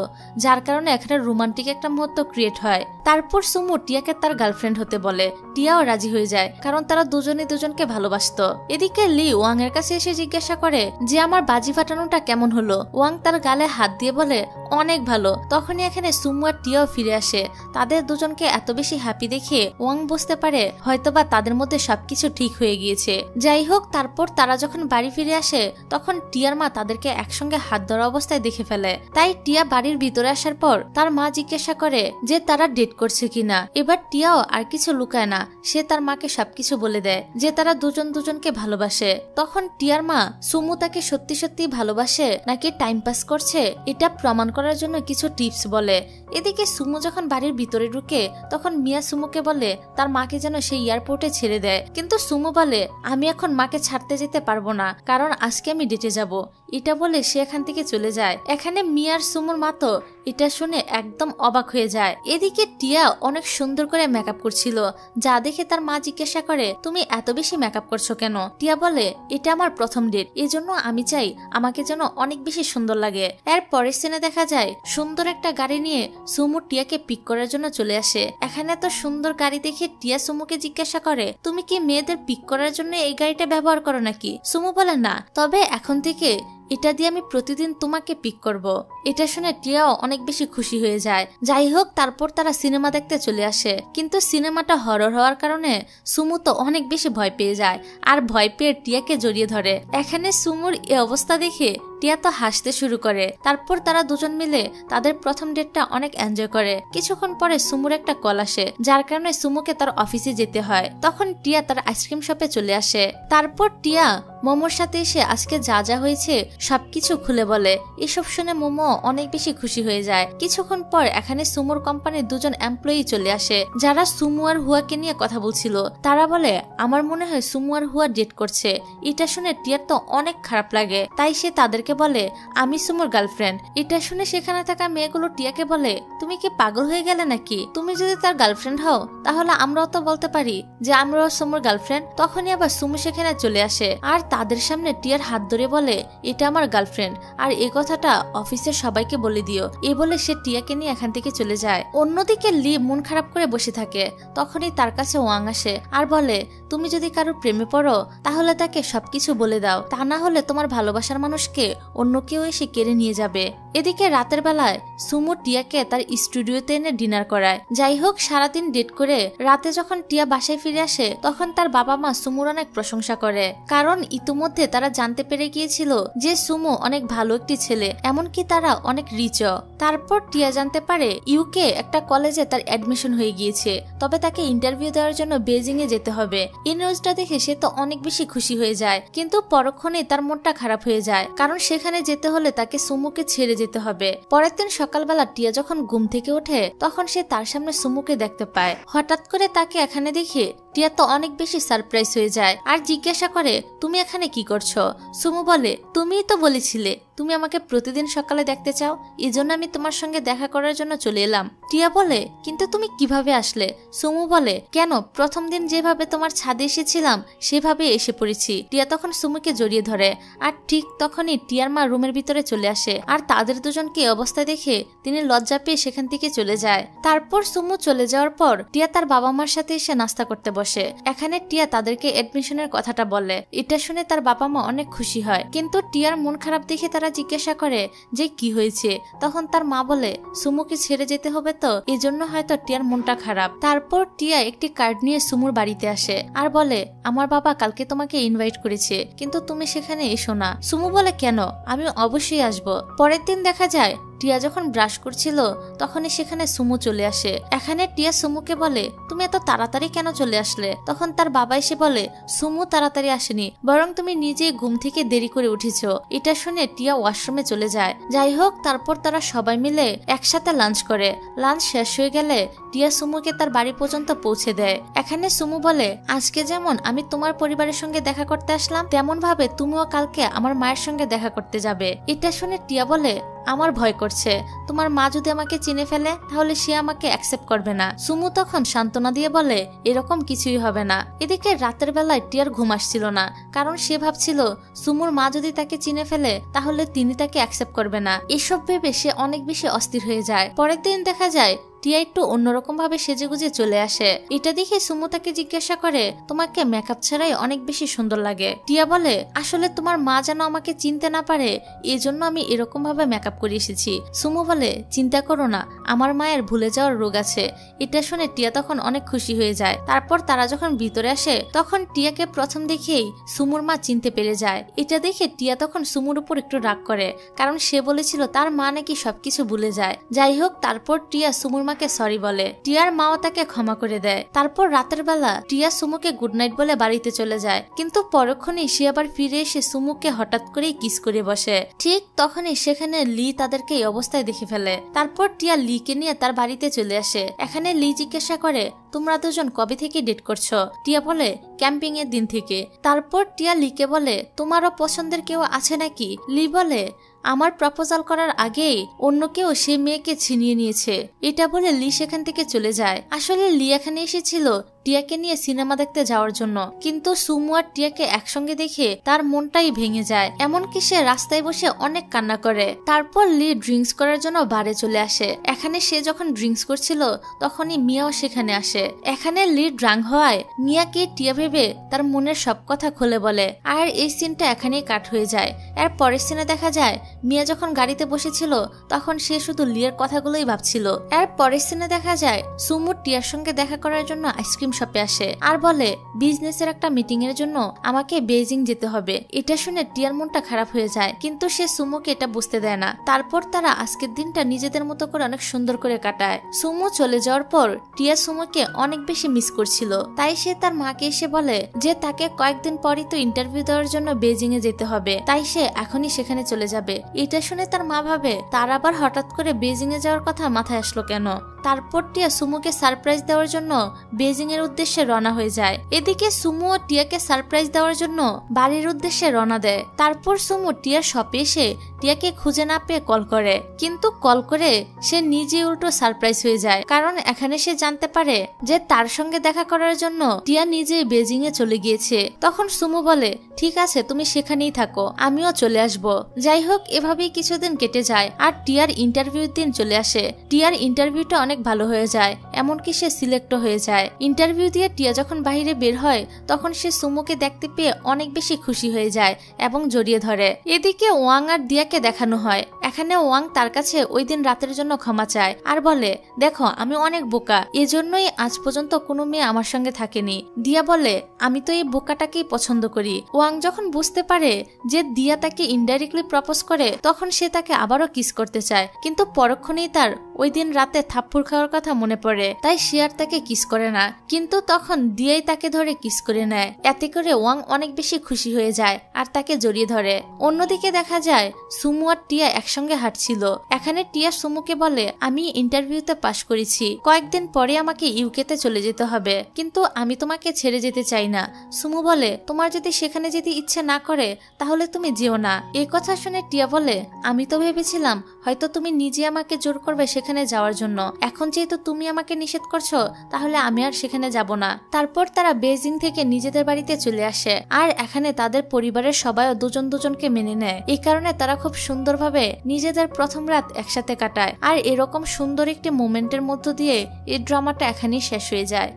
যার কারণে এখানে রোমান্টিক একটা মুহূর্ত ক্রিয়েট হয়। তারপর সুমু টিয়াকে তার গার্লফ্রেন্ড হতে বলে। টিয়াও রাজি হয়ে যায়, কারণ তারা দুজনে দুজনকে ভালোবাসতো। এদিকে লি ওয়াং এর কাছে এসে জিজ্ঞাসা করে যে আমার বাজি ফাটানোটা কেমন হলো। ওয়াং তার গালে হাত দিয়ে বলে অনেক ভালো। তখনই এখানে সুমু আর টিয়াও ফিরে আসে। তাদের দুজনকে এত বেশি হ্যাপি দেখে ওয়াং বুঝতে পারে হয়তোবা তাদের মধ্যে সবকিছু ঠিক হয়ে গিয়েছে। যাই হোক, তারপর তারা যখন বাড়ি ফিরে আসে তখন টিয়ার মা তাদেরকে একসঙ্গে হাত ধরা অবস্থায় দেখে ফেলে। তাই টিয়া বাড়ির ভিতরে আসার পর তার মা জিজ্ঞাসা করে যে তারা ডেট করছে কিনা। এবার টিয়াও আর কিছু লুকায় না, সে তার মাকে সবকিছু বলে দেয় যে তারা দুজন দুজনকে ভালোবাসে। তখন টিয়ার মা সুমু তাকে সত্যি সত্যি ভালোবাসে নাকি টাইম পাস করছে এটা প্রমাণ করার জন্য কিছু টিপস বলে। এদিকে সুমু যখন বাড়ির ভিতরে ঢুকে তখন মিয়া সুমুকে বলে তার মাকে যেন সে এয়ারপোর্টে ছেড়ে দেয়, কিন্তু সুমু বলে আমি এখন মাকে ছাড়তে যেতে পারবো না, কারণ আজকে আমি ডেটে যাব। এটা বলে সে এখান থেকে চলে যায়। এখানে মিয়ার সুমুর মা তো এটা শুনে একদম অবাক হয়ে যায়। এদিকে টিয়া অনেক সুন্দর করে মেকআপ করছিল, যা দেখে তার মা জিজ্ঞাসা করে তুমি এত বেশি মেকআপ করছো কেন? টিয়া বলে এটা আমার প্রথম ডেট, এই জন্য আমি চাই আমাকে যেন অনেক বেশি সুন্দর লাগে। এর পরের সিনে দেখা যায় সুন্দর একটা গাড়ি নিয়ে সুমু টিয়াকে পিক করার জন্য চলে আসে। এখানে এত সুন্দর গাড়ি দেখে টিয়া সুমুকে জিজ্ঞাসা করে তুমি কি মেয়েদের পিক করার জন্য এই গাড়িটা ব্যবহার করো নাকি? সুমু বলে না, তবে এখন থেকে এটা দিয়ে আমি প্রতিদিন তোমাকে পিক করব। এটা শুনে টিয়াও অনেক বেশি খুশি হয়ে যায়। যাই হোক, তারপর তারা সিনেমা দেখতে চলে আসে, কিন্তু সিনেমাটা হরর হওয়ার কারণে সুমু তো অনেক বেশি ভয় পেয়ে যায় আর ভয় পেয়ে টিয়াকে জড়িয়ে ধরে। এখানে সুমুর এই অবস্থা দেখে টিয়া তো হাসতে শুরু করে। তারপর তারা দুজন মিলে তাদের প্রথম ডেটটা অনেক এনজয় করে। কিছুক্ষণ পরে সুমুর একটা কল আসে, যার কারণে সুমুকে তার অফিসে যেতে হয়। তখন টিয়া তার আইসক্রিম শপে চলে আসে। তারপর টিয়া মোমোর সাথে এসে আজকে যা যা হয়েছে সবকিছু খুলে বলে। এসব শুনে মোমো অনেক বেশি খুশি হয়ে যায়। কিছুক্ষণ পর এখানে সুমুর কোম্পানির দুজন এমপ্লয়ি চলে আসে, যারা সুমু আর হুয়াকে নিয়ে কথা বলছিল। তারা বলে আমার মনে হয় সুমু আর হুয়া ডেট করছে। এটা শুনে টিয়ার তো অনেক খারাপ লাগে, তাই সে তাদেরকে বলে আমি সুমুর গার্লফ্রেন্ড। এটা শুনে সেখানে থাকা মেয়েগুলো টিয়াকে বলে তুমি কি পাগল হয়ে গেলে নাকি? তুমি যদি তার গার্লফ্রেন্ড হও তাহলে আমরাও তো বলতে পারি যে আমরাও সুমুর গার্লফ্রেন্ড। তখনই আবার সুমু সেখানে চলে আসে আর তাদের সামনে টিয়ার হাত ধরে বলে এটা আমার গার্লফ্রেন্ড, আর এই কথাটা অফিসের সবাইকে বলে দিও। এই বলে সে টিয়াকে নিয়ে এখান থেকে চলে যায়। অন্যদিকে লি মন খারাপ করে বসে থাকে। তখনই তার কাছে ওয়াং আসে আর বলে তুমি যদি কারোর প্রেমে পড়ো তাহলে তাকে সবকিছু বলে দাও, তা না হলে তোমার ভালোবাসার মানুষকে অন্য কেউ এসে কেড়ে নিয়ে যাবে। এদিকে রাতের বেলায় সুমু টিয়াকে তার স্টুডিওতে এনে ডিনার করায়। যাই হোক, সারাদিন ডেট করে রাতে যখন টিয়া বাসায় ফিরে আসে তখন তার বাবা মা সুমুর অনেক প্রশংসা করে, কারণ ইতিমধ্যে তারা জানতে পেরে গিয়েছিল যে সুমু অনেক ভালো একটি ছেলে, এমনকি তারা অনেক রিচও। তারপর টিয়া জানতে পারে ইউকে একটা কলেজে তার অ্যাডমিশন হয়ে গিয়েছে, তবে তাকে ইন্টারভিউ দেওয়ার জন্য বেজিং এ যেতে হবে। এই নিউজটা দেখে সে তো অনেক বেশি খুশি হয়ে যায়, কিন্তু পরক্ষণে তার মনটা খারাপ হয়ে যায়, কারণ সেখানে যেতে হলে তাকে সুমুকে ছেড়ে যেতে হবে। পরের দিন সকালবেলা টিয়া যখন ঘুম থেকে ওঠে তখন সে তার সামনে সুমুকে দেখতে পায়। হঠাৎ করে তাকে এখানে দেখে টিয়া তো অনেক বেশি সারপ্রাইজ হয়ে যায় আর জিজ্ঞাসা করে তুমি এখানে কি করছো? সুমু বলে তুমিই তো বলেছিলে তুমি আমাকে প্রতিদিন সকালে দেখতে চাও, এজন্য আমি তোমার সঙ্গে দেখা করার জন্য চলে এলাম। টিয়া বলে কিন্তু তুমি কিভাবে আসলে? সুমু বলে কেন, প্রথম দিন যেভাবে তোমার ছাদে এসেছিলাম সেভাবে এসে পড়েছি। টিয়া তখন সুমুকে জড়িয়ে ধরে আর ঠিক তখনই টিয়ার মা রুমের ভিতরে চলে আসে আর তাদের দুজনকে অবস্থা দেখে তিনি লজ্জা পেয়ে সেখান থেকে চলে যায়। তারপর সুমু চলে যাওয়ার পর টিয়া তার বাবা মার সাথে এসে নাস্তা করতে বসে। এখানে টিয়া তাদেরকে এডমিশনের কথাটা বলে। এটা শুনে তার বাবা মা অনেক খুশি হয়, কিন্তু টিয়ার মন খারাপ দেখে তারা জিজ্ঞাসা করে যে কি হয়েছে। তখন তার মা বলে সুমুকে ছেড়ে যেতে হবে তো, এই জন্য হয়তো টিয়ার মনটা খারাপ। তারপর টিয়া একটি কার্ড নিয়ে সুমুর বাড়িতে আসে আর বলে আমার বাবা কালকে তোমাকে ইনভাইট করেছে, কিন্তু তুমি সেখানে এসো না। সুমু বলে কেন, আমি অবশ্যই আসবো। পরের দিন দেখা যায় টিয়া যখন ব্রাশ করছিল তখনই সেখানে সুমু চলে আসে। এখানে টিয়া সুমুকে বলে তুমি এত তাড়াতাড়ি কেন চলে আসলে? তখন তার বাবা এসে বলে সুমু তাড়াতাড়ি আসেনি, বরং তুমি নিজেই ঘুম থেকে দেরি করে উঠেছো। এটা শুনে টিয়া ওয়াশরুমে চলে যায়। যাই হোক, তারপর তারা সবাই মিলে একসাথে লাঞ্চ করে। লাঞ্চ শেষ হয়ে গেলে টিয়া সুমুকে তার বাড়ি পর্যন্ত পৌঁছে দেয়। এখানে সুমু বলে আজকে যেমন আমি তোমার পরিবারের সঙ্গে দেখা করতে আসলাম, তেমন ভাবে তুমিও কালকে আমার মায়ের সঙ্গে দেখা করতে যাবে। এটা শুনে টিয়া বলে আমার ভয় করছে, তোমার মা যদি আমাকে চিনে ফেলে তাহলে সে আমাকে অ্যাকসেপ্ট করবে না। সুমু তখন সান্ত্বনা দিয়ে বলে এরকম কিছুই হবে না। এদিকে রাতের বেলায় টিয়ার ঘুম আসছিল না, কারণ সে ভাবছিল সুমুর মা যদি তাকে চিনে ফেলে তাহলে তিনি তাকে অ্যাকসেপ্ট করবে না। এসব ভেবে সে অনেক বেশি অস্থির হয়ে যায়। পরের দিন দেখা যায় টিয়া একটু অন্যরকম ভাবে সেজেগুজে চলে আসে। এটা দেখে সুমু তাকে জিজ্ঞাসা করে, তোমাকে মেকআপ ছাড়াই অনেক বেশি সুন্দর লাগে। টিয়া বলে, আসলে তোমার মা যেন আমাকে চিনতে না পারে এই জন্য আমি এরকম ভাবে মেকআপ করে এসেছি। সুমু বলে, চিন্তা করো না, আমার মায়ের ভুলে যাওয়ার রোগ আছে। এটা শুনে টিয়া তখন অনেক খুশি হয়ে যায়। তারপর তারা যখন ভিতরে আসে তখন টিয়াকে প্রথম দেখেই সুমুর মা চিনতে পেরে যায়। এটা দেখে টিয়া তখন সুমুর উপর একটু রাগ করে, কারণ সে বলেছিল তার মা নাকি সবকিছু ভুলে যায়। যাই হোক, তারপর টিয়া সুমুর মাকে সরি বলে। টিয়ার মাও তাকে ক্ষমা করে দেয়। তারপর রাতের বেলা টিয়া সুমুকে গুড নাইট বলে বাড়িতে চলে যায়, কিন্তু পরক্ষণেই সে আবার ফিরে এসে সুমুকে হঠাৎ করেই কিস করে বসে। ঠিক তখনই সেখানে লি তাদেরকে এই অবস্থায় দেখে ফেলে। তারপর টিয়া লিকে নিয়ে তার বাড়িতে চলে আসে। এখানে লি জিজ্ঞাসা করে, তোমরা দুজন কবে থেকে ডেট করছো? টিয়া বলে, ক্যাম্পিং এর দিন থেকে। তারপর টিয়া লিকে বলে, তোমারও পছন্দের কেউ আছে নাকি? লি বলে, আমার প্রপোজাল করার আগেই অন্য কেউ সে মেয়েকে ছিনিয়ে নিয়েছে। এটা বলে লি সেখান থেকে চলে যায়। আসলে লি এখানে এসেছিল টিয়াকে নিয়ে সিনেমা দেখতে যাওয়ার জন্য, কিন্তু সুমু আর টিয়াকে একসঙ্গে দেখে তার মনটাই ভেঙে যায়। এমনকি সে রাস্তায় বসে অনেক কান্না করে। তারপর লি ড্রিঙ্কস করার জন্য বারে চলে আসে। এখানে সে যখন ড্রিঙ্কস করছিল তখনই মিয়াও সেখানে আসে। এখানে লি ড্রাঙ্ক হওয়ায় মিয়াকে টিয়া ভেবে তার মনের সব কথা খুলে বলে। আর এই সিনটা এখানেই কাট হয়ে যায়। এর পরের সিনে দেখা যায় মিয়া যখন গাড়িতে বসেছিল তখন সে শুধু লিয়ের কথাগুলোই ভাবছিল। এর পরের সিনে দেখা যায় সুমু টিয়ার সঙ্গে দেখা করার জন্য আইসক্রিম শপে আসে আর বলে, বিজনেসের একটা মিটিং এর জন্য আমাকে বেজিং যেতে হবে। এটা শুনে টিয়ার মনটা খারাপ হয়ে যায়, কিন্তু সে সুমুকে এটা বুঝতে দেয় না। তারপর তারা আজকের দিনটা নিজেদের মতো করে অনেক সুন্দর করে কাটায়। সুমু চলে যাওয়ার পর টিয়া সুমুকে অনেক বেশি মিস করছিল, তাই সে তার মাকে এসে বলে যে তাকে কয়েকদিন পরই তো ইন্টারভিউ দেওয়ার জন্য বেজিং এ যেতে হবে, তাই সে এখনই সেখানে চলে যাবে। এটা শুনে তার মা ভাবে তার আবার হঠাৎ করে বেজিং এ যাওয়ার কথা মাথায় আসলো কেন। তারপর টিয়া সুমুকে সারপ্রাইজ দেওয়ার জন্য বেজিং এর উদ্দেশ্যে রওনা হয়ে যায়। এদিকে সুমু ও টিয়াকে সারপ্রাইজ দেওয়ার জন্য বাড়ির উদ্দেশ্যে রওনা দেয়। তারপর সুমু টিয়ার শপে এসে টিয়াকে খুঁজে না পেয়ে কল করে, কিন্তু কল করে সে নিজে উল্টো সারপ্রাইজ হয়ে যায়, কারণ এখানে সে জানতে পারে যে তার সঙ্গে দেখা করার জন্য টিয়া নিজেই বেজিং এ চলে গিয়েছে। তখন সুমু বলে, ঠিক আছে, তুমি সেখানেই থাকো, আমিও চলে আসব। যাই হোক, এভাবেই কিছুদিন কেটে যায় আর টিয়ার ইন্টারভিউর দিন চলে আসে। টিয়ার ইন্টারভিউটা অনেক ভালো হয়ে যায়, এমনকি সে সিলেক্ট হয়ে যায়। ইন্টারভিউ দিয়ে টিয়া যখন বাইরে বের হয় তখন সে সুমুকে দেখতে পেয়ে অনেক বেশি খুশি হয়ে যায় এবং জড়িয়ে ধরে। এদিকে ওয়াং আর দিয়াকে দেখানো হয়। এখানে ওয়াং তার কাছে ওই দিন রাতের জন্য ক্ষমা চায় আর বলে, দেখো আমি অনেক বোকা, এজন্যই আজ পর্যন্ত কোনো মেয়ে আমার সঙ্গে থাকেনি। দিয়া বলে, আমি তো এই বোকাটাকেই পছন্দ করি। ওয়াং যখন বুঝতে পারে যে দিয়া তাকে ইনডাইরেক্টলি প্রপোজ করে তখন সে তাকে আবারও কিস করতে চায়, কিন্তু পরক্ষণেই তার ওই দিন রাতে থাপ্পড় খাওয়ার কথা মনে পড়ে, তাই সে আর তাকে কিস করে না। কিন্তু তখন দিয়াই তাকে ধরে কিস করে নেয়। এতে করে ওয়াং অনেক বেশি খুশি হয়ে যায় আর তাকে জড়িয়ে ধরে। অন্যদিকে দেখা যায় সুমু আর টিয়া একসঙ্গে হাঁটছিল। এখানে টিয়া সুমুকে বলে, আমি ইন্টারভিউতে পাশ করেছি, কয়েকদিন পরে আমাকে ইউকেতে চলে যেতে হবে, কিন্তু আমি তোমাকে ছেড়ে যেতে চাই না। সুমু বলে, তোমার যদি সেখানে যেতে ইচ্ছে না করে তাহলে তুমি যেও না। এই কথা শুনে টিয়া বলে, আমি তো ভেবেছিলাম হয়তো তুমি নিজে আমাকে জোর করবে সেখানে যাওয়ার জন্য, এখন যেহেতু তুমি আমাকে নিষেধ করছো তাহলে আমি আর সেখানে যাব না। তারপর তারা বেজিং থেকে নিজেদের বাড়িতে চলে আসে আর এখানে তাদের পরিবারের সবাইও দুজন দুজনকে মেনে নেয়। এই কারণে তারা খুব সুন্দরভাবে নিজেদের প্রথম রাত একসাথে কাটায়। আর এরকম সুন্দর একটি মোমেন্টের মধ্য দিয়ে এই ড্রামাটা এখানেই শেষ হয়ে যায়।